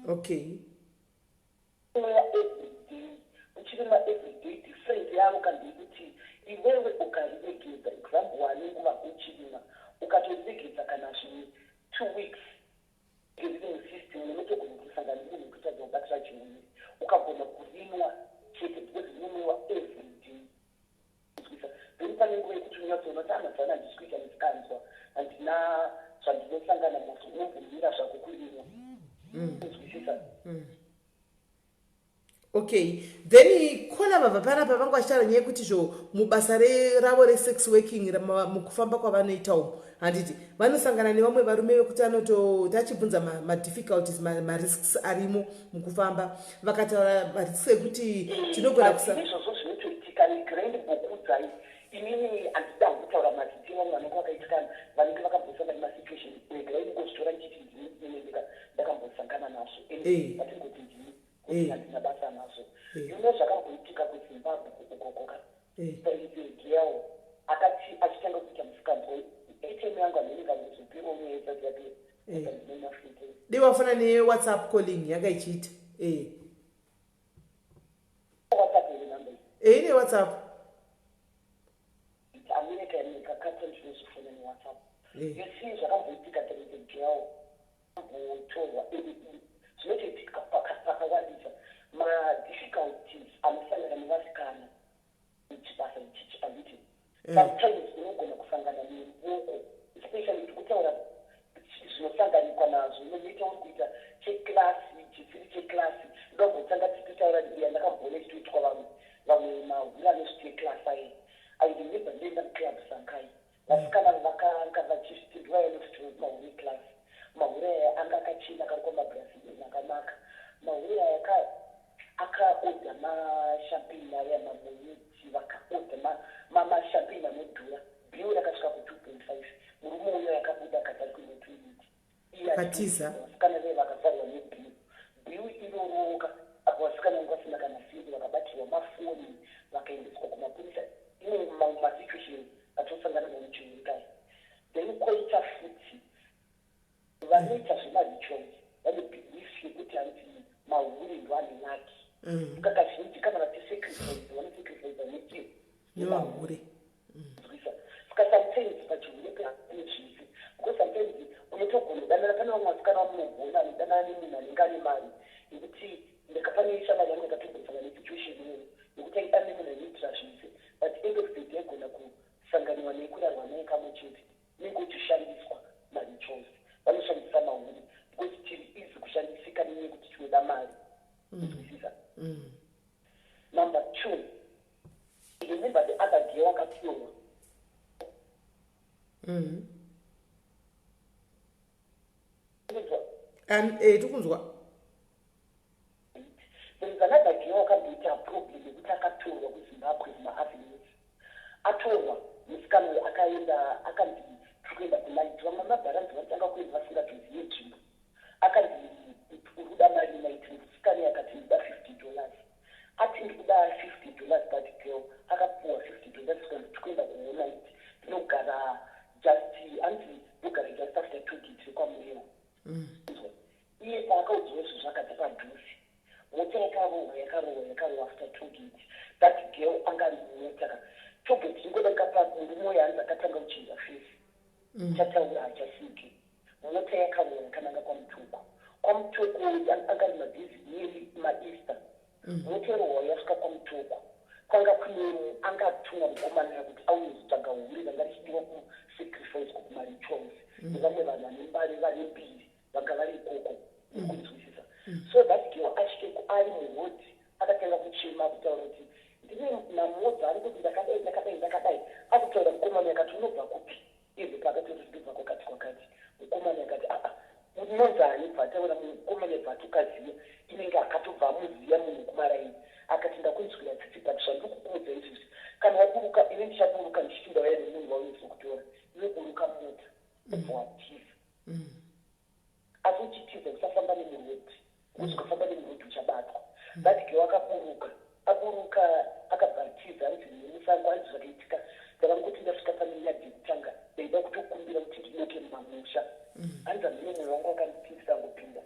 Okay. Every day. Uchirima every day different yavo kandi kuti iwewe ukariregedza example wanenguva uchirima ukatoregedza kana zvimwe 2 weeks living system unotogona kusangana nemunhu kutadza kubatira chirwere ukagona kurinwa chete because rinomwiwa every day. Then pane nguva yekuti unyatsoona kuti amazana handisi kuita nesikanzwa handina zvandinosangana nazvo unobvumira zvako kurinwa. Unzwisisa? Okay. Then kola baba panapa vangu vachitaura nyaya yekuti zvo mubasa ravo resex working mukufamba kwavanoita umu handiti vanosangana nevamwe varume vekuti anoti achibvunza madifficulties marisks arimo mukufamba vakataura marisks ekuti tinogona izvozvo zvinotoitika negrand bokudzai inini handida kutaura madzitiro vanhu vanenge vakaitikana vanenge vakambosangana nemasituation ega ingozvitora ndichiti ndineneka ndakambosangana nazvo atingoti ndini handina basa nazvo. Zvakamboitika kuzimbabwe kugogoka girl akati achitanga kuita musikanzwa atm yangu amerika nezvipiro unoedza yake ndinonafite diwafana newhatsapp calling yanga ichiita WhatsApp ine number ine WhatsApp amerika yakakata ndinozvifona neWhatsApp. You see zvakamboitika girl ambotorwa zvinotoitika pakawandisa ma-difficulties anosangana nevasikana muchibasa ichichi anditi sometimes unogona kusangana nemboko especially tikutaura zvinosanganikwa nazvo inoita uri kuita cheklasi chisiri cheklasi ndobotanga tichitaura iya ndakamboona chitoitwa vamwe mahuri anozviteklasi ai airememba ndenda muclub sankai vasikana vakanga vachizvitirwa yanosvitiro mahuri eklasi mahuri aya anga akachena karikwa mabrasini akanaka mahuri aya akaodha mashampini aya mamoniti vakaodha mashampini anodhura biu rakasvika ku2.5 murume uyo yakabuda katari kuine2 katiza vasikana vee vakazarwa nebiu iroroka apo vasikana vangu vasina kana siri vakabatirwa mafoni vakaendeswa kumapurisa ine masituation atosangana nemuchiurikai. Then koita futi vanoita zvemarituals vane belief yekuti handii mauri ndo ane naki kakazhinji kana vatisacrifice vanosacrifice neti nemahure saka sometimes pachihure panechisi because sometimes unotogona kudanana pane vamwe vasikana vamunogona anodanana nemunhu anenge ane mari yekuti ndakapane shamari yangu yakatogosana nesituation iyoyo yekuti aidane munhu anoitira zvise but end of the day agona kusanganiwa nekurarwa naye kamwe chete inenge uchishandiswa mari chose vanoshandisa mauri because tiri easy kushandisika nenyaya yekuti tinoda mari kuzwisisa. Number 2, remember the other girl akapiwa tikunzwa. There is another girl akaita a problem yekuti akatorwa kuZimbabwe kuma-avenues atorwa musikana uyu akaenda akanzi tikuenda kunight vamwe mabharanzi vatanga kuenda vasingatozive nzvimbo akanzi urikuda mari night musikana akati ndida $50 ati ndikuda $50 that girl akapuwa $50 kukanzi tikuenda kunight tinogara just anzi ndogara just after 2 gate kwamurema iye paakaudziwa izvo zvakati padhusi mota yakarohwa after 2 gate that girl angari mota 2 gate ingoda kapa murume yanzi akatanga kuchinja face chataura hachasiki mota yakarohwa yakananga kwamutoko angari mabhizi nearly maEaster mota yerohwa yasvika kwamutoko kwanga kune angatumwa mukomana kuti auye kutsvaga huri ranga richidiwa kusacrifice kumarituals nevamwe vanhu vane mbari vane mbiri vanga vari ikoko kunzwisisa so that girl asvike ari muhodhi akatanga kuchema kutaura kuti ndine namodza ari kuti ndakadai akutaura mukomana yakati unobva kupi izve paakatoti ndobva kwakati mukomana yakati unonzani bvataura mukomana bvatukaziva inenge akatobva amuziva munhu kumaraini akati ndakunzwira tsitsi but zvandikukuudza izvizvi kana waburuka ine ndichaburuka ndichipinda waya nemunhu waunozokutora iwe buruka mota ubva watiza asi uchitiza usafamba nemurodhi kuti ukafamba nemurodhi uchabatwa that girl aburuka akabhatiza anzi nemusango anzi zvakaitika ndavanguti ndasvika pane nyadhi yekutanga ndaida kutokumbira kuti ndinoke mumamusha anzi hamine mwoyo wangu akandipindisa ngopinda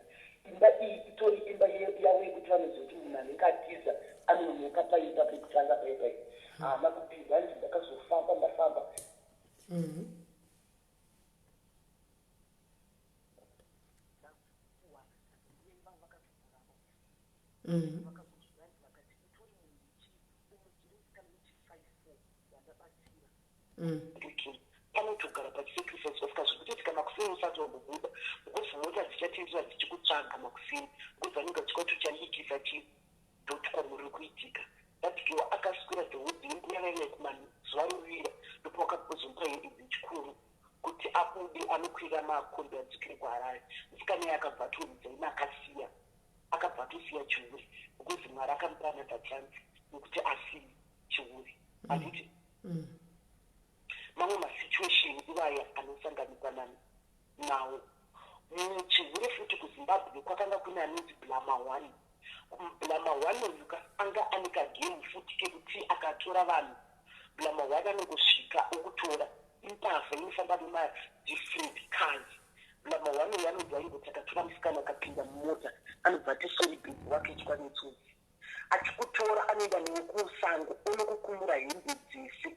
imba iyi itori imba yavo yekuti vanozoti munhu anenge atiza anonoka paimba pekutanga paipai haana kupinda anzi ndakazofamba ndafamba panotogara pachisacrifice vasika zvekutoti kana kusini usati wambobuda because mota dzichatendera dzichikutsvaga makusini because vanenge vachikatuchandikisa chidotcom riri kuitika that girl akaswera the whole day nguva yaive kumazuva ruvira ndipo akazomba hedi dzechikuru kuti abude anokwira makombi adzikire kuharare musikana iye akabva atoridza ine akabva atosiya chiuri because mwari akamupana tachanzi nekuti asiyi chiuri anditi mamwe masituation iwaya anosanganikwa nawo muchihure futi kuzimbabwe kwakanga kune anonzi blama 1 blama 1 uyu anga ane kagemu futi kekuti akatora vanhu blama 1 anongosvika okutora impavha inofamba nemadifferent cars blama 1 uyu anobva aingoti akatora musikana akapinda mumota anobva atesoribizi wake itwa netsodzi achikutora anoenda newe kusango onokukumura hembe dzese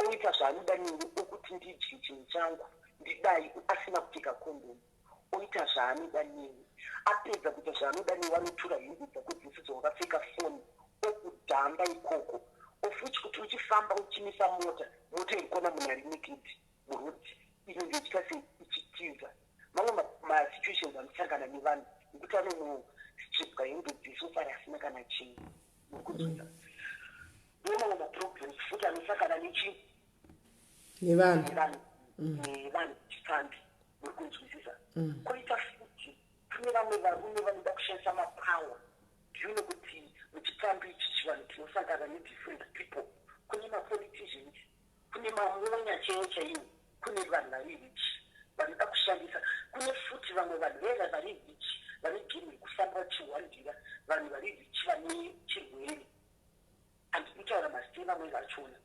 oita zvaanoda newe okuti ndidye chinhu changu ndidai asina kupfeka kondomu oita zvaanoda newe apedza kuita zvaanoda newe anotora hembe dzako dzese dzawakapfeka foni okudhamba ikoko ofuti kuti uchifamba uchimisa mota irikona munhu ari nekedi murodhi inenge ichita seichitiza mamwe masituations anosangana nevanhu nekuti anonostripwa hembe dzese osari asina kana chinhu nokunzwisa mamwe maproblems futi anosangana nevanhu chifambi nokunzwisisa koita futi kune vamwe varume vanoda kushandisa mapower ndione kuti muchifambi ichi chivanhu tinosangana nedifferent people kune mapoliticians kune mamonya chaiwo kune vanhu vari rich vanoda kushandisa kune futi vamwe vanhu vega vari rich vane gemu rekufamba vachiwandira vanhu vari rich vane chirwere handikutaura masitei vamwe vachona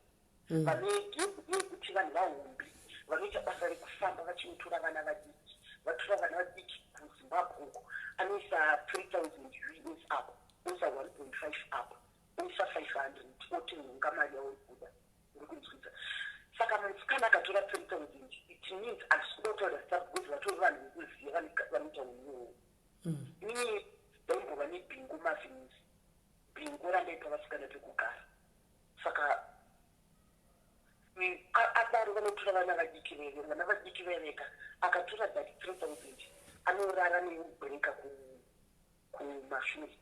vane gemu yekuti vanhu vahombi vanoita basa rekufamba vachinotora vana vadiki vatora vana vadiki kuzimbabwe uko anoisa 3000 us up, oisa 1.5 up, oisa 500 oti nhunga mari yavo ikuda uri kunzwidza. Saka musikana akatora 3000 it means handisi kuda kutaura zita because vatori vanhu vekuziva vanoita unyohwo. Inini ndaimbova nebhingo mavhins, bhingo randaipa vasikana pekugara. Saka adaro vanotora vana vadiki veve, vana vadiki vereka akatora that 3000 anorara neubreka kumashure.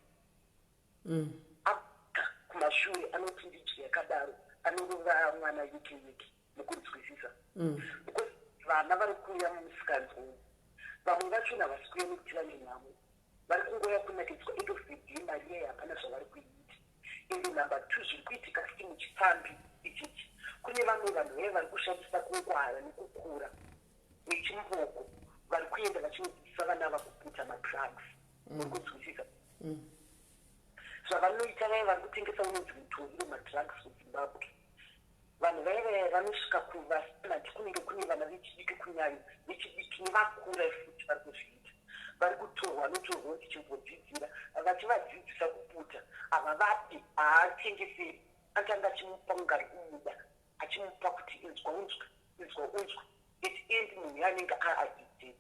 Aka kumashure anoti ndiji yakadaro anorova mwana wiki mukunzwisisa. Because vana vari kuuya mumusikanzi umu vamwe vachona havasi kuuya nekuti vane nhamo, vari kungoya kunakidzwa end of the day mari yai hapana zvavari kuita. Ende number 2 zviri kuitika siti muchifambi ichichi kune vamwe vanhu vaya vari kushandisa kungwara nekukura nechimboko vari kuenda vachinodzidzisa vana vakuputa madrugs mukunzwisisa. Zvavanoita vaya vari kutengesa unonzi mutongi wemadrugs muzimbabwe. Vanhu vaya vanosvika kuvasinati kunenge kune vana vechidiki kunyanya vechidiki nevakura futi vari kuzviita. Vari kutorwa notorwa kuti chimbodzidzira vachivadzidzisa kuputa. Ava vapi haatengeseri, atanga achimupa mungari kumuda achimupa kuti inzwa echiendi munhu yanenge aaddicted.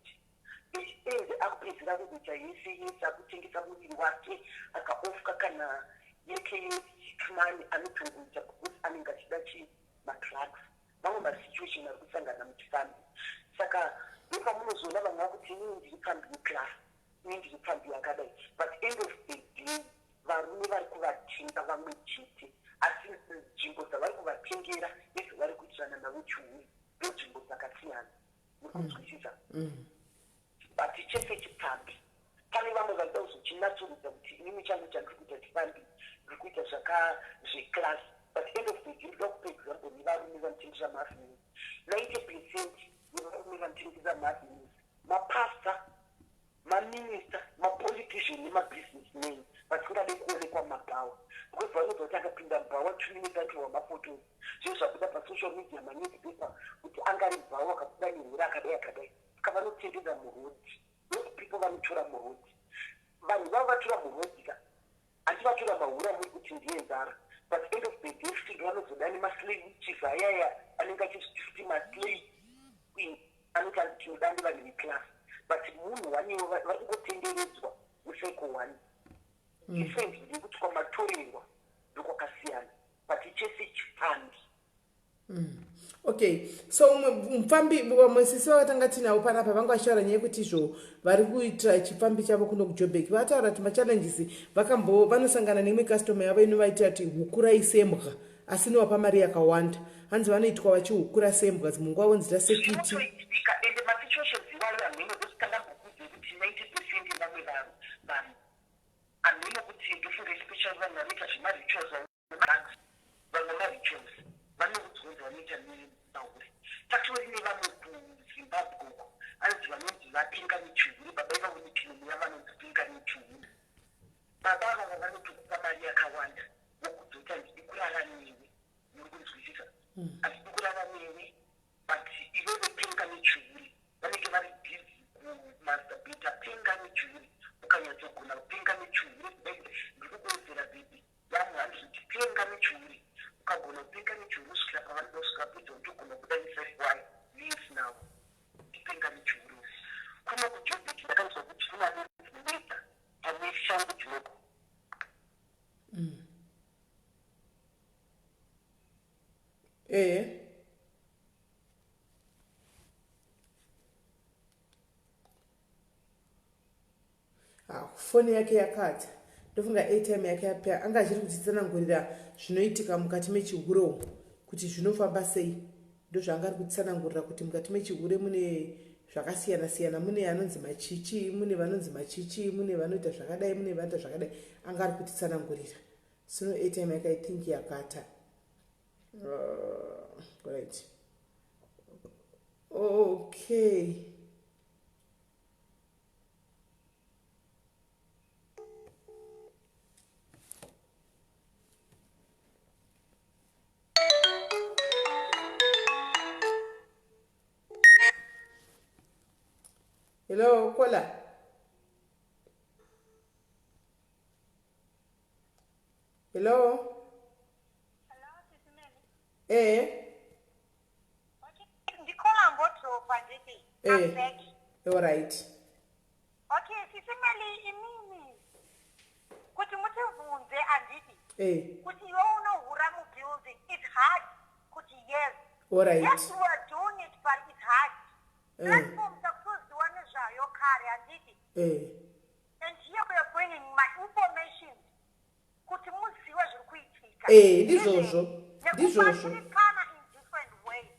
Echiendi akupedzera kuguta yese akutengesa muviri wake akaofka kana yeke yesikmani anotongoita because anenge achida madrugs. Vamwe masituation ari kusangana muchifambi. Saka nepamunozoona vamwe vakuti inini ndiri pambi yeclass, inini ndiri pambi yakadai, but end of the day varume vari kuvatenga vamwe chete, asi nzvimbo dzavari kuvatengera nezvavari kuitirana navo chiuyi ndodzvimbo dzakasiyana mukunzwisisa. But chese chipambi pane vamwe varida kuzochinatsurudza kuti inini changu chandiri kuita chipambi ndiri kuita zveclass, but end of the day ndoda kupa example nevarume vanotengesa mavhini. 90% yevarume vanotengesa mavhini mapasta, maminista, mapolitician nemabusinessmen vasingade kuonekwa mumabhawa because vanobva akapinda mubhawa 2 minutes atorwa mafotos. Zviro zvabuda pasocial media manewspaper kuti angari bhawa akabuda nehura akadai saka vanotendedza murodhi. Those people vanotora murodhi. Vanhu vavo vatora murodhi ka handi vatora mahura muri kuti ndiye nzara, but end of the day still vanozoda nemaslave chief ayaya anenge achizviti maslave queen anoti tinoda nevanhu veclass, but munhu wanewo vari kungotenderedzwa museko 1. Different ndekuti kwamatorerwa ndokwakasiyana, but chese chipambi. Okay, so mufambi mwesisi vakatanga tinawo panapa vanga vachitaura nyaya yekuti izvo vari kuita chifambi chavo kuno kujoburg vataura kuti machallenges vanosangana neimwe customer yavo inovaitira kuti hukurai sembwa asi novapa mari yakawanda. Hanzi vanoitwa vachihukura sembwa munguva vonzita security. Ende masituations iwayo ameno kusitanga mbukudzo yekuti 90% vamwe vanhu ameno kuti ndofunda especially vanhu vanoita zvemarituals vamwe marituals vanokudzonzi vanoita nebauri. Tatori nevamwe kuzimbabwe uko anzi vanonzi vapenga michihuri, baba ivavo michinomuya vanonzi penga michihuri. Baba vavo vanotokupa mari yakawanda wokudzota ndidi kurara newe, muri kunzwisisa, handidi kurara newe, but iveve penga michihuri vanenge vari busy kumasturbata. Penga michihuri ukanyatsogona kupenga michihuri ndiri kukuwedzera bebi vamwe handi kuti penga michihuri ukagona kupenga michihuri usvikira pavanoda kusvika pedza utogona kuda ne5y years now ndipenga michihuri. Kuno kujoburg ndakanzwa kuti kunaneta pane shangu dzinoko. Foni yake yakati ndofunga airtime yake yapera, anga achiri kutitsanangurira zvinoitika mukati mechihuro kuti zvinofamba sei. Ndozvaanga ari kutsanangurira kuti mukati mechihuro mune zvakasiyana siyana, mune anonzi machichi, mune vanonzi machichi, mune vanoita zvakadai, mune vanoita zvakadai. Anga ari kutitsanangurira. Sino airtime yake I think yakata. Right. Okay. Hello, Kola. Hello. Hello, Sis Melly. Okay, Ndikola mbodropa nditi. I'm back. all right. Okay, Sis Melly, inini kuti mutivhunze handiti kuti iwe unohura mubuilding it's hard kuti yes. All right. Yes, you are doing it but it's hard. Platform takuziwa nezvayo kare handiti. And here we are bringing my information kuti muziwe zviri kuitika. Ndizvozvo. Nekubatsirikana in different ways.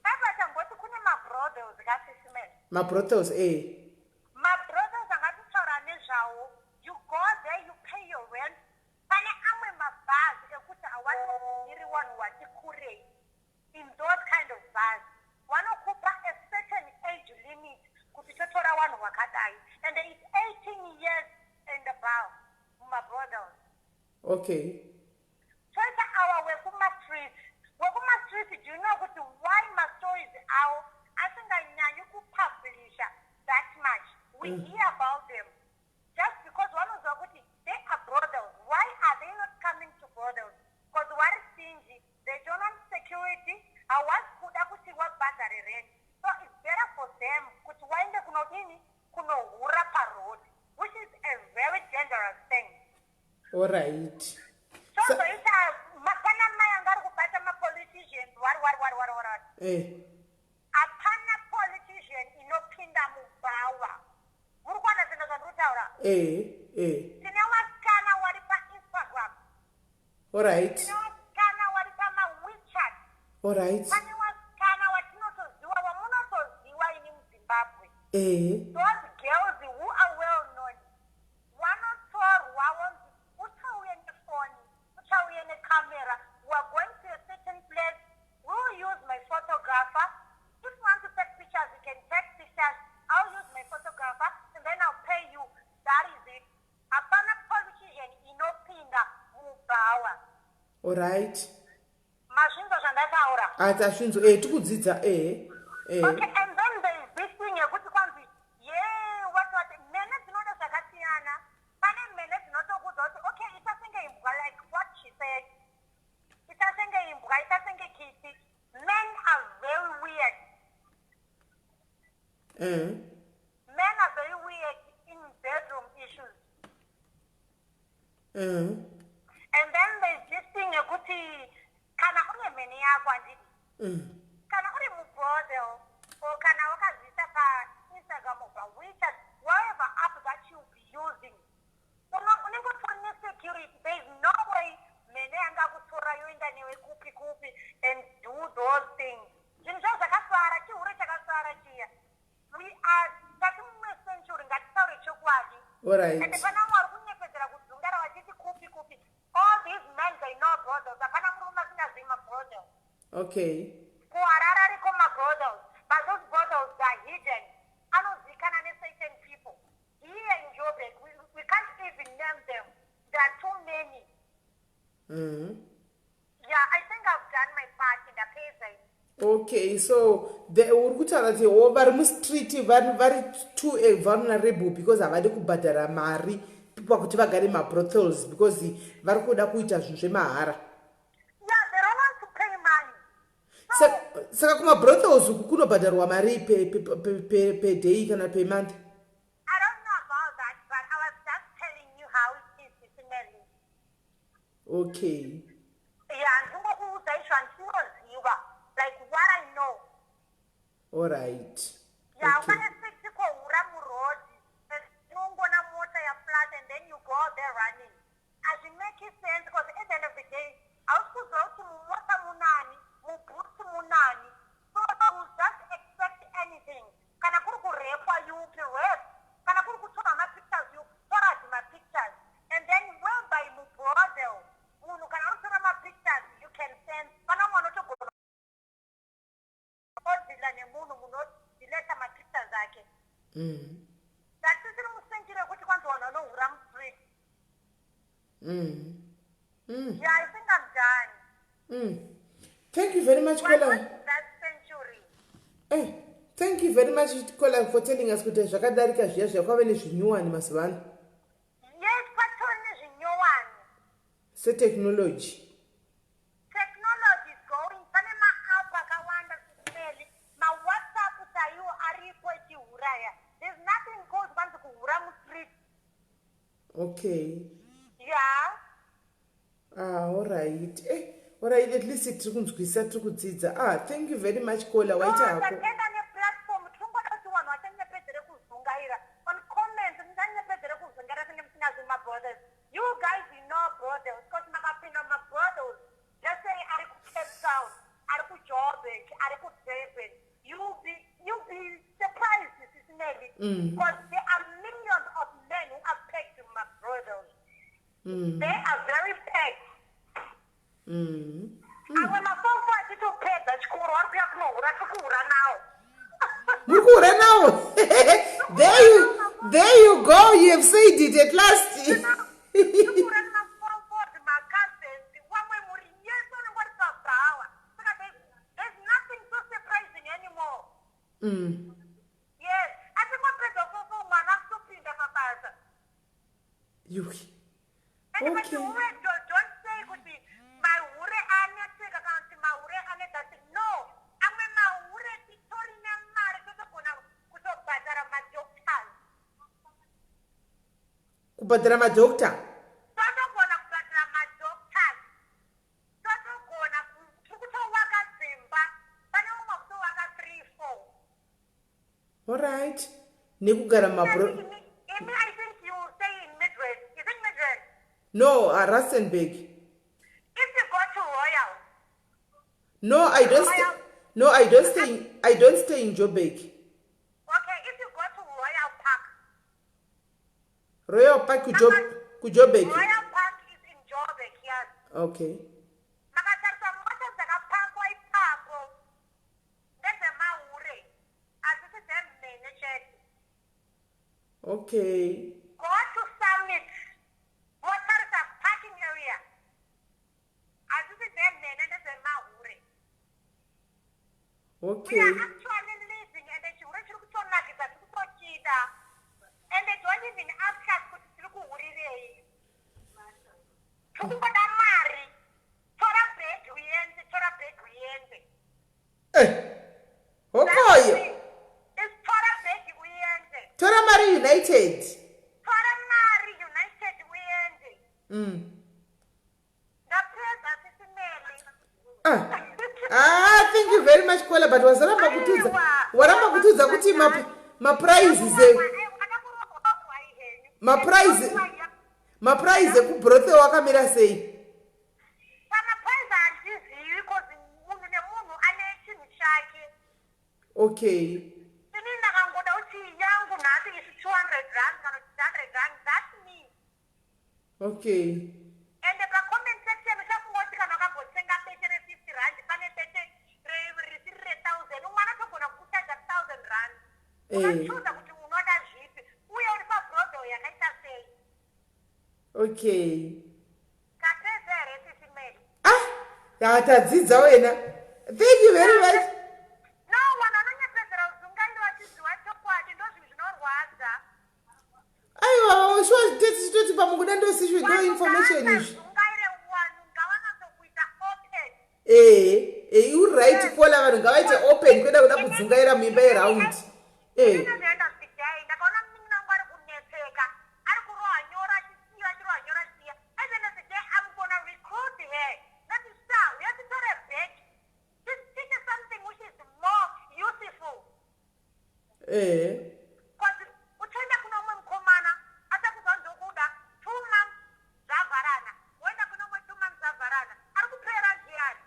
Saka tamboti kune mabrothers kasisimene. Mabrothers, Mabrothers angatitaura nezvawo. You go there, you pay your rent. Pane amwe mabhazi ekuti awatobviri vanhu vati kurei. In those kind of bars. Vanokupa a certain age limit kuti totora vanhu vakadai. And it's 18 years and above. Mabrothers. Okay. Toita our wekumastreet. Wekumastreet, do you know why my stories are asinganyanyi kupublisha that much? We hear about them. Just because one of the they are brothers. Why are they not coming to brothers? Because what is stingy, they don't have security. I was good what battery rent. So it's better for them to wind up kuno hura pa road, which is a very dangerous thing. All right. So it's a makana mayangari kubata ma politicians what. Apana politician inopinda mubawa. Murukwana zino zandutaura. Tine wasikana wari pa Instagram. All right. Tine wasikana wari pa ma WeChat. All right. Pane wasikana watinotoziwa wamunotoziwa ini muZimbabwe. Those girls who are well known. Wanotorwa wonzi uchauye nefoni, uchauye necamera. We are going to a certain place. We'll use my photographer. If you want to take pictures, you can take pictures. I'll use my photographer and then I'll pay you. That is it. Apana politician inopinda mubawa. All right. Mazvinzo zvandataura. Atazvinzo tikudzidza Okay, and then there is this thing yekuti kwanzi what mene dzinoda zvakasiyana. Pane mene dzinotokudza kuti okay, itasenge imbwa like what she said. Itasenge imbwa, itasenge kiti. Men are very weird. Men are very weird in bedroom issues. And then there's this thing yekuti kana une mene yako handiti. Kana uri mubrothel or kana wakazisa pa Instagram or pa WeChat, whatever app that you'll be using. Unenge utori security. There is no way mene angakutora yoenda newe kupi and do those things. Zvinhu zvavo zvakasara, chihure chakasara chiya. We are tati mumwe century ngatitaure chokwadi. All right. And pana mwari kunyepedzera kudzungara vachiti kupi. All these men they know brothers. Hapana murume asingazivi mabrothels. Okay. Kuharara riko mabrothels. But those brothels are hidden. Anozikana certain people. Here in Joburg, we can't even name them. There are too many. Yeah, I think I've done my part in the case. Okay, so uri kutaura kuti vari mustreet vari too vulnerable because havadi kubhadhara mari pakuti vagare mabrothels because vari kuda kuita zvinhu zvemahara. Yeah, they don't want to pay money. Saka kumabrothels uku kunobhadharwa mari per day kana per month? I don't know about that, but I was just telling you how it is, Sis Melly. Okay. Yeah, ndingokuudza izvo handinoziva. Like what I know. All right. Yeah, okay. ukanesiti kohura murodhi. Unongona mota flat and then you go there running. As it makes sense because at the end of the day, hausikuzwa kuti mumota munani, mubhutsi munani. So you just expect anything. Kana kuri kurepwa you rape. Kana kuri kutora mapictures you tora mapictures. And then whereby mubrothel, munhu kana utora mapictures you can send. Kana mwana utogona odila nemunhu munodileta mapictures ake. That's musenjire kuti kwanza vanhu vanohura mustreet. Yeah, I think I'm done. Thank you very much, Kola. That century. Thank you very much Kola for telling us kuti zvakadarika zviya zvakave nezvinyuwani mazuva ano. Yes, patone zvinyuwani. Technology. Technology is going. Pane ma-app akawanda Sismeli. Ma-WhatsApp chaiwo aripo echihuraya. There's nothing called kwanzi kuhura mu-street. Okay. Yeah. All right. All right, at least tiri kunzwisa tiri kudzidza. Thank you very much Kola waita hako. Tatenda ne-platform tringoda kuti vanhu vachanyepedzere kuzungaira. On comments muchanyepedzere kuzungaira senge musingazi ma-brothers. You guys, you know brothers, because makapinda ma-brothers. Let's say ari ku-Cape Town, ari ku-Joburg, ari ku-Durban. You'll be surprised, Sismeli, because there are millions of men who are pegged to ma-brothers. They are very pegged. And when my phone wants to pay the school, I'm going to run now. Mukura now. There you go. You have said it at last. There's nothing so surprising anymore. Yes, I think my brother for one has to be the papa. And when you don't say it could be my ure ane take account my ure ane that no. I'm a my ure Victoria Mare to kona kuto badara ma doctor. Kubadara ma doctor. Toto kona kubadara ma doctor. Toto kona kuto waka zimba. Pane umwe kuto waka 3-4. All right. Nikugara ma bro. I think you stay in Midwest. You think Midwest? No, Rustenburg. If you go to Royal. No, I don't stay. No, I don't stay in Joburg. Okay, if you go to Royal Park. Royal Park Joburg. Royal Park is in Joburg, yes. Okay. Makatarisa moto dzakapakwa ipapo. Ndedzemahure. Adzisi dzemhene chete. Okay. Go to Summit. Motarisa parking area. Adzisi dzemhene ndedzemahure. We Okay. are actually living and chihure chiri kutonakidza tiri kutochida. And they don't even ask us kuti tiri kuhurirei. Tiri kungoda mari. Tora bag uende. Okay. It's tora bag uende. Tora Mari United. Tora mari United uende. Ndapedza Sismeli. Thank you very much Kola, but waramba kutudza kuti ma prizes ku brother wakamira sei? Pamapaiza handizivi because munhu nemunhu ane chinhu chake. Okay. Ini ndakangoda kuti yangu nhasi isi 200 rand kana 100 rand, that's me. Okay. And pacomment section uchakungoti kana wakangotsenga bete re50 rand pane bete risiri re1000 umwana togona kukuchaja 1000 rand. Unochuza kuti unoda zvipi uye uri pabrodo yakaita sei. Okay. Kapedza here Sismeli. Tadzidza wena. Thank you very much. No, vanhu vanonyepedzera uzungairo vachiziva chokwadi ndozvinhu zvinorwadza. Aiwa, sure titoti pamukuda ndosishwe ndo information izvi. Uzungaire vanhu ngavanatsokuita open. You right Kola, vanhu ngavaite open kwenda kuda kudzungaira muimba yeround. Ndinozoenda today ndakaona muningi wangu ari kunetseka ari kuroha nyora achisiya achiroha nyora achisiya. At the end of the day I'm gonna recruit her. That is sir, we have to tell her back. Just teach her something which is more useful. Because uchaenda kuna umwe mukomana atakudza ndokuda 2 months zvavharana. Woenda kuna umwe 2 months zvavharana. Ari kupera ndiani?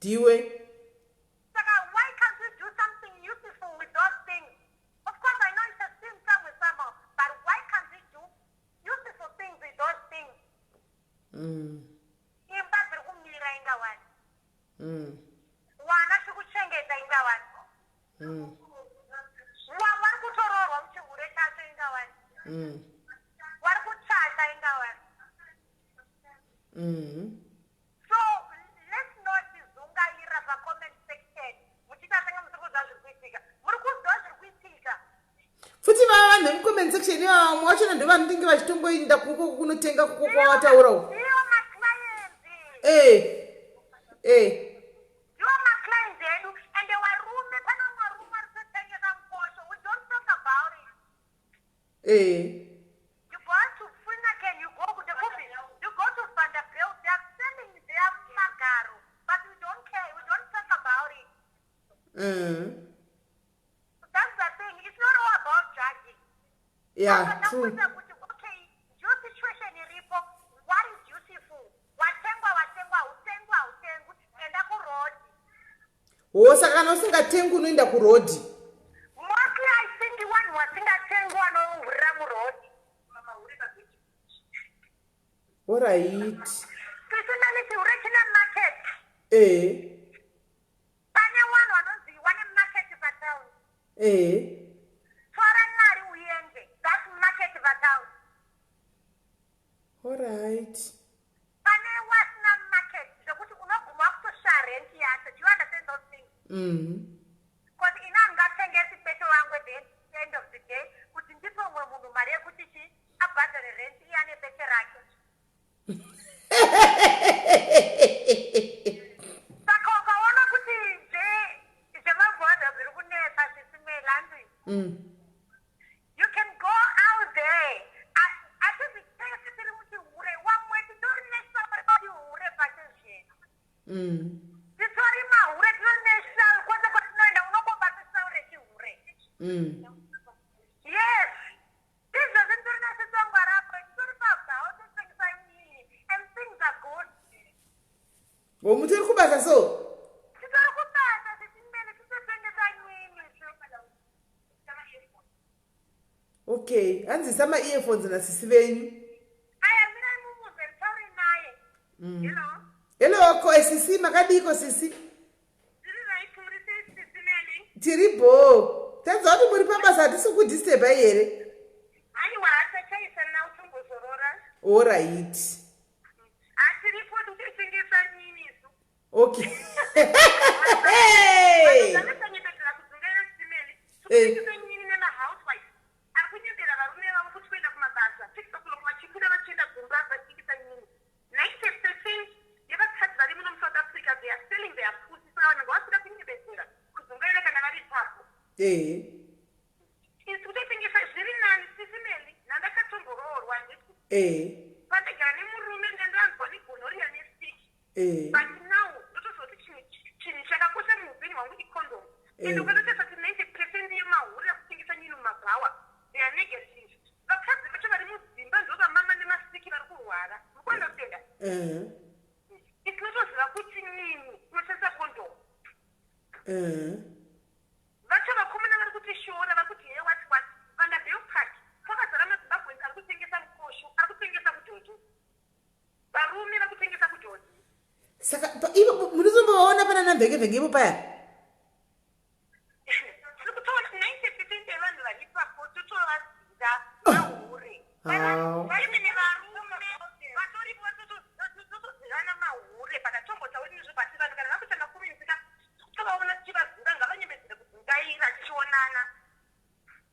Diwe. Saka why can't we do something useful with those things? Of course I know it's a sin somewhere somehow, but why can't we do useful things with those things? Imba dziri kumira inga wani. Wana tiri kuchengeta inga wani. Vari kutororwa muchihure chacho inga wani. Vari kutsvaka inga wani. So let's not zungaira pacomment section muchita senge musiri kuziva zviri kuitika. comment section yao mwacho ndo vanenge vachitongoinda kuko kunotenga kuko kwawataura uko. You go to Funaken, you go to the movies, you go to Vanderbilt, they are selling their magaro, but we don't care, we don't talk about it. That's the thing, it's not all about judging. Yeah, So true. Okay, your situation in Ripo, what is useful? Watengwa, and I go road. Wosa kana usingatengi unoenda kurodi. Mostly I think the one was in that Tengwa no Ramu road. All right. Personally, the original market. Pane one or don't see one market of a town. Foreign Mari Uyenge, that market of a town. All right. Pane was not market. The good enough walk to Sharon, he answered. You understand those things? Because in Angatang, get it better one with the end of the day, which in different way, Maria Kutichi, a battery rent, and a better racket. You can go out there. I think it's basically one way to do next summer. This story, ma, we don't national. What the question? I don't know about the story. Yes, this doesn't do necessary. But it's sort of about the things I need, and things are good. Womuteri kubasa so. Okay, hanzi sama earphones na sisi venyu. Aya mina mumuze sorry naye. You know. Hello ko sisi makadiko sisi. Sis Melly. Tiribo. Tanza watu muri pabasa tisuku disturb here. Ani wacha chaisa na utumbo zorora. All right. Okay. Hey. But now, chakakosha muupenyu hwangu ikondom ende ukanotesa kuti 90% yemahuri akutengesa nyini mumabhawa they are negative. Vakadzi vacho vari mudzimba ndovamama nemasiki vari kurwara mukuenda kutenda itinotoziva kuti nini unoshandisa kondom vacho vakomana vari kutishora vari kuti he wati vandabeyo park kwakazara mazimbabwenzi ari kutengesa mukosho ari kutengesa kudhodhi varume vari kutengesa kudhodhi. Saka ivo munozombovaona pana namvenge ivo paya. Sikutola 90% yevanhu varipapo totovaziva mahuri. Vaimene varume vatoripo totozivana mahuri pakatombotauri nezvebati vanhu kana vakutanga kuminzika tovaona tichivaziva ngavanyemedzere kudzungaira tichionana.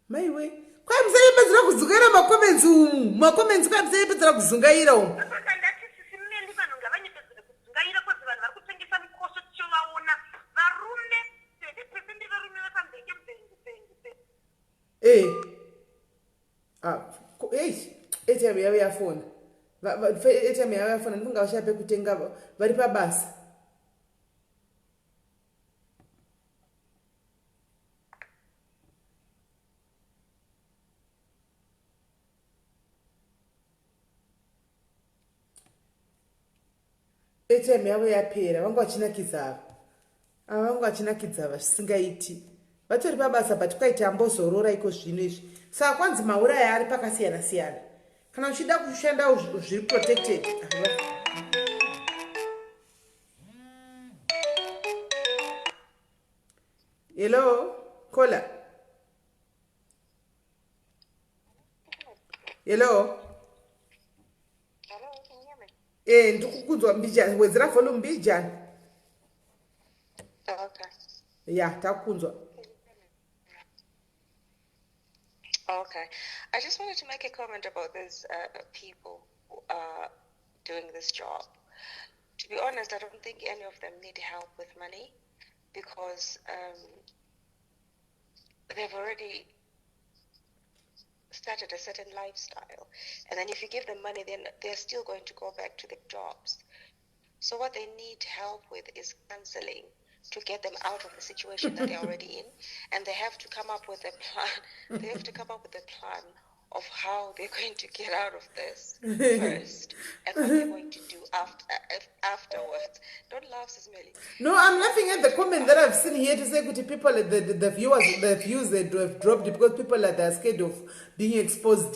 Maiwe kwai musayembedzera kuzungaira makomenzi umu makomenzi kwai musayembedzera kuzungaira umu. ATM yavo yafona. ATM yavo yafona ndinga vashape kutenga vari pabasa. ATM yavo yapera vanga vachinakidza ava vanga vachinakidza zvisingaiti vatori pabasa but kwaita ambozorora iko zvino izvi saka kwanzi mauraya ari pakasiyana siyana kana uchida kushanda zviri protected. Hello kola. Hello. Ndikukunzwa mbijani wedzera volume mbijani. Okay. Yeah, takunzwa. Okay. I just wanted to make a comment about these people who are doing this job. To be honest, I don't think any of them need help with money because they've already started a certain lifestyle. And then if you give them money, then they're still going to go back to their jobs. So what they need help with is counseling to get them out of the situation that they're already in. And they have to come up with a plan. They have to come up with a plan of how they're going to get out of this first and what they're going to do afterwards. Don't laugh, Sis Melly. No, I'm laughing at the comment that I've seen here to say that people, the viewers, the views they have dropped because people are scared of being exposed.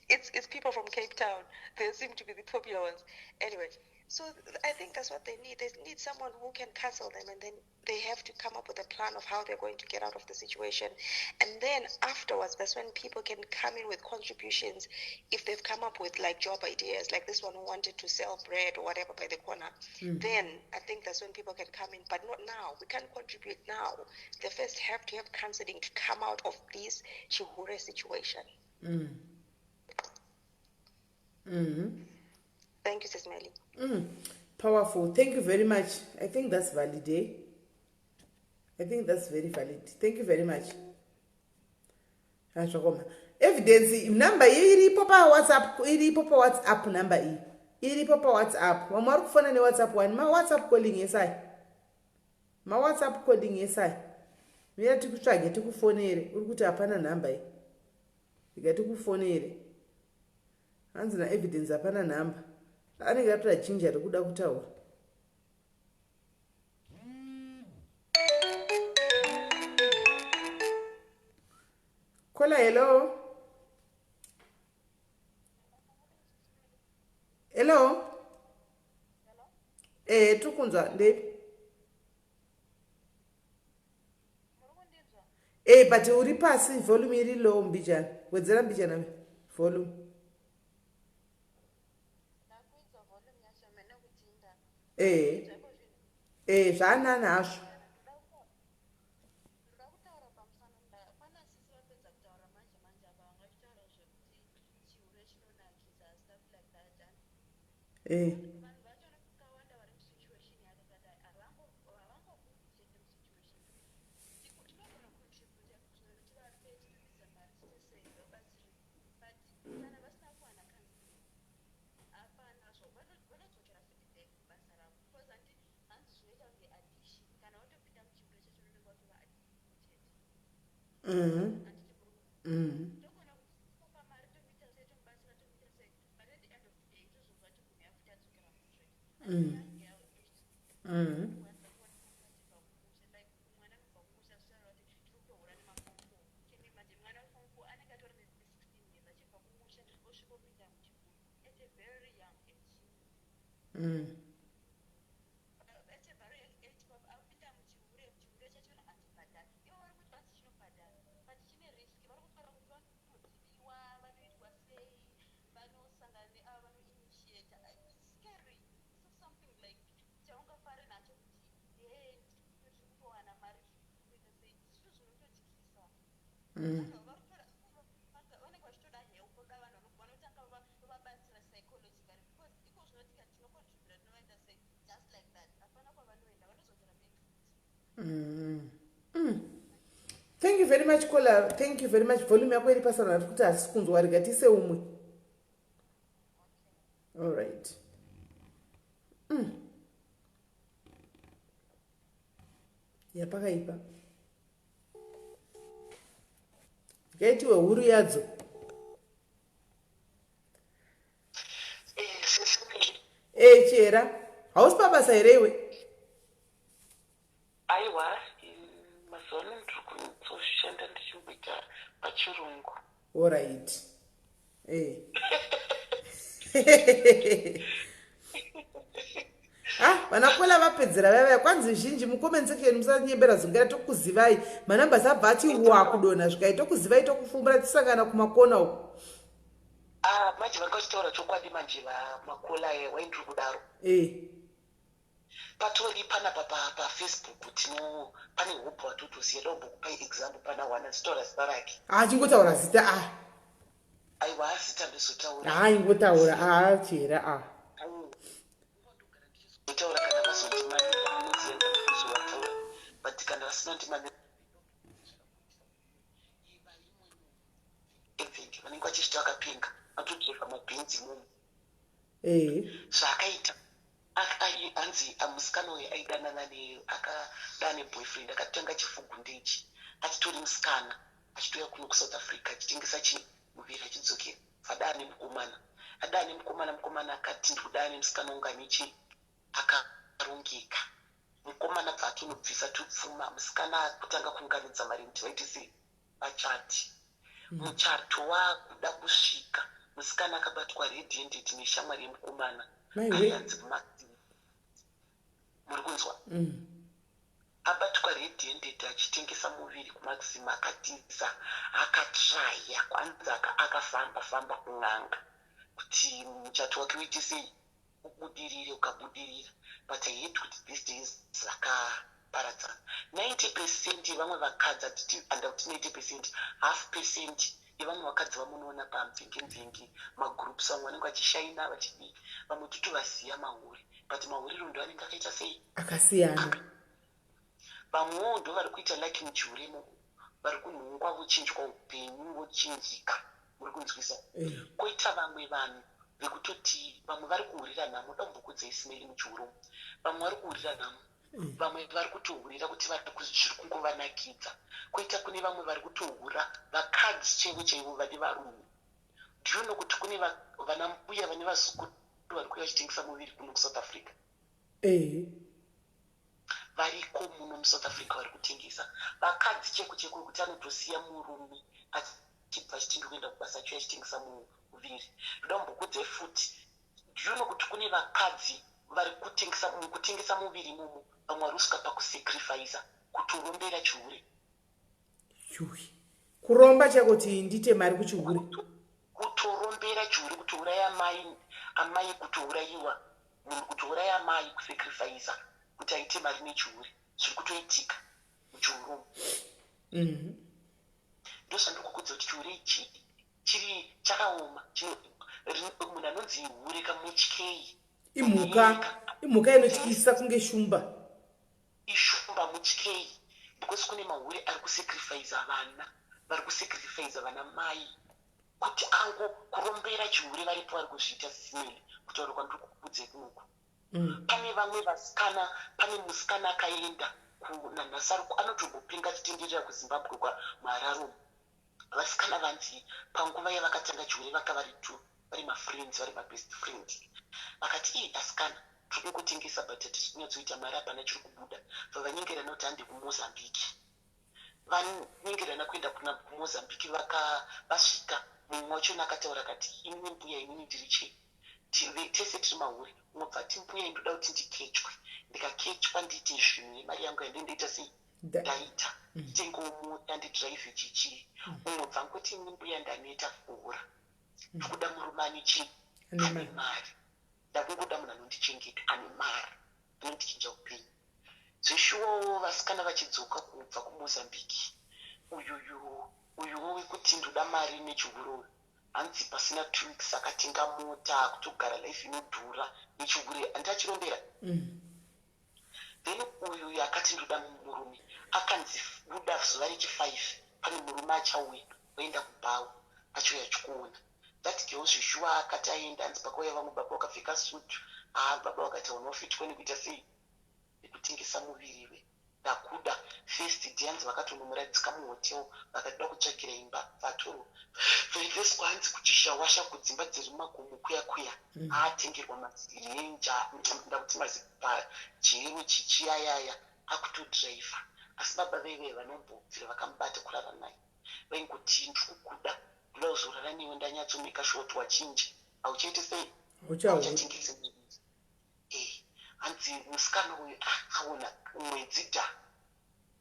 It's people from Cape Town. They seem to be the popular ones. Anyway, so I think that's what they need. They need someone who can counsel them, and then they have to come up with a plan of how they're going to get out of the situation. And then afterwards, that's when people can come in with contributions if they've come up with like job ideas, like this one who wanted to sell bread or whatever by the corner. Then I think that's when people can come in, but not now. We can't contribute now. They first have to have counseling to come out of this chihure situation. Thank you, Sis Melly. Powerful. Thank you very much. I think that's valid, eh? I think that's very valid. Thank you very much. Evidence number iripo pa WhatsApp, iripo pa WhatsApp number iripo pa WhatsApp. Wamara kufona ni WhatsApp one. Ma WhatsApp calling yesai. Ma WhatsApp calling yesai. Mira tikutsvage tikufonere. Uri kuti hapana number iyi. Ikati kufonere. Hanzi na evidence hapana number. Anenge atora jinja rekuda kutaura. Kola, hello. Hello. Tukunzwa ndepi. But uri pasi volume iri low mbijana. Wedzera mbijana volume. Zvana nazvo. Thank you very much, Kola. Thank you very much. Volume yako iri pasana kuti asikunzwa rigatise umwe. All right. Yapakaipa. Gaitiwe huru yadzo. Chera. Hausi pabasa here iwe? Aiwa, mazoni ndiri kuzoshanda ndichibika pachirungu. All right. Vanakola vapedzera vaya kwanzi zhinji mucomment section musanyembera zongera tokuzivai manamba sabva ati wakudona zvikai tokuzivai tokufumbira tisangana kumakona uko. Manje vanga vachitaura chokwadi manje vamakola waindiri kudaro. patori pana pafacebook pane hope watotoziya ndombokupa example pana wana zitora zita rake chingotaura zita aiwa zita ndozotaura ingotaura chera taura kana vazotimanira anoziya ndakuzovataura but kana vasina ndimanira evhengi vanenge vachizvita vakapinga vatodreva mabhenzi mumu zvaakaita hanzi musikana uyu aidanana akadana neboyfriend akatanga chifugundechi achitori musikana achitoya kuno kusouth africa achitengesa muviri achidzokera adana nemukomana mukomana akati ndikudana nemusikana unganichi akarongeka mukomana bva atonobvisa tupfuma musikana kutanga kuunganidza mari kuti vaiti sei vachati muchato wakuda kusvika musikana akabatwa red handed neshamwari yemukomana aianzi kumaxim muri kunzwa abatwa red handed achitengesa muviri kumaxim akatiza akatraya kwanza akafamba kun'anga kuti muchato wake uiti sei ubudirire ukabudirira but I hate kuti these days zvakaparadzana 90% yevamwe vakadzi atiti anda kuti 90% half percent yevamwe vakadzi vamunoona pamvenge magroups vamwe vanenge vachishaina vachidii vamwe totovaziya mahuri but mahuriro ndo anenge akaita sei akasiyana vamwewo ndo vari kuita like muchiuremo vari kunhongwa vochinjwa upenyu vochinjika muri kunzwisa koita vamwe vanhu vekutoti vamwe vari kuhurira nhamo dambokudzai simeli muchiuromo vamwe vari kuhurira nhamo vamwe vari kutohurira kuti zviri kungovanakidza koita kune vamwe vari kutohura vakadzi chaivo vane varume ndiono kuti kune vana mbuya vane vazukuru vari kuya vachitengesa muviri kuno kusouth africa variko muno musouth africa vari kutengesa vakadzi cheko kuti anotosiya murume achibva achitindi kuenda kubasa achiuya achitengesa muviri ndombokudzai futi ndiono kuti kune vakadzi vari kutengesa muviri imomo vamwe vari kusvika pakusacrifica kutorombera chihure kuromba chakuti ndite mari kuchihure kutorombera chihure kutouraya amai kutourayiwa munhu kutouraya amai kusacrifica kuti aite mari nechihure zviri kutoitika muchiuromo ndozvandikukudza kuti chihure ichi chiri chakaoma munhu anonzi hure kamutyei imhuka inotyisa kunge shumba ishumba mutyei because kune mahure ari kusacrifica vana vari kusacrifica vana mai kuti ango kurombera chihure varipo vari kuzviita simeli kutaura kwandiri kukudzai kunoku pane vamwe vasikana pane musikana akaenda kunanhasaruko anotombopinga achitenderera kuzimbabwe kwaMharare vasikana vanzi panguva yavakatanga chihure vaka vari mafriends vari mabest friend vakati asikana tiri kungotengesa but tichinyatsoita mari hapana chiri kubuda vavanyengerana kuti handi kumozambiki vanyengerana kuenda kumozambiki vasvika mumwe wachona akataura kati imwe mbuya inini ndiri chei tese tiri mahure unobva ti mbuya ndoda kuti ndikechwe ndikakechwa ndiite zvimwe mari yangu yandindoita sei ndaita tengewo mota ndidhiraivhe chichii unobva ngoti imwe mbuya ndaneta kuhura ndikuda murume ane chii ane mari ndakungoda munhu anondichengeta ane mari anondichinja upenyu zveshuwawo vasikana vachidzoka kubva kumozambiki uyuwo wekuti ndoda mari nechihure hanzi pasina 2 weeks akatenga mota kutogara life inodhura nechihure handiachirombera then uyu akati ndoda murume akanzi buda zuva rechi5 pane murume achauya waenda kubhawa achiuya achikuona that girl zveshuwa akati aenda hanzi pakauya vamwe baba vakapfeka sutu baba vakati unofitwa nekuita sei nekutengesa muviriwe ndakuda first day hanzi vakatonomuradzika muhotel vakatoda kutsvakira imba vatoro veiveswa hanzi kuchishawasha kudzimba dziri mumagomo kuya aatengerwa mazirenja ndakuti mazipajero chichiyayaya akutodhiraivha asi baba veive vanombobvira vakamubata kurara naye vaingoti ndikukuda kuda kuzorara newe ndanyatsomeka short wachinji hauchaite sei uchatengese muviri. Hanzi musikana uyu aona mwedzi dha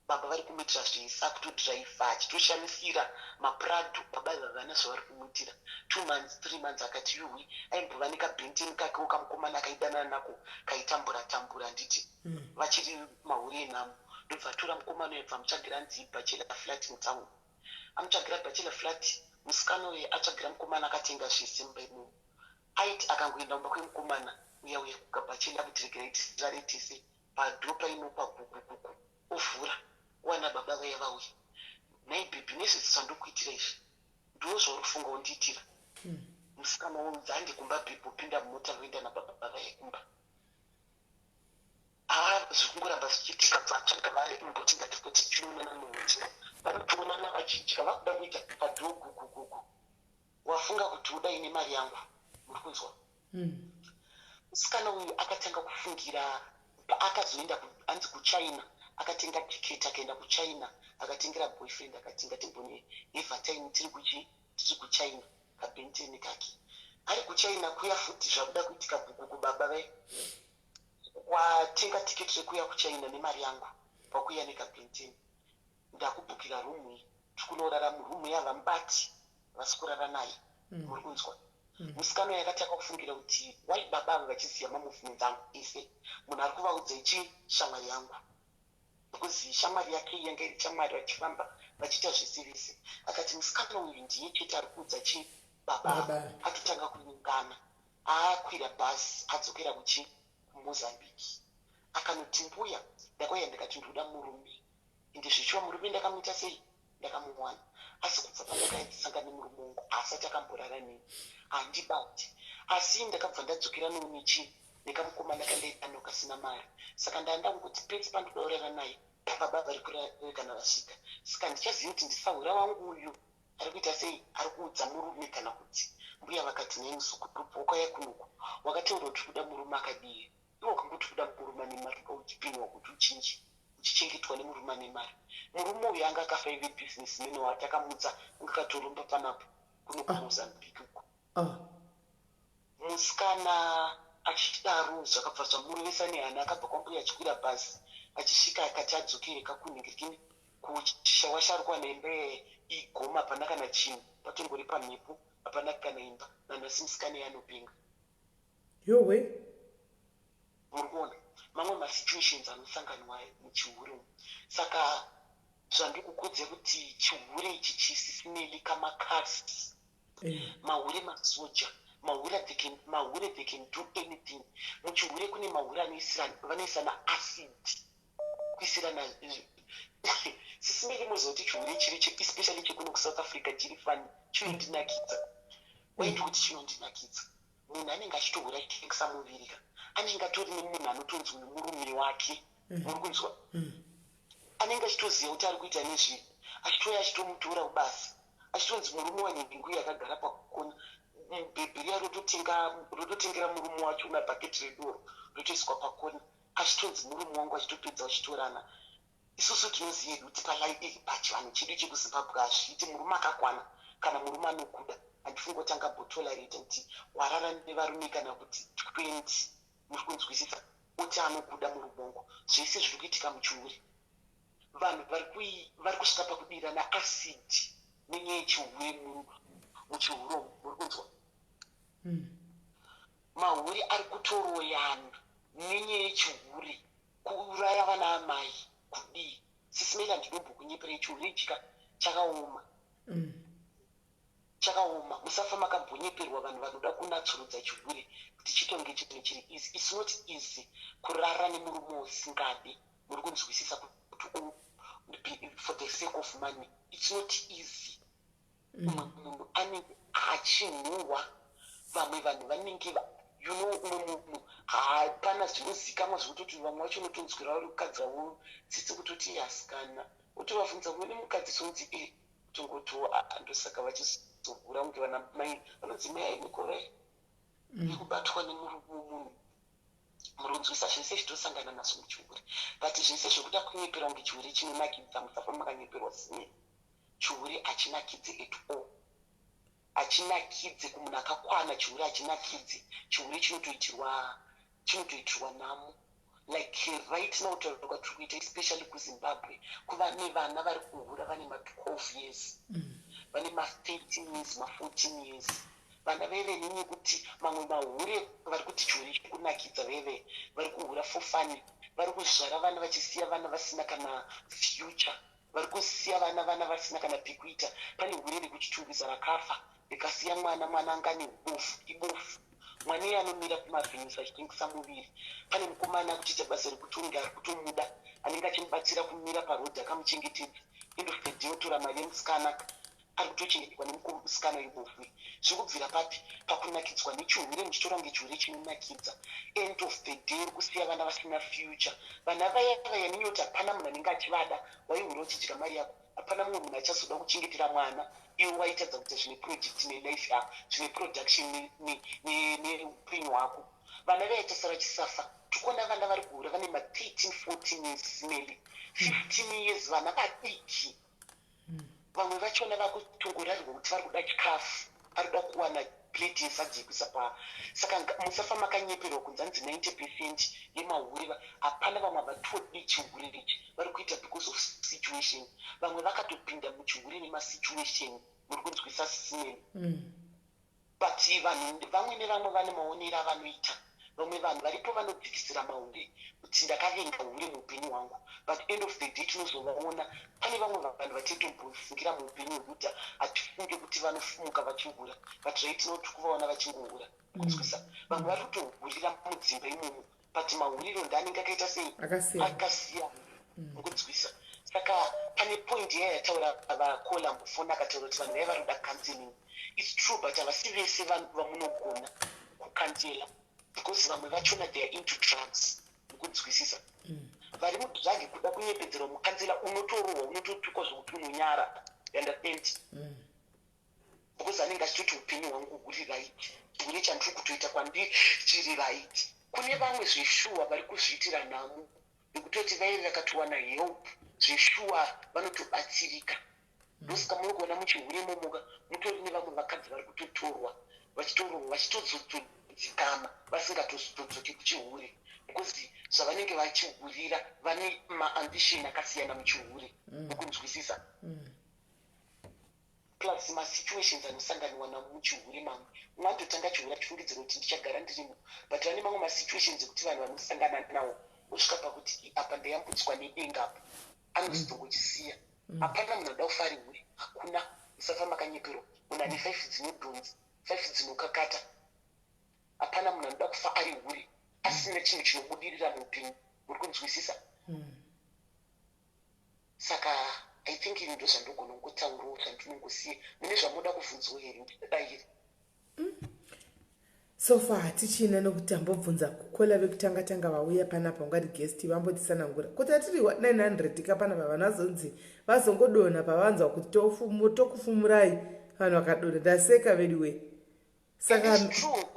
baba vari kumuitira zvisa kutodhiraivha achitoshamisira maprado baba vavana zvavari kumuitira 2 months 3 months akati yuhwi aimbova nekabhenteni kakewo kamukomana akaidanana nako kaitambura nditi vachiri mahuri enhamo ndobva atora mukomana uyo bva amutsvagira nzi bachelor flat mutauni amutsvagira bachelor flat musikana uyo atsvagira mukomana akatenga zvisimba imomo aiti akangoenda mumba kwemukomana uya kugabachela kutiregereitira retese padhopa inopa gugugugu ovhura wana baba vaya vauya nai bhebhi nezvisi zvandokuitira izvi ndo zvaurifunga undiitira musikana unzi handikumba bhebhi upinda mumota voenda nababa vaya kumba zvikungoramba zvichiitika bvatsvaga vari imbotingatikoti chinoonana muhotira vanotoonana vachidya vakuda kuita padho gugugugu wafunga kuti udaine mari yangu muri kunzwa musikana uyu akatanga kufungira akazoenda anzi kuchina akatenga tiketi akaenda kuchina akatengera boyfriend akati ngatimbone evhatime tiri kuchina kabhenteni kake ari kuchina kuya futi zvakuda kuitika gugugu baba ve watenga tiketi rekuya kuchina nemari yangu pakuya nekabhenteni ndakubhukira rumu iyi tikunorara murumu yavambati vasi kurara naye muri kunzwa musikana uyu akatanga kufungira kuti wai baba avo vachiziva mamuvhimenti angu ese munhu ari kuvaudza ichi shamwari yangu because shamwari yake yanga iri shamwari vachifamba vachiita zvese vese akati musikana uyu ndiye chete ari kuudza chi baba atotanga kuungana aakwira bhazi adzokera kumozambiki akanoti mbuya ndakauya ndikati ndoda murume ende zvichiwa murume ndakamuita sei ndakamuwana asi kubva pandakaisanga nemurume wangu asati akamborara neni handibati asi ndakabva ndadzokera nounichi nekamukomana kandaidano kasina mari saka ndandanguti peti pandodaurara naye baba vari kurekana vasvika saka ndichazivi kuti ndisaura wangu uyu ari kuita sei ari kuudza murume kana kuti mbuya vakati nei musukurupu wakauya kunoku wakataura kuti kuda murume akadii iwo kangoti kuda murume ane mari uchipinwa kuti uchinji uchichengetwa nemurume ane mari murume uyu anga akafa ive bhizinesi mene watakamudza ungakatoromba panapo kuno kumozambiki uko musikana achidaro zvakabva zvamurovesa nehana akabva kwambuya achikwira bhazi achisvika akati adzokere kakuningirikini kushawasharukwa naimbe igoma hapana kana chinhu patongori pamhepo hapana kana imba nanhasi musikana yanopenga yowe muri kuona mamwe masituations anosanganwa muchihure umu saka zvandikukodze kuti chihure ichi chisisimeli kamakasti mahure masoja mahure they can do anything muchihure kune mahure vanoisana acid kuisirana sisimeli muzoti chihure chiri especially chekuno kusouth africa chiri fani chinondinakidza waiti kuti chinondinakidza munhu anenge achitohura achitengesa muvirika anenge atori nemunhu anotonzi murume wake muri kunzwa anenge achitoziva kuti ari kuita nezvinhu achitouya achitomutora basi achitonzi murume wanyengu yakagara pakona bhebhi riya rototengera murume wacho mabhaketi redoro rotoiswa pakona achitonzi murume wangu achitopedza achitorana isusu tinoziva kuti palaivi pachivanhu chedu chekuzimbabwe hazviiti murume akakwana kana murume anokuda handifunga kuti angabotolarate kuti warara nevarume kana kuti 20 muri kunzwisisa uti anokuda murume wangu zvese zviri kuitika muchihure vanhu vari kusvika pakudirana asidi nenyaya yechihure muchihure muri kunzwa mahure ari kutoroyana nenyaya yechihure kuuraya vana amai kudii sisimeli handinombokuyepera yechihure ichika chakaoma musafa makambonyeperwa vanhu vanoda kunatsurudza chihure kuti chitonge chinhu chiri easy its not easy kurara nemurume usingadi muri kunzwisisa kuti for the sake of money its not easy munhu anenge achinhuhwa vamwe vanhu vanenge umwe munhu hapana zvinozikamwa zvekutoti vamwe vacho unotonzwira vari kukadzawo tsitsi kutoti yasikana utovabvunza mune mukadzi sonzi tongoto andosaka vachizogura kunge vana mai vanodzimai mikore yekubatwa nemunhu murunzwisa zvese zvitosangana nazvo muchihure but zvese zvekuda kunyepera kunge chihure chinonakidza musafa makanyeperwa simeni chihure hachinakidze at all hachinakidze kumunhu akakwana chihure hachinakidze chihure chinotoitirwa nhamo like right now taurwa tiri kuita especially kuzimbabwe kuva nevana vari kuhura vane ma12 years vane ma13 years ma14 years vana veve nenyekuti mamwe mahure vari kuti chihure chekunakidza veve vari kuhura for fun vari kuzvara vana vachisiya vana vasina kana future vari kusiya vana vasina kana pekuita pane hure rekuchitungisa rakafa rikasiya mwana angane ibofu mwana iye anomira kumavhenisi achitengesa muviri pane mukomana kuchiita basa rekutunga ari kutomuda anenge achimubatsira kumira parodhi akamuchengetedza end of the day otora mari yemusikana ari kutochengeterwa nemusikana ibofu zviri kubvira papi pakunakidzwa nechihure muchitora ngechihure chinonakidza end of the day uri kusiya vana vasina future vana vaya nenyoti hapana munhu anenge achivada waihura uchidya mari yako hapana mumwe munhu achazoda kuchengetera mwana iwe waitadza kuita zvine project nelife yako zvine production neupenyu hwako vana vaitasara chisafa tikuona vana vari kuhura vane ma13 14 years Melly 15 years vana vadiki vamwe vachona vakutongorarirwa kuti vari kuda chikafu ari kuda kuwana plate yesadza yekuisa saka musafa makanyeperwa kunzi anzi 90% yemahure hapana vamwe vatodi chihure ichi vari kuita because of situation vamwe vakatopinda muchihure nemasituation muri kunzwisa Melly but vanhu vamwe nevamwe vane maonero avanoita vamwe vanhu varipo vanodzikisira mahure kuti ndakavenga hure muupenyu hwangu but end of the day tinozovaona pane vamwe vanhu vatitombofungira muupenyu hwekuti hatifunge kuti vanofumuka vachihura but right now tikuvaona vachingohura kunzwisa vamwe vari kutohurira mudzimba imomo but mahuriro ndanenge akaita sei akasiyana kunzwisa saka pane point yayataura vakola mbufoni akataura kuti vanhu vaya vari kuda counseling it's true but havasi vese vamunogona kukansela because vamwe vachona they are into drugs kunzwisisa vari mudrug kuda kunyepedzera mukansela unotorohwa unototukwa zvokuti unonyara understand because anenge achitoti upenyu hwangu huri right hure chandiri kutoita kwandiri chiri right kune vamwe zveshuwa vari kuzviitira nhamo nekutoti vaive vakatowana help zveshuwa vanotobatsirika ndosaka munogona muchihure momoka mutori nevamwe vakadzi vari kutotorwa vachitodzikama vasingatozodzoki kuchihure because zvavanenge vachihurira vane maambition akasiyana muchihure mukunzwisisa plus masituations anosanganiwa namo muchihure mamwe umwe andotanga chihure achifungidzira kuti ndichagara ndirimo but vane mamwe masituations ekuti vanhu vanosangana nawo osvika pakuti apa ndayambutswa nedenga apa anozotongochisiya hapana munhu ada kufa ari hure hakuna musafa makanyeperwa munhu ane 5 dzinodhonzi 5 dzinokakata hapana munhu anoda kufa ari hure asina chinhu chinobudirira muupenyu muri kunzwisisa saka I think ini ndo zvandogona kungotaurawo zvandinongosiye mune zvamunoda kubvunzwa here ndinoda here so far hatichina nokuti tambobvunza kukola vekutanga vauya panapa ungati guest vambotisanangura kuti atiri 900 kapanapa vanazonzi vazongodonha pavanzwa kuti tokufumurai vanhu vakadonha ndaseka vediwe saka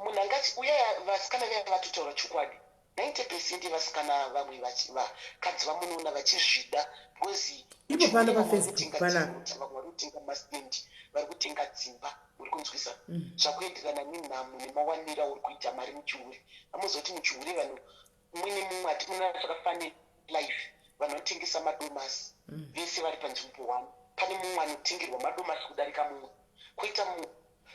munhu angati uya vasikana vaya vatotaura chokwadi 90% vasikana vamwe vakadzi vamunoona vachizvida because ipo pano pafacebook panapa vamwe vari kutenga mastendi vari kutenga dzimba uri kunzwisa zvakuenderana nenhamo nemawanira uri kuita mari muchihure amuzoti muchihure vanhu mumwe nemumwe hatimunana zvakafane life vanhu vanotengesa madomasi vese vari panzvimbo 1 pane mumwe anotengerwa madomasi kudarika mumwe koita mumwe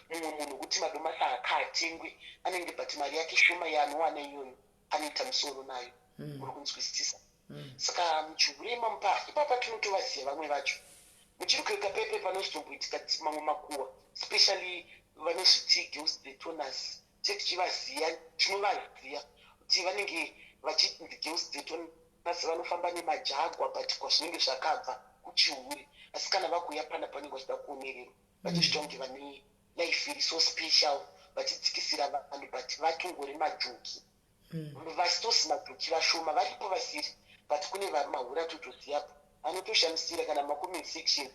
munhu kuti madomasi akaatengwe anenge but mari yake shoma yaanowana iyoyo anoita musoro nayo uri kunzwisisa saka muchihure ipapa tinotovaziva vamwe vacho muchiri kueka pepe panozotomboitika mamwe makuhwa especially vanozviti girls the toners tichivaziya tinovaziya kuti vanenge vachiti girls the toners vanofamba nemajagwa but kwazvinenge zvakabva kuchihure asi kana vakuya pana panenge vachida kuonererwa vachizvita kunge vane life iri so special vachidzikisira vanhu but vatongore majoki vasitosi majoki vashoma varipo vasiri but kune mahura atotoziyapo anotoshamisira kana macomment section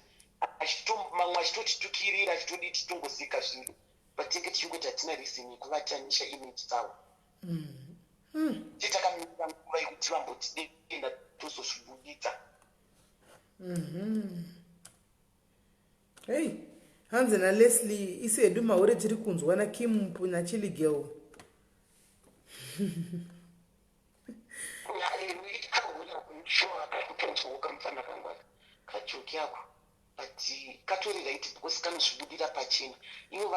mamwe achitotitukirira achitodi titongozika zviro patenge tichingoti hatina reason yekuvatanisha image dzavo titakamira nguva yekuti vambotidenda tozozvibuditsa hey hanzi naLeslie isu hedu mahure tiri kunzwa naKimpu naChilligirl katoka mufana kangwara kajoki yako but katori right because kanozvibudira pachena ivo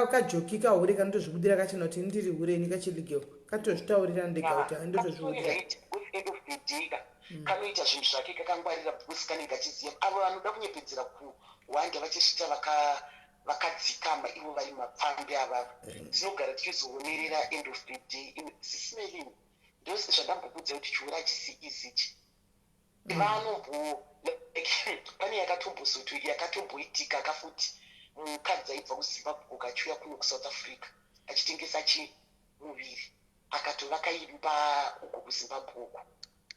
kajoki kahure kanotozvibudira kachena kuti ndiri hureni kachiligewo katozvitaurira ndega kuti handotozviudira right because end of the day kanoita zvinhu zvake kakangwarira because kanenge achiziva avo vanoda kunyepedzera kuhwanda vachisvita vakadzikama ivo vari mapfambi avavo tinogara tichizoonerera end of the day Sis Melly ndose zvandambokudza kuti chiura hachisi easy pane yakatomboitika kafuti mukadzi aibva kuzimbabwe kachiuya kuno kusouth africa achitengesa chimuviri akatovaka imba uko kuzimbabwe uko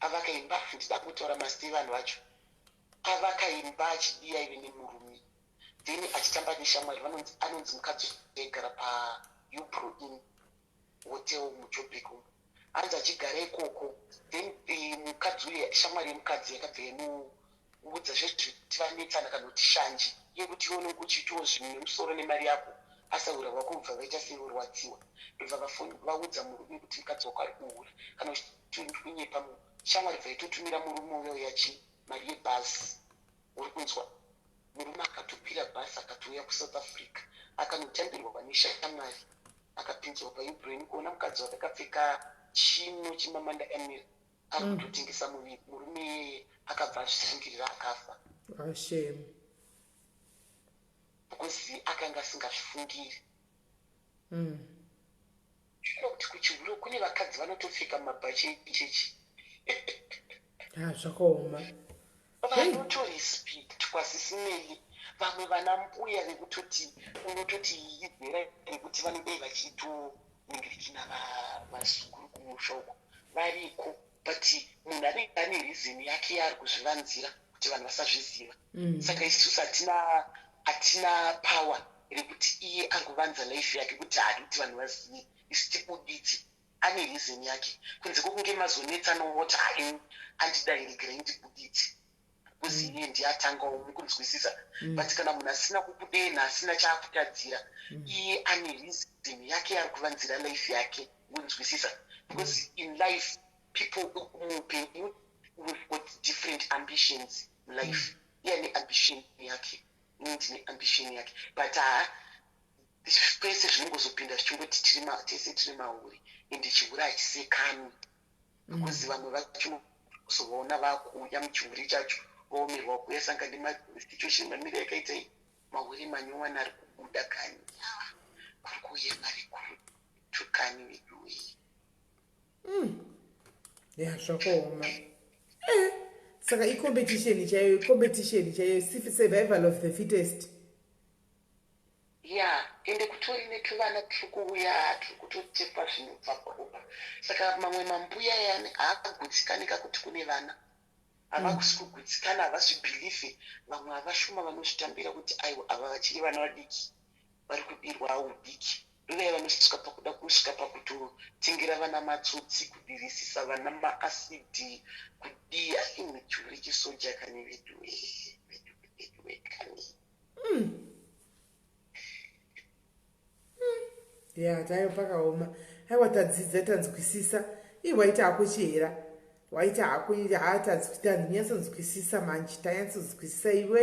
avaka imba ndida kutaura mastevan vacho avaka imba achidiya ive nemurume then achitamba neshamwari anonzi mukadzi aigara paupro in hotel mujoburg anzi achigara ikoko then mukadzi uye shamwari yemukadzi yakabva yemuudza zvezviti vanetsana kana kuti shanji yekuti ione kuchitiwo zvinhu nemusoro nemari yako asaura wako ubva vaita sevorwadziwa ndobva vaudza murume kuti mukadzi wako ari kuhura kana kunyepa shamwari bva itotumira murume uyo yachi mari yebhasi uri kunzwa murume akatopira bhasi akatouya kusouth africa akanotambirwa neshamwari akapinzwa paibrain kuona mukadzi wake akapfeka chino chimamanda emir ari kutotengesa muviri murume akabva azvisungirira akafa ashame because akanga asingazvifungiri zvino kuti kuchihuro kune vakadzi vanotopfeka mabhachi echechi zvakaoma vanotorespect kwaSis Melly vamwe vana mbuya vekutoti unototi izera yekuti vanodai vachitoningirikina vazukuru kumusha uko variko but munhu anenge ane reason yake yaari kuzvivanzira kuti vanhu vasazviziva saka isusu hatina power rekuti iye ari kuvanza life yake kuti haadi kuti vanhu vazive isu tikuditi ane reason yake kunze kwokunge mazonetsa nowoti andidairigira indikuditi kuzi iye ndiyatangawo mukunzwisisa but kana munhu asina kukudena asina chaakutadzira iye ane reason yake yaari kuvanzira life yake kunzwisisa because in life people muupenyu we've got different ambitions in life iye ane ambition yake ndine ambition yake but pese zvinongozopinda zvichingoti tese tiri mauri ende chiuri hachisekani because vamwe vachozovaona vakuuya muchiuri chacho vaomerwa kuuya sanga nemasituation mamiri yakaita mauri manyowani ari kubuda kani kuri kuuya mari kutukani veduyi zvakaoma saka icompetition chaiyo survival of the fittest ende kutori netuvana tiri kuuya tiri kutotepa zvinobva paropa saka mamwe mambuya yani haakagutikanika kuti kune vana havakusi kugutsikana havazvibhilife vamwe havashuma vanozvitambira kuti aiwa ava vachiri vana vadiki vari kudirwa udiki ndovaya vanosvika pakuda kusvika pakutotengera vana matsotsi kudirisisa vana maasidhi kudiya imechuri chisoja kani vedu kani tayo pakaoma aiwa tadzidza tanzwisisa waita hako chera waita hako tanyatsonzwisisa manje tanyatsonzwisisa iwe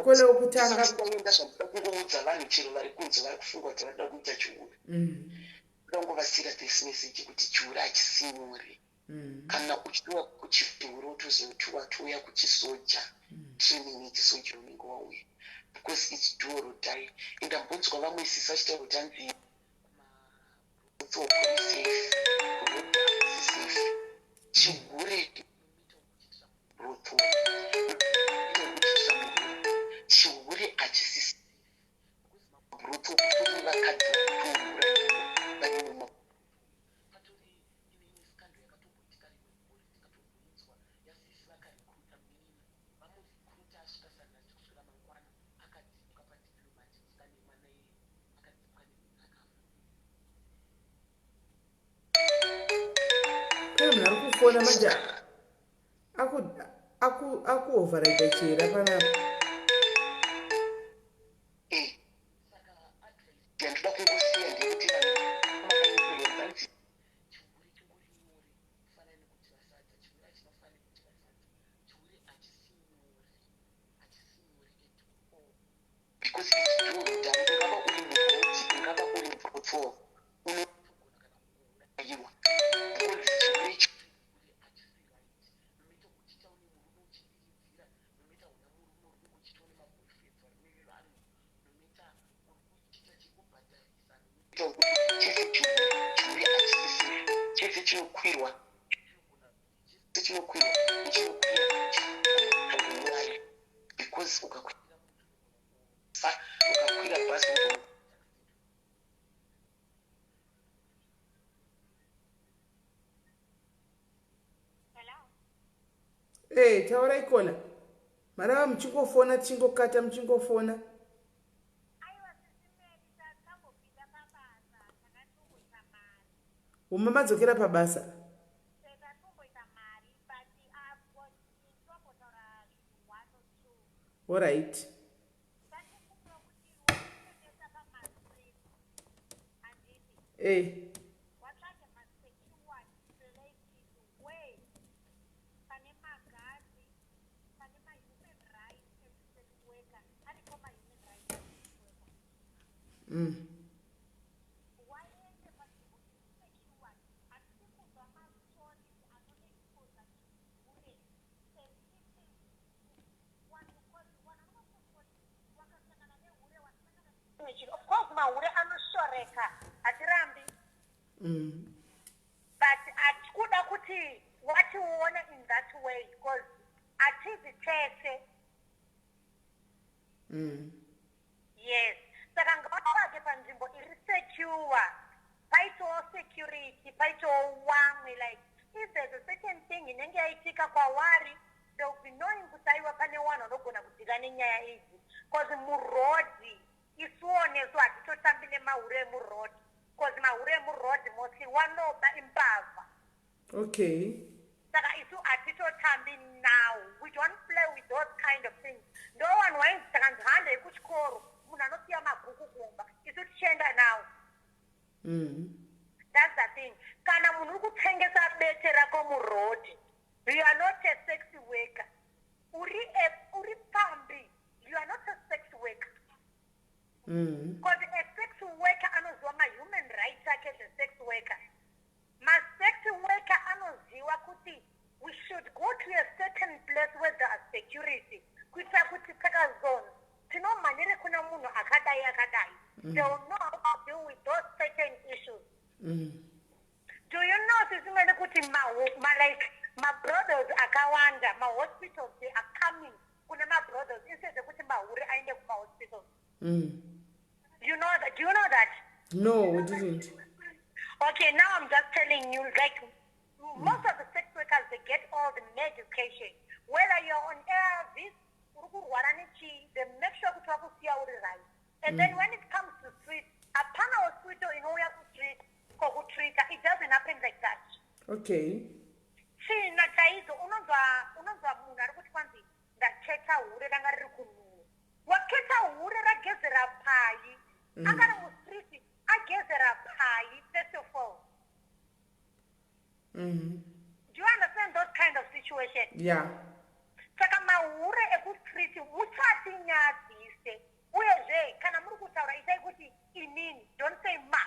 kole wokutanga kungoudza vanhu chero vari kunze vari kufunga kuti vanoda kuita chiuri unongovasira this message kuti chiuri hachisinyore kana uchiwa kuchiuri utozotouya kuchisoja training yechisoja unenge wauya because its do or die ndambonzwa vamwe sisa vachitaura kuti anzi chihure chihure hachisisi brutho kuri vakadzi munhu ari kufona manje akuovharaidha chera panapa ndinoda kungosiya ndekuti vanhu because it's true that ungava uri mugoti ungava uri mupfotso unoiwa because chirwere chese chinokwirwa because ukakwira bhazi taura ikona marava muchingofona tichingokata muchingofona umamadzokera pabasa alright Of course, maure anoshoreka atirambi. But atikuda kuti watione in that way because atizithethe. Yes. Saka ngavake panzvimbo iri secure. Paitowo security, paitowo wamwe like if there's a certain thing inenge yaitika kwavari, there will be knowing kuti aiwa pane vanhu vanogona kudzika nenyaya idzi. Because murodhi isuonesu hatitotambi nemahure emurodhi. Because mahure emurodhi mostly wanoba imbavha. Okay. Saka isu hatitotambi now. We don't play with those kind of things. No one wants to handa yekuchikoro. Munhu anosiya mabhuku kumba. Isu tichenda now. That's the thing. Kana munhu uri kutengesa bete rako murodhi. You are not a sex worker. Uri pambi. You are not a sex worker. Because a sex worker anoziva ma-human rights ake as a sex worker. Ma-sex worker anoziva kuti we should go to a certain place where there are security. Kuitira kuti takazona tinomhanyire kuna munhu akadai akadai. They will know how to deal with those certain issues. Do you know tisimene kuti ma-brothers akawanda, ma-hospitals they are coming kune ma-brothers instead ekuti mahure aende kuma-hospitals. You know that? Do you know that? No, we didn't. Okay, now I'm just telling you, like, most of the sex workers, they get all the medication. Whether you're on ARVs, they make sure to see how it right. And then when it comes to street, a panel hospital in Oya Street, it doesn't happen like that. Okay. See, Nataizo, unonzwa munhu ari kuti kwanzi ndacheka hure ranga riri kunhuhwa. Waketa hure ragezera pai. Akari mustreet agezera pai first of all. Do you understand those kind of situations? Yeah. Saka mahure ekustreet musati nyadzise. Uyezve kana muri kutaura itai kuti inini, don't say ma.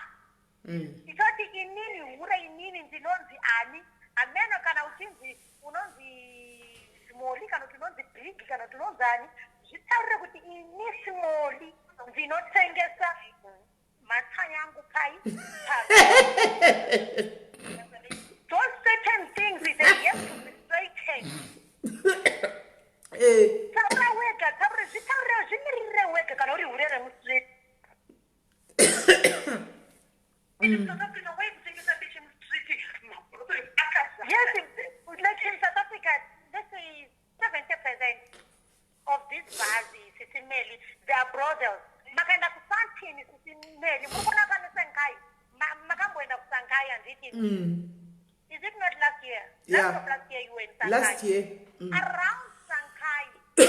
Itoti inini hure inini ndinonzi ani. Ameno kana uchinzi unonzi small kana unonzi big kana unonzi ani. Zvitaurire kuti ini small ndinotengesa matsanya angu pai. Those certain things they have to be straightened. Taura wega, zvitaurire zvimirire wega kana uri hure remustreet. Yes, like in South Africa, let's say 70% of these basis, Sis Melly, they are brothers. Makaenda kusantini Sis Melly, mukona kana Sankai, makamboenda kusankai and it is. Is it not last year? Yeah. Last year you were in Sankai. Last year. Around Sankai, do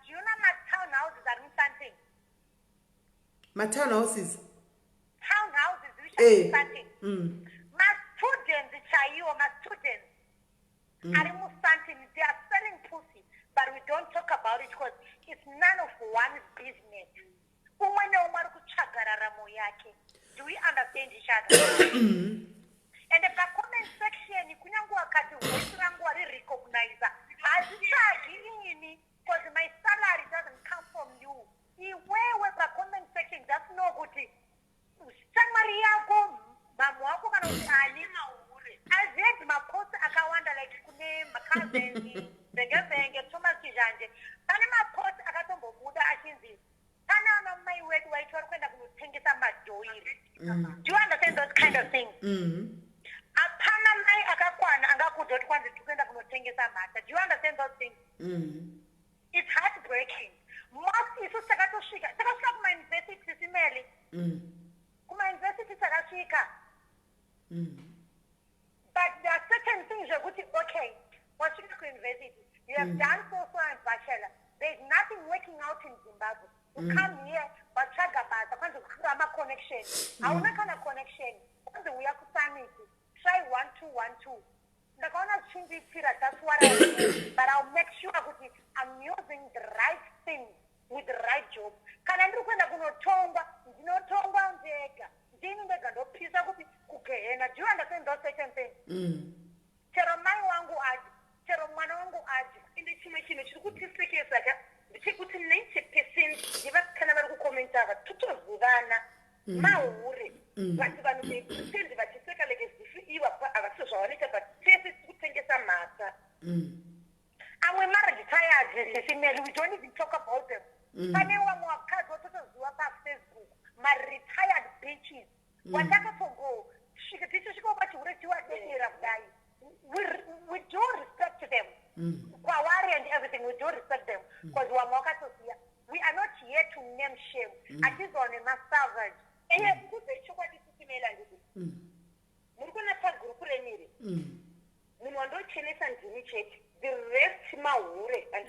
you know my townhouses are in something? My townhouses? Townhouses, which are in something. My students, my students, are in something. They are selling pussy. but we don't talk about it because it's none of one's business. Umwe neumwe ari kutsvaga raramo yake. Do we understand each other? And the comment section, kunyange wakati voice rangu wari recognize, hazitsvagi inini because my salary doesn't come from you. Iwewe pa comment section just know kuti shamwari yako mamu wako kana kuti ani mahure. I've read mapost akawanda like kune cousins, venge Thomas Kijanje. Pane mapost akatombobuda achinzi kana ana mai wedu waiti vari kuenda kunotengesa madhoiri. Do you understand those kind of things? Apana mai akakwana angakudoti kwanzi tikuenda kunotengesa mata. Do you understand those things? It's heartbreaking. Most isu takatosvika kuma university Sis Melly. Kuma university takasvika. But there are certain things you're going to, okay, once you go to university, you have done so and bachelor. There's nothing working out in Zimbabwe. You come here, but try to get a connection. I will not a connection. We have to try 1 2 1 2. The corner change it, that's what I do. But I'll make sure I'm using the right thing with the right job. Can I look when I'm going to tonga, no tonga and jega. Dini ndega ndo pisa kuti kugehena. Do you understand those certain things? Chero mai wangu aji, chero mwana wangu aji. Inde chime chiri kutisekesa ka. Ndichikuti 90% ndivakana vari kukomenta tutozivana mahure. Vati vanhu vepretendi vachiseka like zifi iwa avasiso zvavaoita but tese tikutengesa mata. Amwe maretired Sis Melly, we don't even talk about them. Pane vamwe vakadzi vototoziva paFacebook. Retired bitches. Watakatongo tichosvika pachihure chiwadedera kudai. We do respect them. Kwavari and everything, we do respect them. Because we are not here to name shame. Atizone masavage. Kuze chokwadi Sis Melly anditi. Muri kunatsa group remiri. Munhu wandochenesa ndini chete. The rest mahure and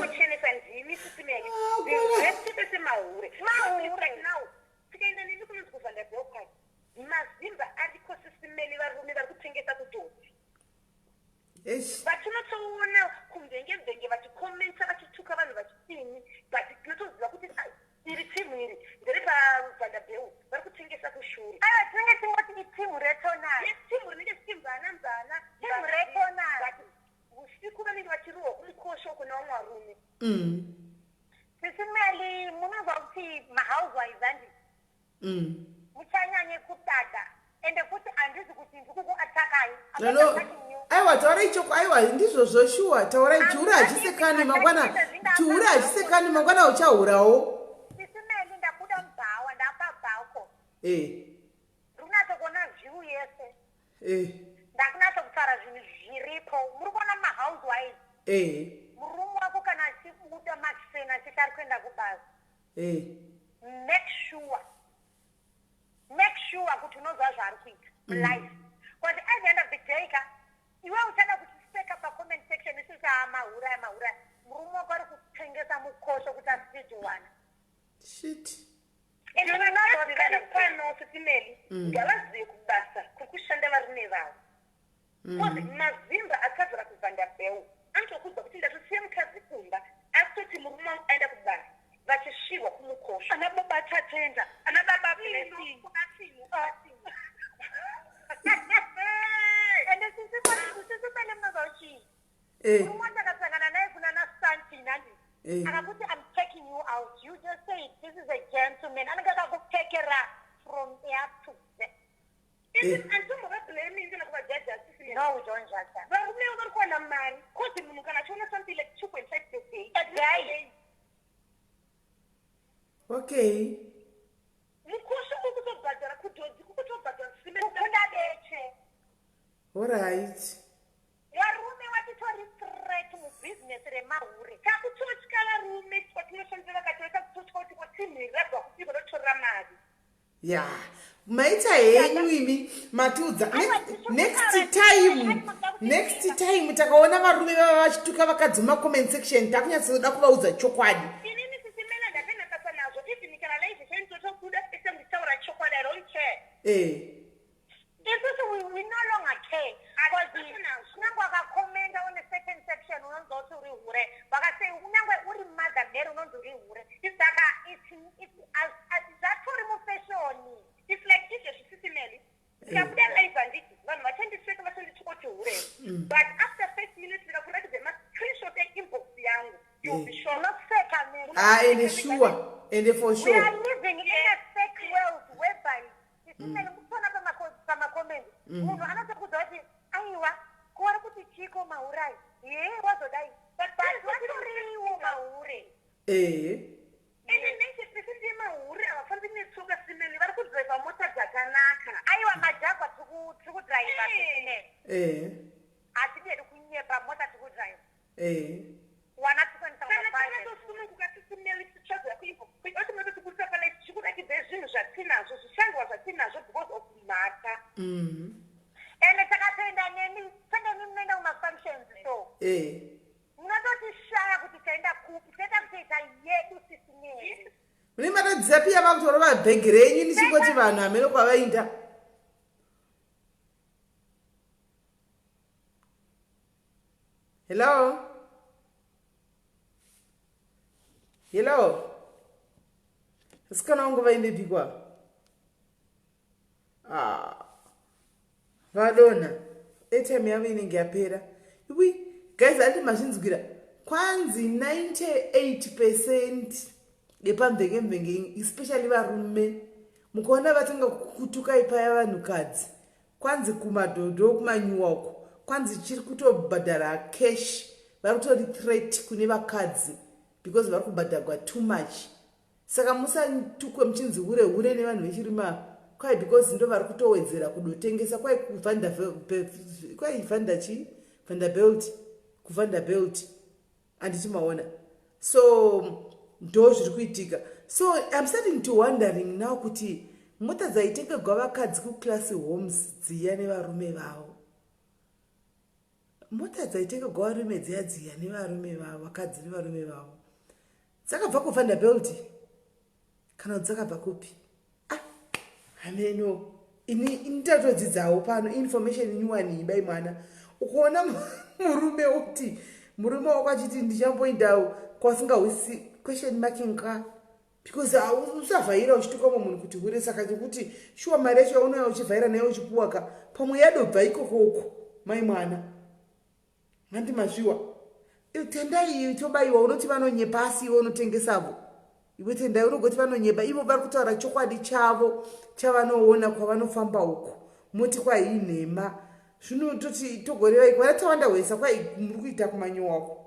kuchenesa ndini Sis Melly. The rest is mahure. Mahure now. Tikaenda nini kunonzi kuvhanda bhokati. Mazimba ariko Sis Melly varume vari kutengesa kudhoti. Vatinotoona kumvenge vachikomenta vachituka vanhu vachitini but tinotoziva kuti iri timu iri ndere pavhanda bheu vari kutengesa kushuri. Tinenge tingoti itimu retonari. Timu rinenge timbana timu retonari. Usiku vanenge vachiruwa kumukosho kuna vamwe varume. Sis Melly munonzwa kuti mahousewives andi muchanyanye kudada ende kuti handizi kuti ndikukuatakai. Aiwa taura ichoko aiwa ndizvo zvoshuwa taura chihure hachisekani mangwana uchahurawo. Sis Melly ndabuda mubhawa ndapa bhako. Ndikunatsogona view yese. Ndakunatsokutaura zvinhu zviripo. Muri kuona mahousewives. Murume wako kana achibuda masena achiti ari kuenda kubasa. Make sure kuti unozwa zvaari kuita life. Because at the end of the day iwe uchada kutiseka pacomment section isisi mahura murume wako ari kutengesa mukosho kuti asitijowana. Shit. Pano Sis Melly ngavazive kubasa kuri kushanda varume vavo. Because mazimba akazara kuvhanda bheu anotokudza kuti ndatosiya mukadzi kumba asitoti murume wangu aenda kubasa vachisviwa kumukosho. Ana baba tatenda ana baba blessing. And this is the mnazochi. Murume akasangana naye kuna na Santina ndi. Akakuti I'm taking you out. You just say this is a gentleman. Anataka kutekera from here to there. No, we don't judge that. Okay. All right. Yeah. Maita henyu imi matiudza next time takaona varume vava vachituka vakadzi comment section takunyatsoda kuvaudza chokwadi. We no longer care. Because number of comments on a certain problem. But after 5 minutes, we can the screenshot inbox yangu. You'll be sure. Not fake, and sure. And for We sure. are living in a fake world whereby munhu anotokuudza kuti aiwa kuona kuti chiko maurai wazodai but vatoriwo mahure ende 90% yemahure havafambi netsoka simeni vari kudhiraivha mota dzakanaka aiwa majagwa tiri kudhiraivha simeni hatidedi kunyepa mota tiri kudhiraivha wana tikonisaaasununguka tisimeli tichazoya kuivokuiotimototikurisa pana chikuda kibve zvinhu zvatinazvo zvishandiwa zvatinazvo because of mhaka ende takatoenda nemi tenge minoenda kumafunctions so munototishaya kuti taenda kupi toenda kutoita yedu sisimeli mune matodzisapi yavakutora mabhegi renyu nisingoti vanhu hamene kwavainda hello sikana wangu vaindepikwa vadonha airtime yavo inenge yapera iwi guys andi mazvinzwira kwanzi 98% yepamvenge especially varume mukaona vatanga kutuka ipaya vanhukadzi kwanzi kumadhodho kumanyuwako kwanzi chiri kutobhadhara cash vari kutori threat kune vakadzi because vari kubhadharwa too much saka musatukwe muchinzi hure nevanhu vechirima kwai because ndo vari kutowedzera kudotengesa kwai kuvanderbelt andichimaona so ndo zviri kuitika so I'm starting to wondering now kuti mota dzaitengerwa vakadzi kuclass homes dziya nevarume vavo mota dzaitengerwa varume dziya nevarume vavo vakadzi nevarume vavo dzakabva kuvanderbelt kana kuti dzakabva kupi hameno ini ndatodzidzawo pano information inyuwani bai mwana ukaona murume uti murume wakachiti ndichamboindawo kwasingahwisi question marking ka because usavhaira uchituka munhu kuti hure saka chekuti shuwa mari yacho yaunouya uchivhaira nayo uchipuwa ka pamwe yadobva ikokoko mai mwana handi mazviwa tendai tobayiwa unoti vanonyepa asi iwe unotengesavo iwe tendai unogoti vanonyepa ivo vari kutaura chokwadi chavo chavanoona kwavanofamba uko moti kwai inhema zvinototi togorevai kwaratawanda hwesa kwai muri kuita kumanyowako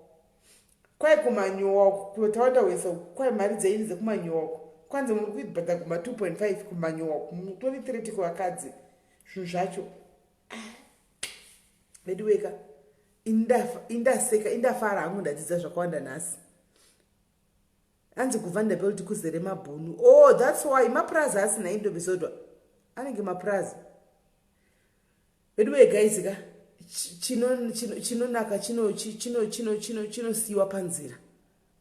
kwai kumanyowako kutawanda hwesa kwai mari dzaini dzekumanyowako kwanzi muri kuibhadha kuma 2.5 kumanyowako mutori 30 kuvakadzi zvinhu zvacho vediweka indafara hangu ndadzidza zvakawanda nhasi anzi kuvanderbelt kuzere mabhunu that's why mapraza asina indobisodwa anenge mapraza vediwe guys ka chinonaka chinosiyiwa panzira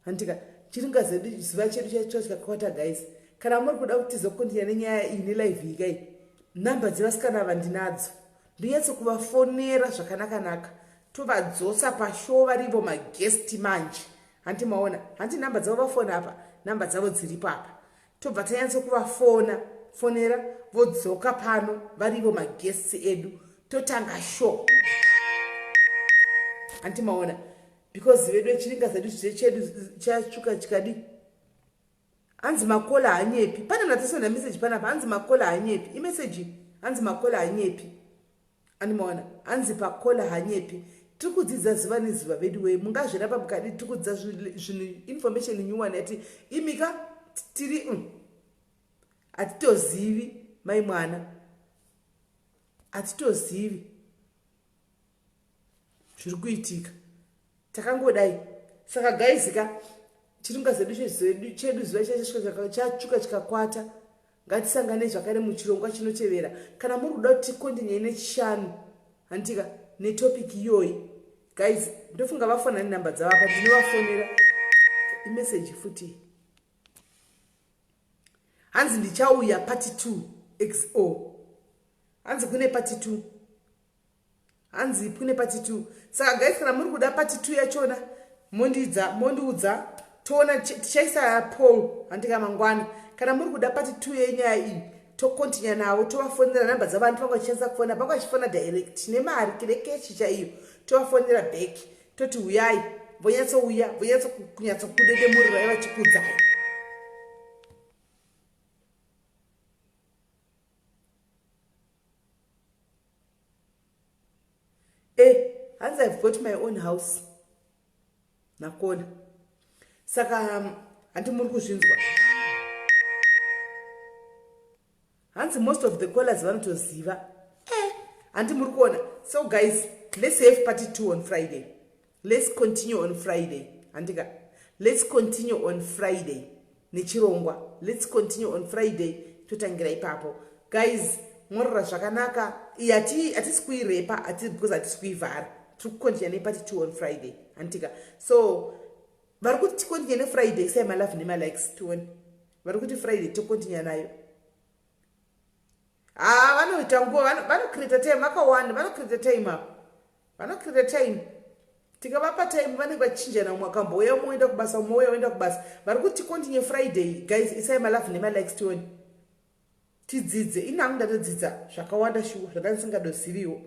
handika chiringazedu ziva chedu chachikakwata guys kana muri kuda kuti tizokontinya nenyaya ine live iyi kai namba dzevasikana ava ndinadzo ndonyatso kuvafonera zvakanakanaka tovadzosa pashow varivo magesti manje handi maona handi namba dzavo vafona apa namba dzavo dziripo apa tobva tanyatso kuvafonera vodzoka pano varivo magesti edu totanga show handi maona because vedu chiringa zedu chedu chatsvuka chikadi hanzi makola hanyepi pane mnatasona message panapa hanzi makola hanyepi imessage hanzi makola hanyepi ani maona hanzi pakola hanyepi tiri kudzidza zuva nezuva vedu wei mungazvirapa mukadi tiri kudzidza zvinhu information nyuwani ati imika tiri hatitozivi mai mwana hatitozivi zviri kuitika takangodai saka gaizika chiringa zedu chedu zuva chatsvuka chikakwata ngatisangane zvakare muchirongwa chinotevera kana muri kuda kuti kondinyai nechishanu handika netopiki iyoyi guys ndofunga vafona nenhamba dzavo apa ndinovafonera imeseji futi hanzi ndichauya pati 2 xo hanzi kune pati 2 hanzi kune pati 2 saka guys kana muri kuda pati 2 yachona mondiudza toona tichaisa poll handika mangwana kana muri kuda pati 2 yenyaya iyi tokontinya navo tovafonera namba dzavanhu vanga vachishandisa kufona vanga vachifona direct nemari kerekechi chaiyo tovafonera back toti uyai vonyatsouya vonyatsokudedemurirai vachikudzai. Hanzi I've got my own house nakona saka handi muri kuzvinzwa. Hanzi most of the callers vanotoziva handi muri kuona. So guys, let's have party 2 on Friday. Let's continue on Friday. Andika, let's continue on Friday nechirongwa. Let's continue on Friday totangira ipapo guys. Morora zvakanaka hatisi kuirepa because hatisi kuivhara tiri kukontinua nepati 2 on Friday antika. So vari kuti tikontinua neFriday sai malove nemalikes tione vari kuti Friday tokontinua nayo. Vanoita nguva vanocreata time vakawanda vanocreata time apo vanocreata time tikavapa time vanenge vachinjana umwe akambouya umwe oenda kubasa umwe uya oenda kubasa. Vari kuti tikontinue Friday guys isai malove nemalikes tione tidzidze. Inangu ndatodzidza zvakawanda shuwa zvakandisingadoziviwo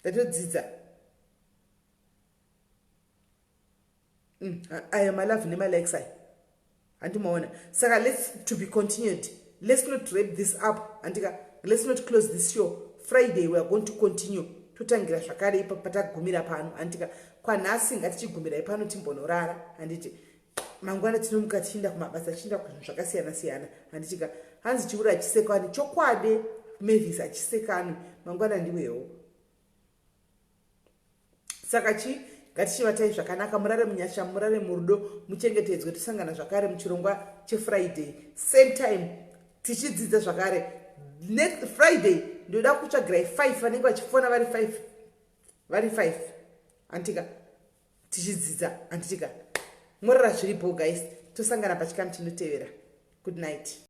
ndatodzidza. Aya malove nemalikes aya handimaona. Saka let's to be continued. Let's not wrap this up andika. Let's not close this show. Friday we are going to continue totangira zvakare ipa patagumira pano andika. Kwanhasi ngatichigumirai pano timbonorara handiti mangwana tinomuka tichienda kumabasa tichienda kuzvinhu zvakasiyana siyana handitika. Hanzi chiura achisekani chokwade Mavis achisekani mangwana ndiwewo. Saka ngatichivatai zvakanaka murare munyasha murare murudo muchengetedzwe tosangana zvakare muchirongwa cheFriday same time tichidzidza zvakare. Next Friday ndoda kutsvagirai 5 vanenge vachifona vari 5 antika tichidzidza anditika morara zviripo guys tosangana pachikamu chinotevera. Good night.